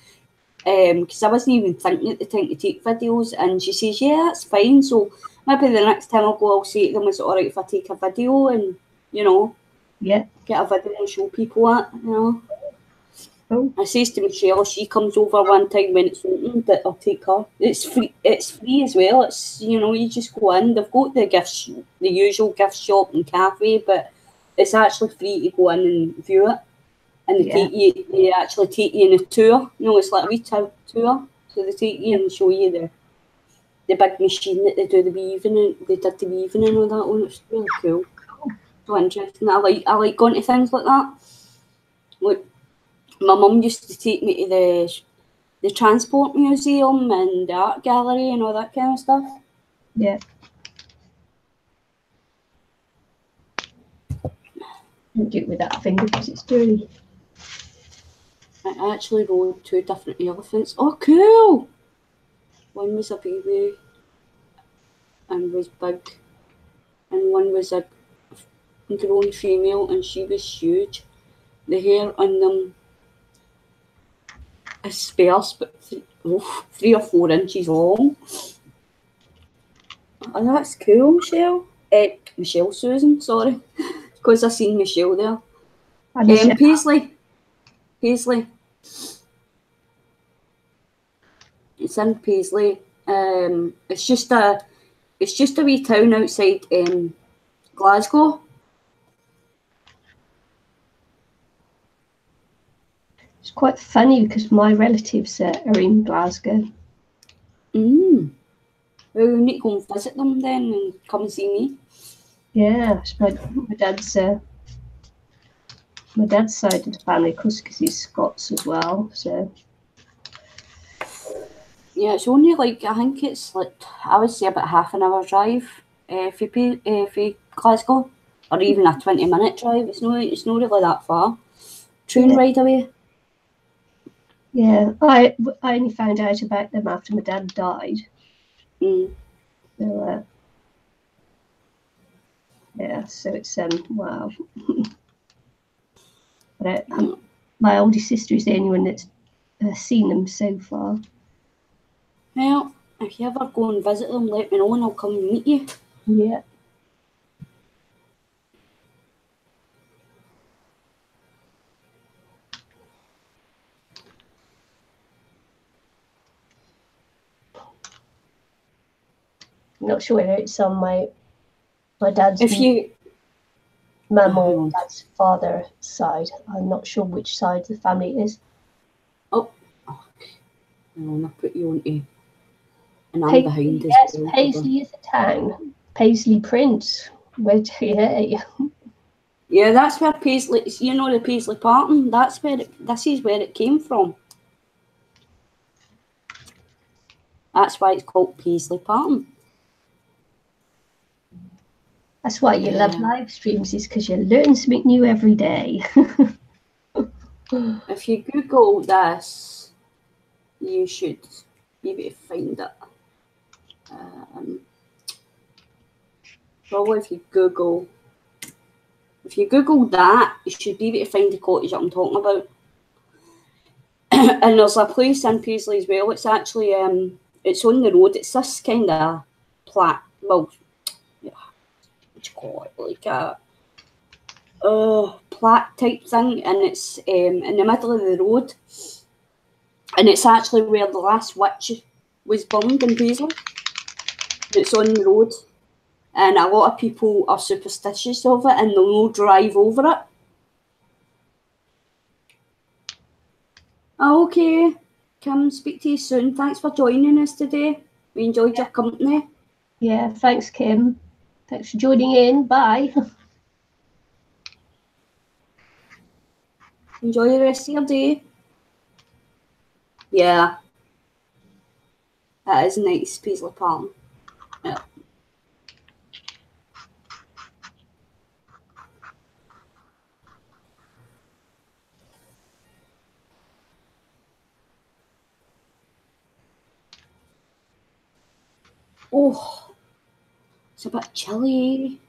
Because I wasn't even thinking at the time to take videos, and she says, yeah, that's fine. So maybe the next time I'll go, I'll say to them, is it all right if I take a video and, you know, get a video and show people it, you know. Oh. I says to Michelle, she comes over one time when it's open, that I'll take her. It's free as well. It's, you know, you just go in. They've got the usual gift shop and cafe, but it's actually free to go in and view it. And they actually take you in a tour. You know, it's like a wee tour. So they take you and show you the big machine that they do the weaving and they did the weaving and all that on. It's really cool. So interesting. I like going to things like that. Like my mum used to take me to the transport museum and the art gallery and all that kind of stuff. Yeah. Don't do it with that finger because it's dirty. I actually rode 2 different elephants. Oh, cool! One was a baby and was big, and one was a grown female and she was huge. The hair on them is sparse, but 3 or 4 inches long. Oh, that's cool, Michelle. Michelle Susan, sorry, because I seen Michelle there. Paisley. It's in Paisley. It's just a wee town outside Glasgow. It's quite funny because my relatives are in Glasgow. Well, we need to go and visit them then and come and see me. Yeah, it's my dad's side of the family, because he's Scots as well. So yeah, it's only like, I think it's like, I would say about half an hour drive for Glasgow, or even a 20-minute drive. It's not really that far. Train ride away. Yeah, I only found out about them after my dad died. So, yeah, so it's wow. But my oldest sister is the only one that's seen them so far. Well, if you ever go and visit them, let me know and I'll come and meet you. Yeah. I'm not sure whether it's on my dad's mum or dad's father side. I'm not sure which side the family is. Oh, I'll put you onto, and I'm behind as yes, well. Paisley is a town. Paisley Prince. Yeah, that's where Paisley. You know the Paisley Parton. That's where this is where it came from. That's why it's called Paisley Parton. That's why you love live streams, is because you learn something new every day. If you Google this, you should be able to find it. Probably if you Google that, you should be able to find the cottage that I'm talking about. And there's a place in Paisley as well. It's actually it's on the road. It's this kind of plaque. Well, yeah, what do you call it? Like a plaque type thing, and it's in the middle of the road. And it's actually where the last witch was burned in Paisley. It's on the road. And a lot of people are superstitious of it and they'll not drive over it. Okay, come speak to you soon. Thanks for joining us today. We enjoyed your company. Yeah, thanks, Kim. Thanks for joining in. Bye. Enjoy the rest of your day. Yeah. That is nice, Paisley Parton. Yeah. Oh, it's a bit chilly.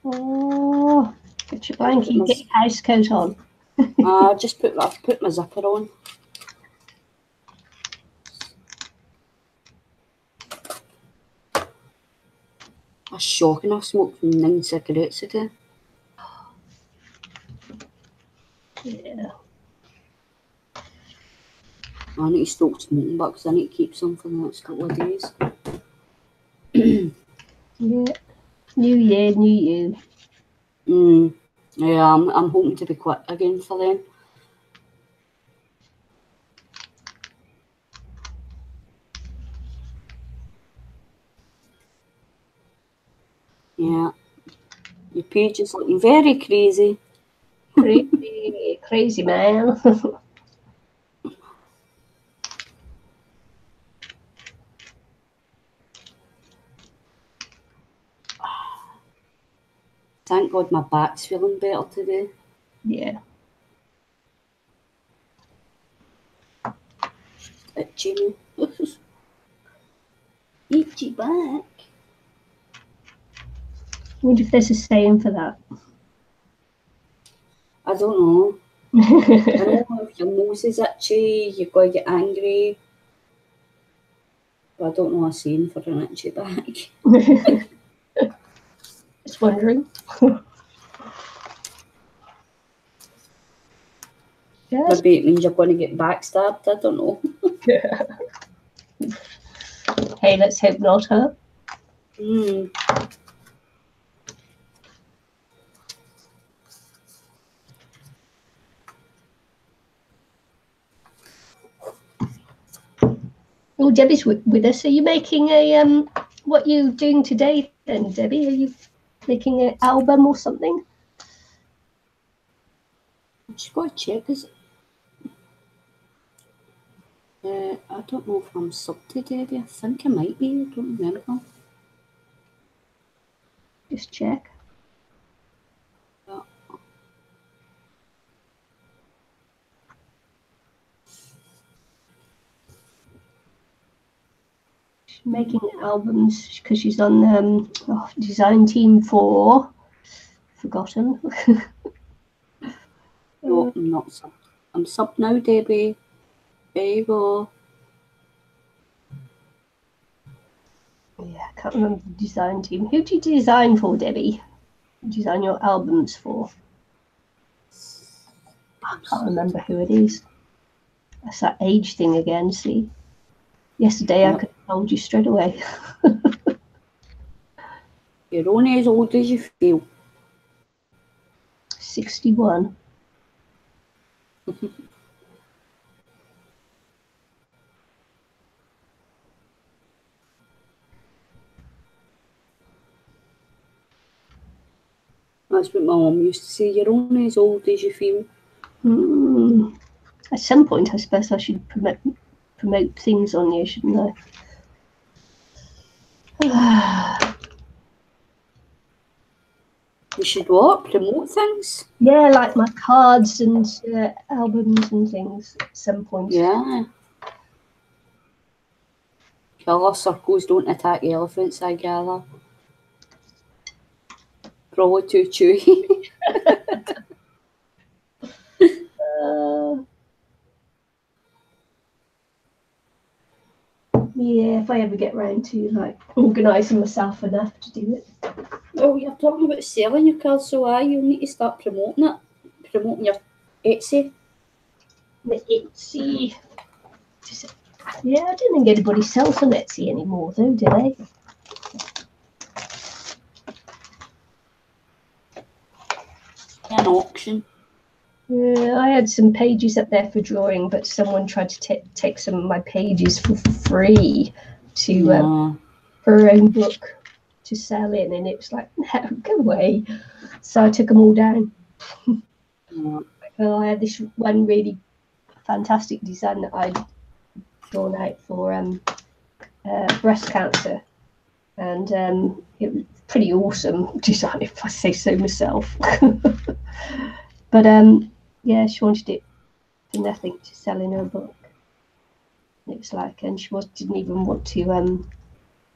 Oh, get your blankie, get your house coat on. I've put my zipper on. That's shocking. I've smoked 9 cigarettes a day. Yeah. I need to stop smoking back because I need to keep some for the next couple of days. Yeah. New year, new you. Yeah, I'm hoping to be quit again for then. Yeah. Your page is looking very crazy. Crazy, crazy man. Thank God my back's feeling better today. Yeah. Itchy me. Itchy back. I wonder if there's a saying for that. I don't know. I know if your nose is itchy, you've got to get angry. But I don't know a saying for an itchy back. Just wondering. Yes. Maybe it means you're going to get backstabbed. I don't know. Hey, let's hope not, huh? Oh, Debbie's with us. Are you making a what are you doing today then, Debbie? Are you making an album or something? I've just got to check. I don't know if I'm subbed to Debbie. I think I might be. I don't remember. Just check. Yeah. She's making albums because she's on design team for Forgotten. No, I'm not subbed. I'm subbed now, Debbie. There you go. Yeah, I can't remember the design team. Who do you design for, Debbie? Design your albums for? I can't remember who it is. That's that age thing again, see? Yesterday I could have told you straight away. You're only as old as you feel. 61. That's what my mum used to say. You're only as old as you feel. At some point, I suppose I should promote things on you, shouldn't I? You should what? Promote things? Yeah, like my cards and albums and things at some point. Yeah. Killer circles don't attack elephants, I gather. Probably too chewy. Yeah, if I ever get round to like organising myself enough to do it. Well, you're talking about selling your cards, so you'll need to start promoting it. Promoting your Etsy. The Etsy. Yeah, I don't think anybody sells on Etsy anymore, though, do they? An auction. Yeah, I had some pages up there for drawing, but someone tried to take some of my pages for free to for her own book to sell in, and it was like, no, go away. So I took them all down. Well, I had this one really fantastic design that I'd drawn out for breast cancer, and it was pretty awesome design, if I say so myself. But yeah, she wanted it for nothing to sell in her book. And it was like, and she didn't even want to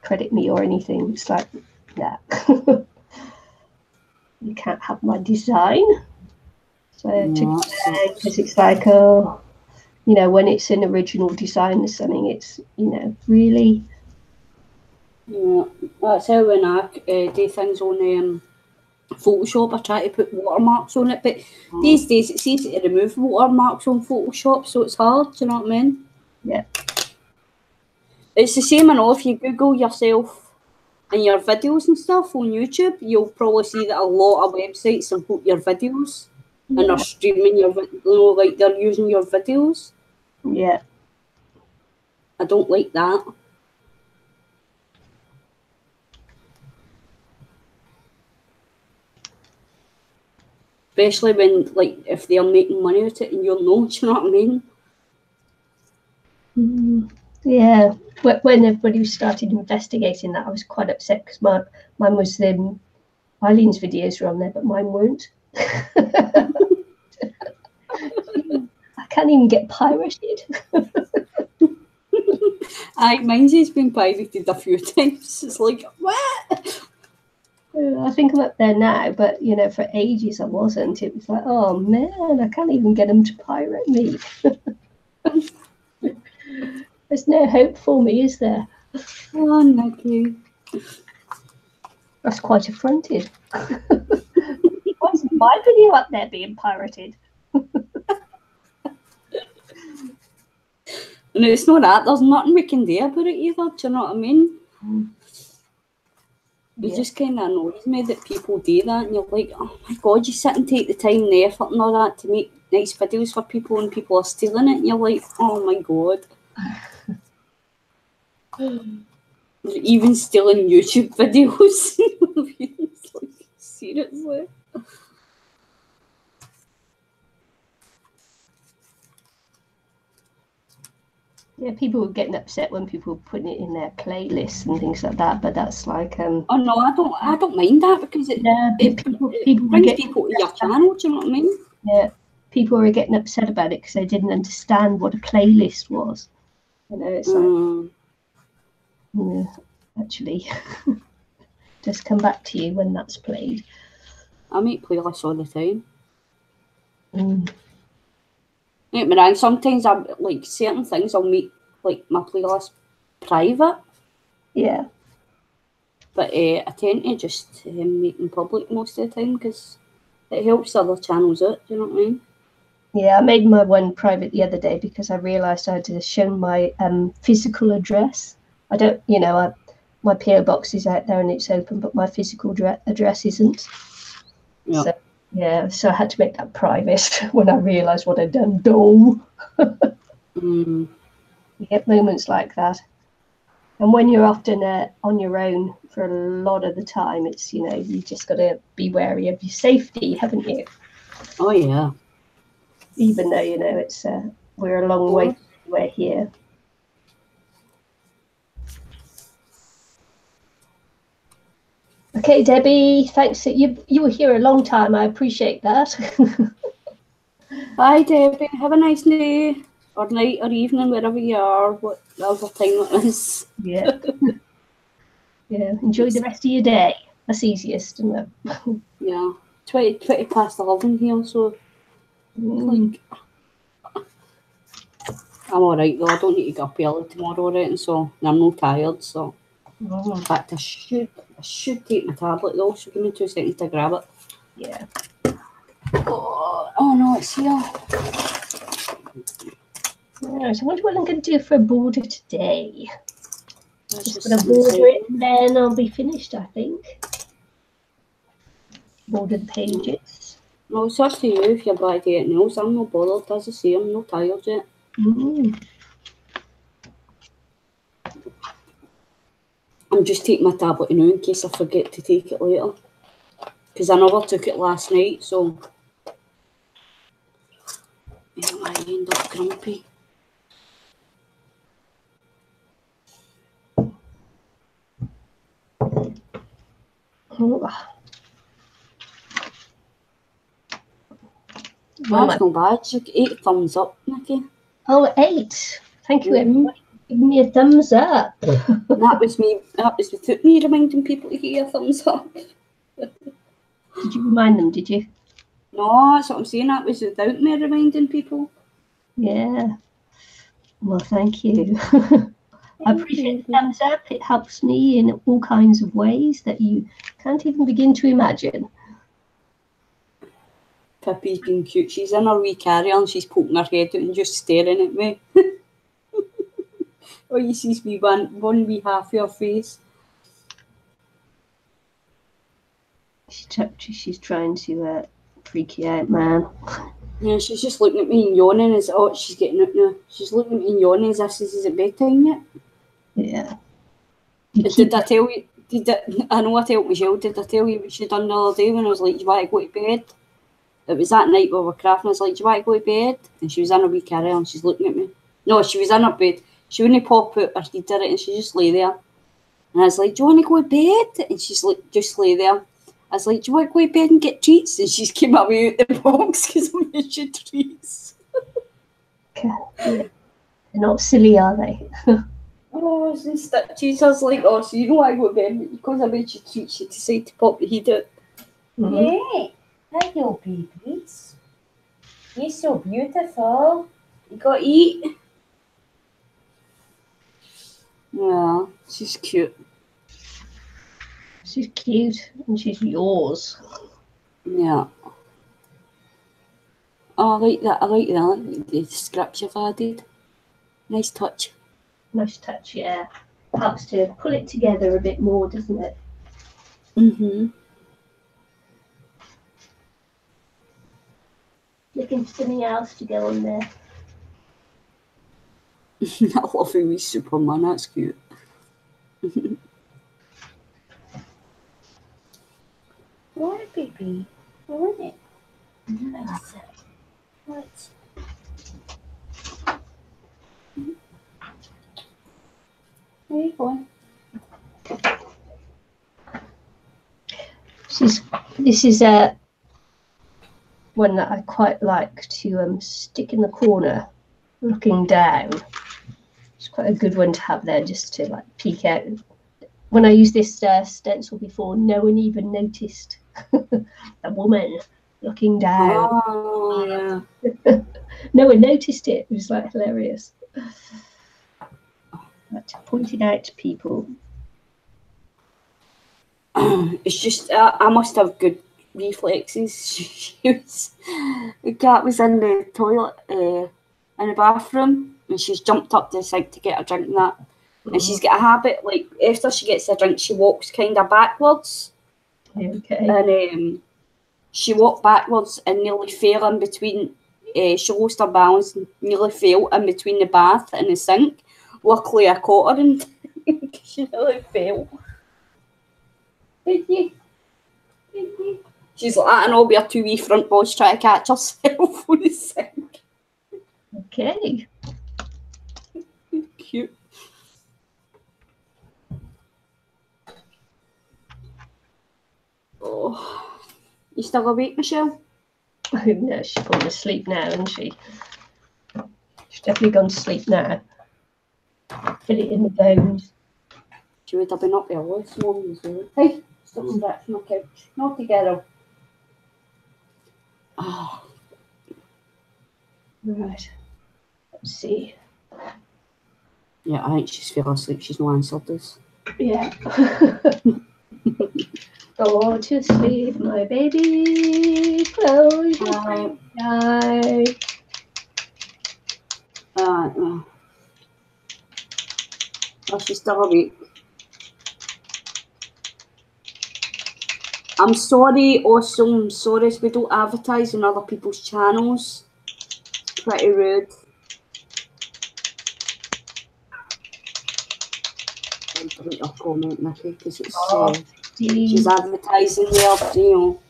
credit me or anything. It's like, nah. You can't have my design. So I took it because it's like, oh, you know, when it's an original design or something, it's, you know, really. Yeah, that's how when I do things on Photoshop, I try to put watermarks on it, but these days it's easy to remove watermarks on Photoshop, so it's hard, do you know what I mean? Yeah. It's the same enough if you Google yourself and your videos and stuff on YouTube, you'll probably see that a lot of websites will put your videos and they're streaming your, you know, like they're using your videos. Yeah. I don't like that. Especially when, like, if they're making money out of it and you'll know, do you know what I mean? Yeah. When everybody started investigating that, I was quite upset because mine was Eileen's videos were on there, but mine weren't. I can't even get pirated. Mine's has been pirated a few times. It's like, what? I think I'm up there now, but you know, for ages I wasn't. It was like, oh man, I can't even get them to pirate me. There's no hope for me, is there? Oh, Nicky. That's quite affronted. Why is my video up there being pirated? And it's not that, there's nothing we can do about it either, do you know what I mean? It just kind of annoys me that people do that, and you're like, oh my god, you sit and take the time and the effort and all that to make nice videos for people and people are stealing it, and you're like, oh my god. They're even stealing YouTube videos. It's like, seriously? Yeah, people were getting upset when people were putting it in their playlists and things like that. But that's like, oh no, I don't mind that because it people brings people to your channel. Do you know what I mean? Yeah, people were getting upset about it because they didn't understand what a playlist was. You know, it's like, yeah, actually, just come back to you when that's played. I make playlists all the time. And sometimes I like certain things. I'll make like my playlist private. Yeah. But I tend to just make them public most of the time because it helps other channels out. Do you know what I mean? Yeah, I made my one private the other day because I realised I had to show my physical address. I don't, you know, my P.O.Box is out there and it's open, but my physical address isn't. Yeah. So I had to make that private when I realised what I'd done. You get moments like that. And when you're often on your own for a lot of the time, it's, you know, you just got to be wary of your safety, haven't you? Oh, yeah. Even though, you know, it's we're a long way we're here. Okay, Debbie, thanks. You were here a long time. I appreciate that. Bye, Debbie. Have a nice day or night or evening, wherever you are, whatever time it is. Yeah. Yeah. Enjoy the rest of your day. That's easiest, isn't it? Yeah. 20 past 11 here, so like I'm alright though. I don't need to get up early tomorrow or anything, so I'm not tired. So in fact, I should take my tablet though. So give me 2 seconds to grab it. Yeah. Oh no, it's here. Yeah, so I wonder what I'm going to do for a border today. Just going to border it and then I'll be finished, I think. Border the pages. No, it's up to you if you're back to anything else. I'm not bothered, as I say, I'm not tired yet. I'm just taking my tablet now in case I forget to take it later. Because I never took it last night, so I might end up grumpy. That's not bad. 8 thumbs up, Nikki. Oh, 8. Thank you, everybody. Give me a thumbs up. That was me. That was without me reminding people to give you a thumbs up. Did you remind them, did you? No, that's what I'm saying. That was without me reminding people. Yeah. Well, thank you. I appreciate the thumbs up. It helps me in all kinds of ways that you can't even begin to imagine. Pippi's being cute. She's in her wee carrier and she's poking her head out and just staring at me. Oh, you see me one wee half of her face. She's trying to freak you out, man. Yeah, she's just looking at me and yawning as she's getting out now. She's looking at me and yawning as if this is at bedtime yet. Yeah. Did I tell you? I know I told Michelle. Did I tell you what she done the other day when I was like, "Do you want to go to bed?" It was that night we were crafting. I was like, "Do you want to go to bed?" And she was in her wee carrier and she's looking at me. No, she was in her bed. She wouldn't pop out or he did it and she just lay there. And I was like, "Do you want to go to bed?" And she's like, just lay there. I was like, "Do you want to go to bed and get treats?" And she's came away out the box because I made you treats. Okay. Yeah. They're not silly, are they? Oh, it's in stitches. I was like, "Oh, so you know I go to bed, but because I made you treats, you decide to pop the heat out." Yeah. Hello, babies. You're so beautiful. You got to eat. Yeah, she's cute. She's cute and she's yours. Yeah. Oh, I like that. I like the script you've added. Nice touch. Nice touch, yeah. Helps to pull it together a bit more, doesn't it? Mm-hmm. Looking for something else to go on there. I love a wee Superman. That's cute. What, baby? What? Nice. What? Where are you going? This is a one that I quite like to stick in the corner, looking down. It's quite a good one to have there, just to like peek out. When I used this stencil before, no one even noticed a woman looking down. Oh, yeah. No one noticed it. It was like hilarious. But to point it out to people. It's just I must have good reflexes. The cat was in the toilet in the bathroom and she's jumped up the sink to get a drink and that. And she's got a habit, like after she gets a drink, she walks kind of backwards. Okay. And she walked backwards and nearly fell in between. She lost her balance and nearly fell in between the bath and the sink. Luckily, I caught her and she nearly fell. She's like that, and all with her two wee front paws trying to catch herself on the sink. Okay. Cute. Oh, you still awake, Michelle? No, she's gone to sleep now, isn't she? She's definitely gone to sleep now. Put it in the bones. She would have been up early this morning as well. Hey, stop and back from my couch. Naughty girl. Oh. Right. Let's see. Yeah, I think she's fell asleep. She's not answered us. Yeah. Go to sleep, my baby. Close your eyes. No. Oh, she's still awake. I'm sorry, awesome. I'm sorry we don't advertise on other people's channels. Pretty rude. Don't delete her comment, Nikki, because it's she's advertising there, you know.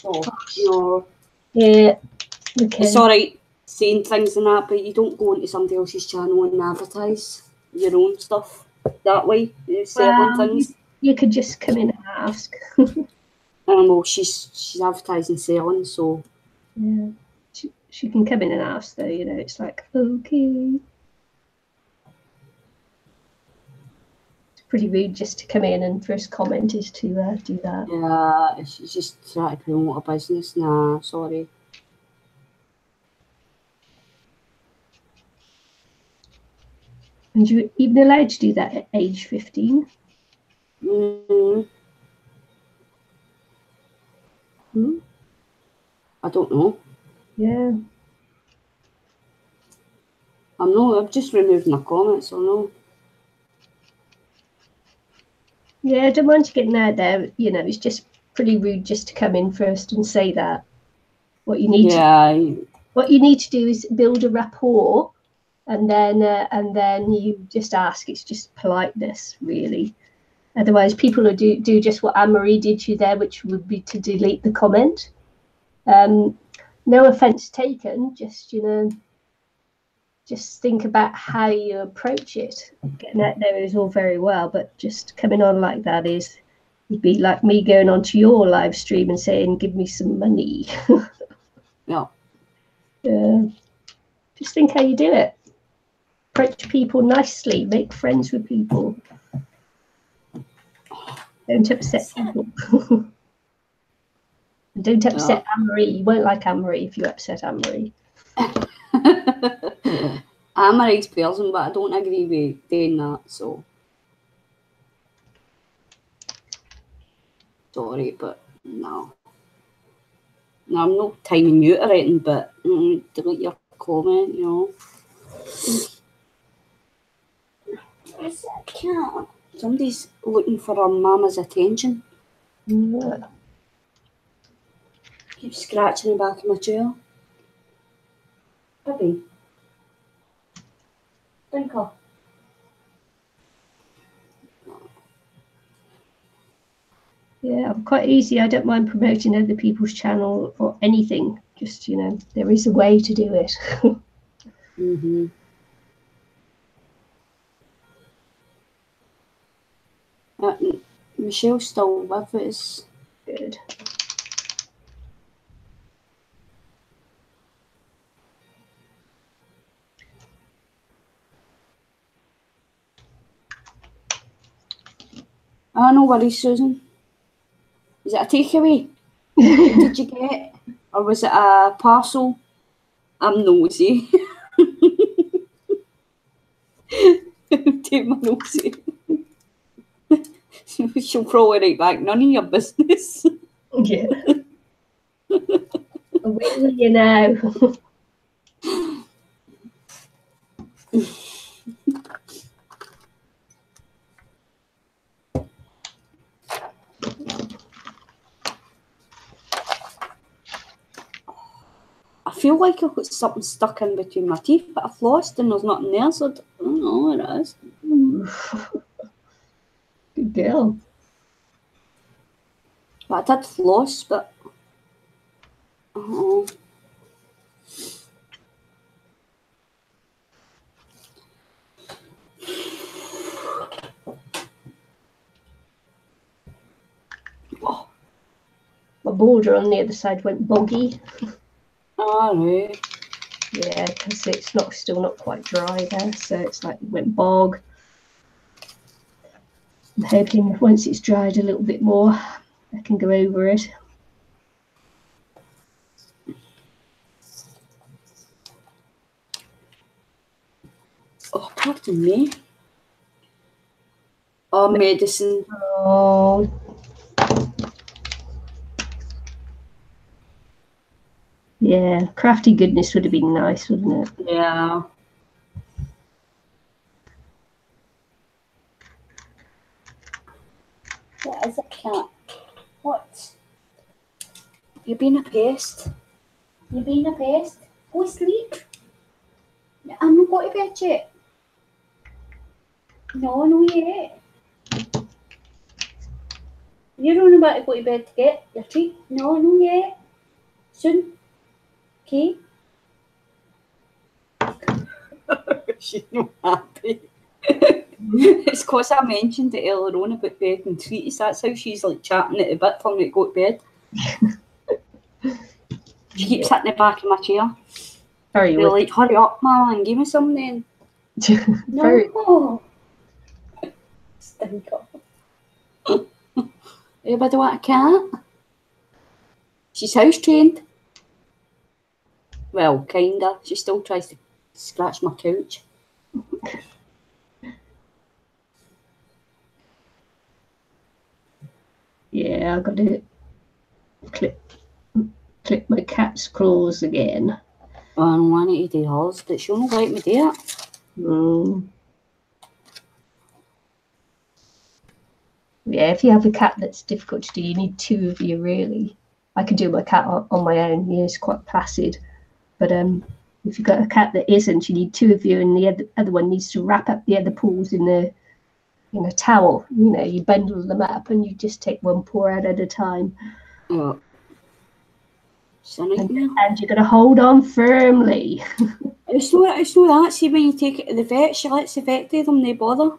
Oh, you know. Yeah. Okay. It's alright saying things and that, but you don't go into somebody else's channel and advertise your own stuff that way. Selling things. You could just come in and ask. I don't know, she's advertising selling, so yeah. She can come in and ask though, you know, it's like, okay. pretty rude just to come in and first comment is to do that. Yeah, it's just trying to promote a business. Nah, sorry. And you're even allowed to do that at age 15? I don't know. Yeah. I've just removed my comments, so no. Yeah, I don't mind you getting out there. You know, it's just pretty rude just to come in first and say that. What you need to do is build a rapport, and then you just ask. It's just politeness, really. Otherwise, people will do just what Anne-Marie did to you there, which would be to delete the comment. No offense taken, just, you know, just think about how you approach it. Getting out there is all very well, but just coming on like that it'd be like me going onto your live stream and saying, give me some money. Yeah. Just think how you do it. Approach people nicely, make friends with people. Don't upset people. Don't upset Anne-Marie. You won't like Anne-Marie if you upset Anne-Marie. I'm a nice person, but I don't agree with doing that, so sorry, but no. No, I'm not timing you or anything, but delete your comment, you know. Where's that cat? Somebody's looking for her mama's attention. Yeah. Keep scratching the back of my chair. Baby. Twinkle. Yeah, I'm quite easy. I don't mind promoting other people's channel or anything. Just, you know, there is a way to do it. Michelle's still with us. Good. No worries, Susan. Is it a takeaway? What did you get? Or was it a parcel? I'm nosy. Take my nosy. She'll probably write back, none of your business. Yeah. Will you know? I feel like I've got something stuck in between my teeth, but I've lost and there's nothing there, so I don't know what it is. Good girl. But I did floss, but I don't know. Oh. My border on the other side went boggy. Oh, right. Yeah, because it's still not quite dry there, so it's like it went bog. I'm hoping once it's dried a little bit more, I can go over it. Oh, pardon me. Oh, medicine. Oh. Yeah, crafty goodness would have been nice, wouldn't it? Yeah. What is a cat? What? You being a pest? You being a pest? Go sleep. I'm not going to bed yet. No yet. You're only about to go to bed to get your treat. No yet. Soon. Okay? She's not happy. It's because I mentioned it earlier on about bed and treats. That's how she's like chatting at a bit for me to go to bed. She keeps hitting the back of my chair. They're like, hurry up, Mama, and give me something. No. Stinker. Anybody want a cat? She's house trained. Well, kinda. She still tries to scratch my couch. Yeah, I've got to clip my cat's claws again. Oh, I don't want to do hers, but she'll not let me do it. Yeah, if you have a cat that's difficult to do, you need two of you, really. I could do my cat on my own. It's quite placid. But if you've got a cat that isn't, you need two of you, and the other one needs to wrap up the other paws in a towel. You bundle them up, and you just take one paw out at a time. Yeah. And you've got to hold on firmly. It's not that. See, when you take it to the vet, she lets the vet do them, they bother.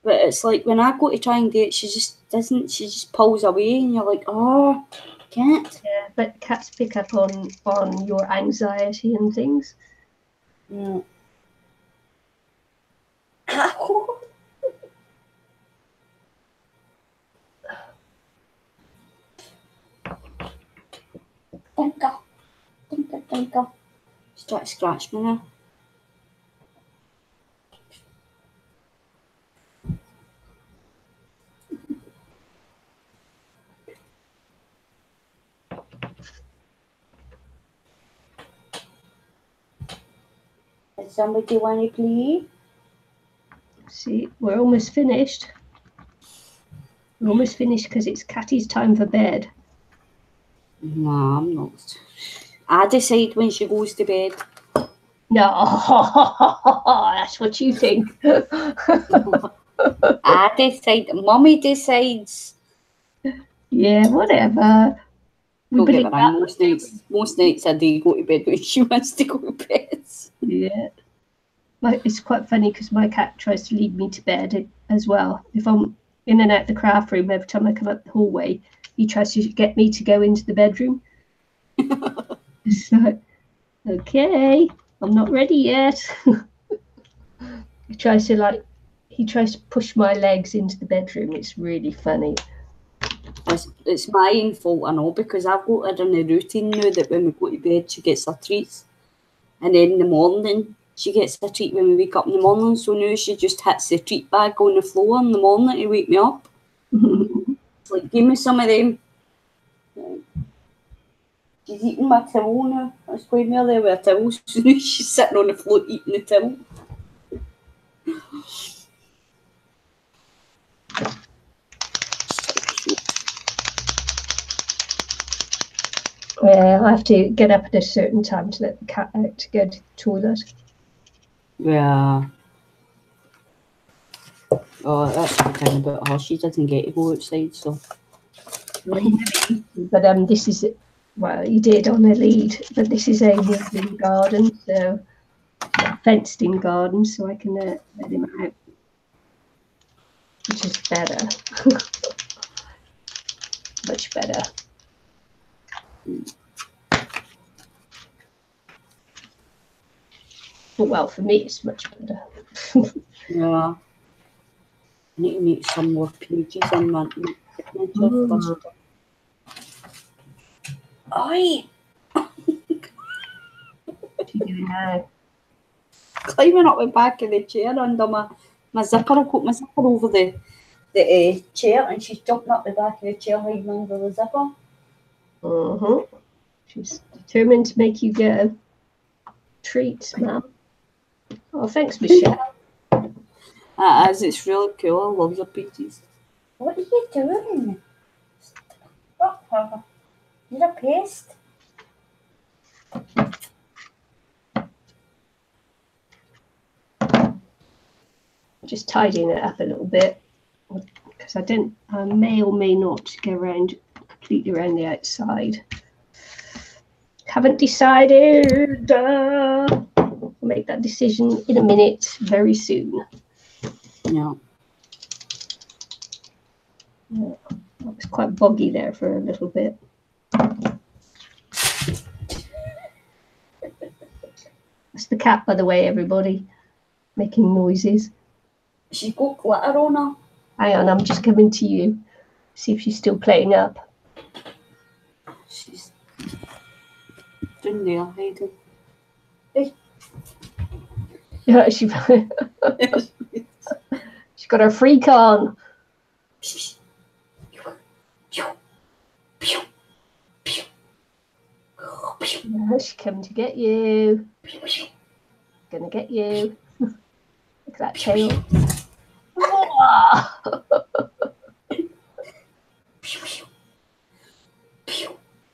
But it's like when I go to try and do it, she just doesn't. She just pulls away, and you're like, oh, can't. Yeah, but cats pick up on your anxiety and things. Yeah. Tinker. She's trying to scratch me now. Does somebody want to play? See, we're almost finished. We're almost finished because it's Catty's time for bed. No, I'm not. I decide when she goes to bed. No, that's what you think. I decide. Mummy decides. Yeah, whatever. Don't get me wrong, most nights I do go to bed when she wants to go to bed. Yeah. It's quite funny because my cat tries to lead me to bed as well. If I'm in and out the craft room, every time I come up the hallway, he tries to get me to go into the bedroom. So, okay, I'm not ready yet. He tries to push my legs into the bedroom. It's really funny. It's my own fault, I know, because I've got her in a routine now that when we go to bed, she gets her treats. And then in the morning, she gets a treat when we wake up in the morning. So now she just hits the treat bag on the floor in the morning to wake me up. It's like, give me some of them. She's eating my towel now. I was going there with a towel. So now she's sitting on the floor eating the towel. I have to get up at a certain time to let the cat out to go to the toilet. Yeah. Oh, that's the thing about her. She doesn't get to go outside, so. But this is, well, he did on a lead, but this is a woodland garden, so a fenced-in garden, so I can let him out, which is better. Much better. Well, for me, it's much better. Yeah. I need to make some more pages in my signature. Oi! What are you doing now? Climbing up the back of the chair under my zipper. I've got my zipper over the chair, and she's jumping up the back of the chair, hiding under the zipper. She's determined to make you go. Treats, ma'am. Oh, thanks, Michelle. As it's really cool. I love your pages. What are you doing? You're a pest. Just tidying it up a little bit because I may or may not go around completely around the outside. Haven't decided. I'll make that decision in a minute, very soon. Yeah. It was quite boggy there for a little bit. That's the cat, by the way, everybody, making noises. She's got glitter on her. Hang on, I'm just coming to you. See if she's still playing up. She's down there, hiding. Hey. Yeah, she's got her freak on. Yeah, she's coming to get you. Gonna get you. Look at that tail.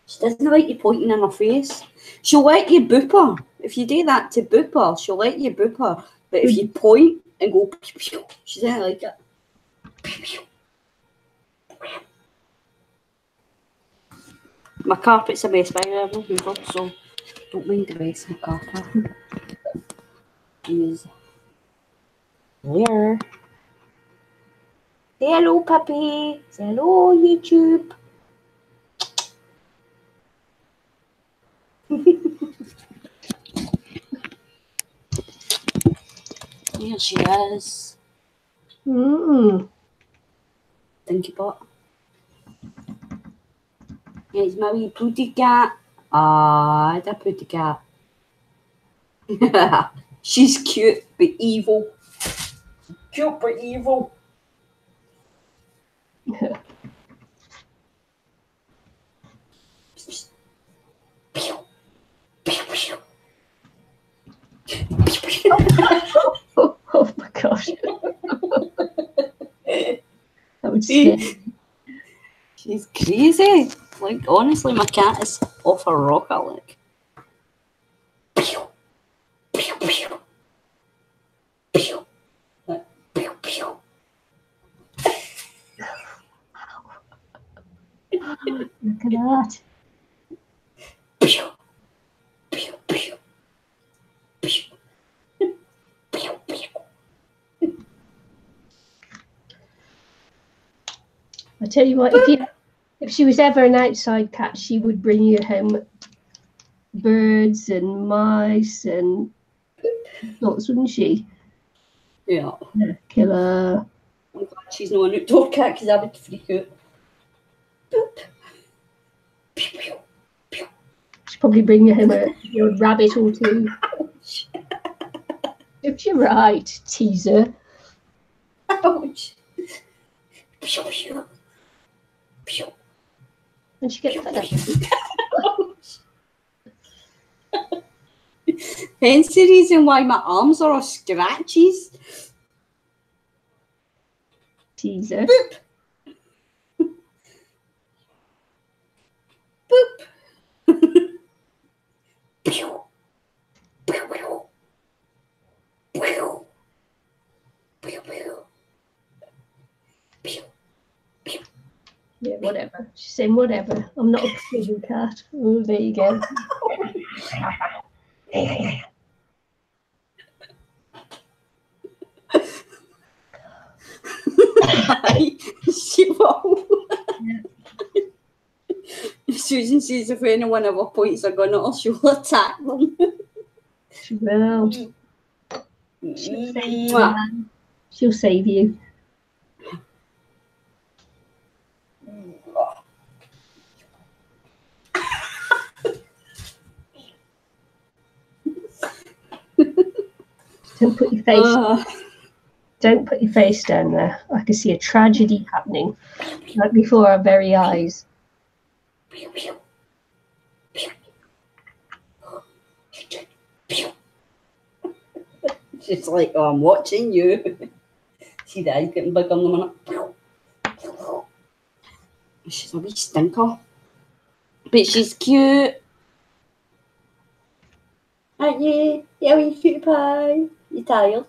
She doesn't like you pointing in her face. She'll let you boop her. If you do that to boop her, she'll let you boop her. But if you point and go, she doesn't like it. My carpet's a mess, by the way, I've not hoovered, so don't mind the mess of my carpet. Use there. Say hello, puppy. Say hello, YouTube. Here she is. Thank you, pot. Here's my wee pooty cat. Ah, the pooty cat. She's cute but evil. Cute but evil. Oh my gosh. That would scare me. She's crazy. Like, honestly, my cat is off a rocker, like. Look at that. I tell you what, if she was ever an outside cat, she would bring you home birds and mice and lots, wouldn't she? Yeah. Killer. I'm glad she's not an outdoor cat because I would freak out. Boop. Pew, pew, pew. She'd probably bring you home a rabbit or two. If you're right, teaser. Ouch. Pew, pew. Pew. And she gets fed up. Hence the reason why my arms are all scratches. Teaser. Boop. Boop. Pew. Pew, pew. Pew. Pew, pew. Pew. Pew. Yeah, whatever. She's saying whatever. I'm not a prison cat. Oh, there you go. She will. Susan says if anyone ever points a gun at her, she'll attack them. She will. She'll save you, man. She'll save you. Don't put your face. Don't put your face down there. I can see a tragedy happening right before our very eyes. She's like, oh, I'm watching you. See the eyes getting big on the minute. She's a wee stinker. But she's cute. Aren't you? Yeah, wee cutie pie. You tired?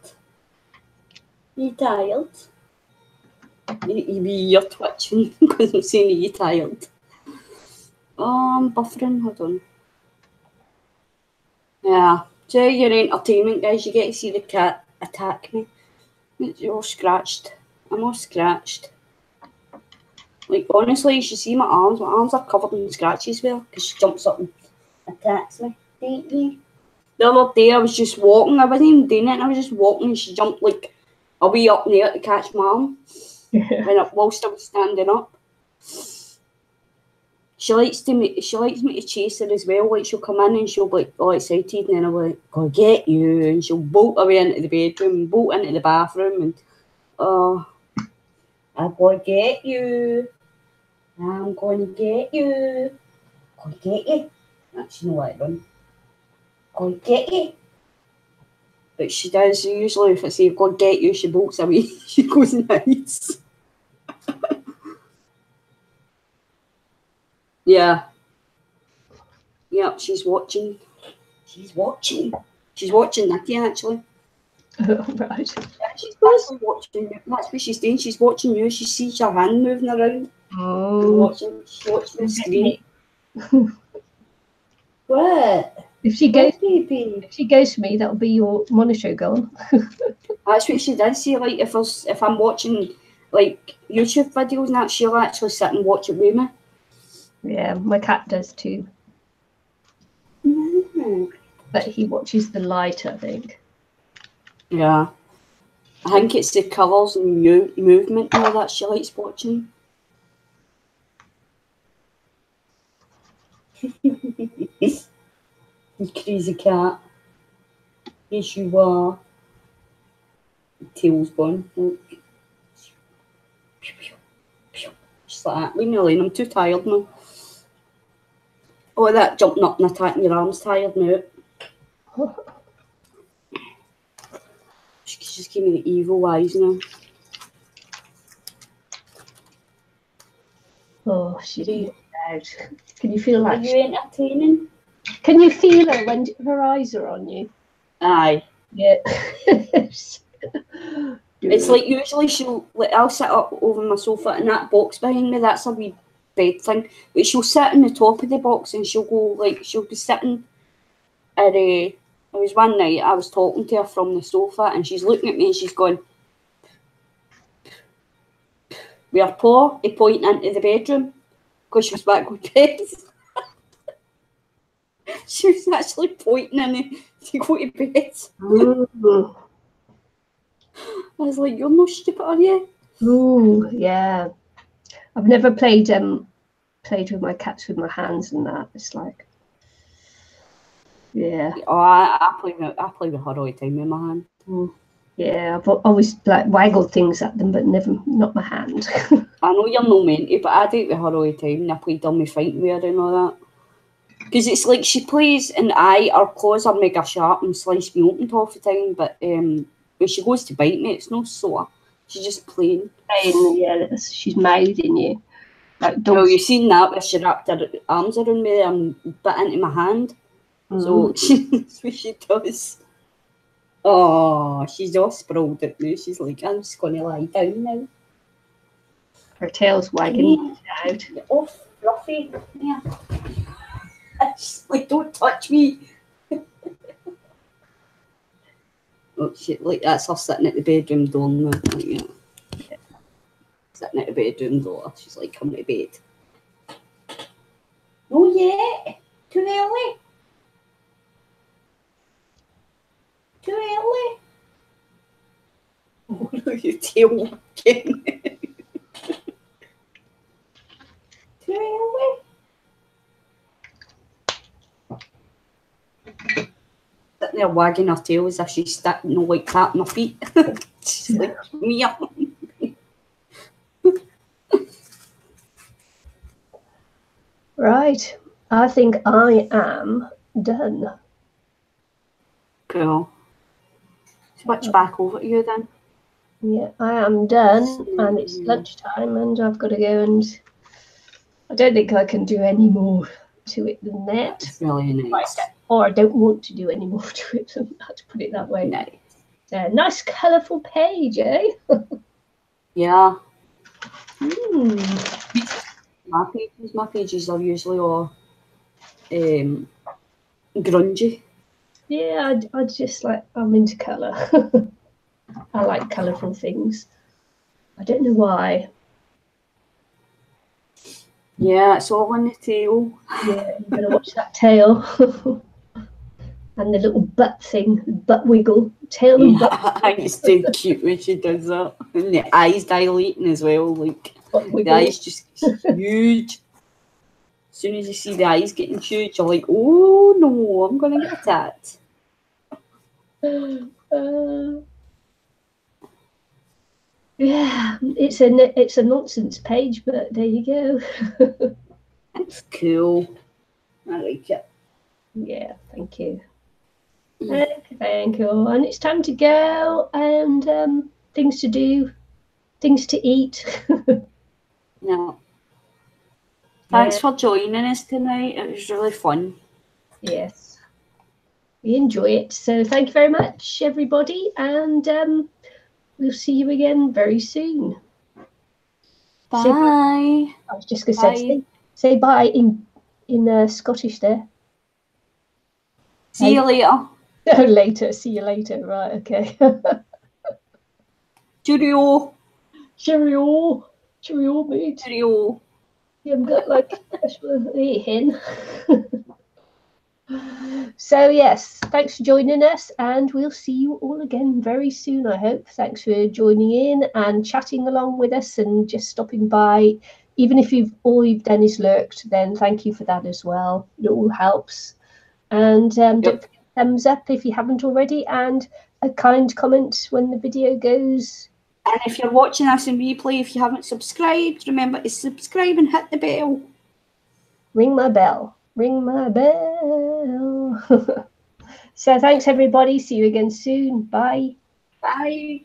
You tired? You're twitching because I'm saying you tired. Oh, I'm buffering. Hold on. Yeah. So your entertainment, guys. You get to see the cat attack me. You're all scratched. I'm all scratched. Like, honestly, you should see my arms. My arms are covered in scratches there because she jumps up and attacks me. The other day I was just walking. I wasn't even doing it. I was just walking and she jumped like I'll be up there to catch my arm whilst I was standing up. She likes me to chase her as well. Like, she'll come in and she'll be like all excited, and then I'll be like, "Go get you," and she'll bolt away into the bedroom, bolt into the bathroom, and I'm going to get you. I'm going to get you. I'm going to get you. Actually, no, I don't. Going to get you. But she does, usually if I say, "Go get you," she bolts away. She goes and hides. Yeah. Yep, she's watching. She's watching. She's watching Nikki, actually. Right. Yeah, she's actually watching you. That's what she's doing. She's watching you. She sees your hand moving around. Oh. She's watching the screen. What? If she goes to me, that'll be your monitor gone. That's what she does. See, like if I'm watching like YouTube videos and that, she'll actually sit and watch it with me. Yeah, my cat does too. But he watches the light, I think. Yeah. I think it's the colours and movement and all that she likes watching. You crazy cat. Yes, you are. The tail's gone. Look. Just like that. Leave me alone. I'm too tired now. Oh, that jumping up and attacking your arm's tired now. She's just giving me the evil eyes now. Oh, she's out. Can you feel like? Are you entertaining? Can you feel her when her eyes are on you? Aye. Yeah. It's like usually I'll sit up over my sofa and that box behind me, that's a wee bed thing. But she'll sit on the top of the box and she'll be sitting at there was one night I was talking to her from the sofa and she's looking at me and she's going with her paw, pointing into the bedroom because she was back with bed. She was actually pointing in to go to bed. I was like, "You're not stupid, are you?" Oh, yeah. I've never played with my cats with my hands and that. It's like, yeah. Oh, I play with her all the time with my hand. Yeah, I've always like waggled things at them, but not my hand. I know you're no menty, but I do it with her all the time. And I play dummy fighting with her and all that. Because it's like she plays and her claws are mega sharp and slice me open half the time. But when she goes to bite me, it's no sore. She's just playing. Yeah, she's mouthing you. Like dogs. Well, you've seen that where she wrapped her arms around me and bit into my hand. So that's what she does. Oh, she's all sprawled out now. She's like, "I'm just going to lie down now." Her tail's wagging out. Oh, fluffy. Yeah. She's like, "Don't touch me." Oh, shit, like that's her sitting at the bedroom door now. Like, yeah. Sitting at the bedroom door. She's like, "Come to bed." "No yet. Too early. Too early." Oh, no, your tail wagging. Too early. Sitting there wagging her tail as if she's like tapping her feet. She's like, "Meow." Right. I think I am done. Cool. Switch back over to you then. Yeah, I am done, and it's lunchtime, and I've got to go, and I don't think I can do any more to it than that. It's really nice. Or I don't want to do any more to it than that, to put it that way. Nice. Nice colourful page, eh? Yeah. My pages are usually all grungy. Yeah, I just like, I'm into colour. I like colourful things. I don't know why. Yeah, it's all on the tail. Yeah, you better watch that tail. And the little butt thing, butt wiggle, tail and butt. I think it's too cute when she does that. And the eyes dilating as well, like the eyes just huge. As soon as you see the eyes getting huge, you're like, oh no, I'm gonna get that. Yeah, it's a nonsense page, but there you go. That's cool. I like it. Yeah, thank you. Thank you. And it's time to go, and things to do, things to eat. Yeah. Thanks for joining us tonight. It was really fun. Yes, we enjoy it. So thank you very much, everybody, and we'll see you again very soon. Bye. I was just going to say bye in Scottish there. See you later. Oh, later. See you later. Right. Okay. Cheerio. Cheerio. Cheerio, mate. Cheerio. You haven't got like a hen. So yes, thanks for joining us, and we'll see you all again very soon, I hope. Thanks for joining in and chatting along with us and just stopping by. Even if all you've done is lurked, then thank you for that as well. It all helps. And don't forget thumbs up if you haven't already, and a kind comment when the video goes. And if you're watching us in replay, if you haven't subscribed, remember to subscribe and hit the bell. Ring my bell. Ring my bell. So thanks, everybody. See you again soon. Bye. Bye.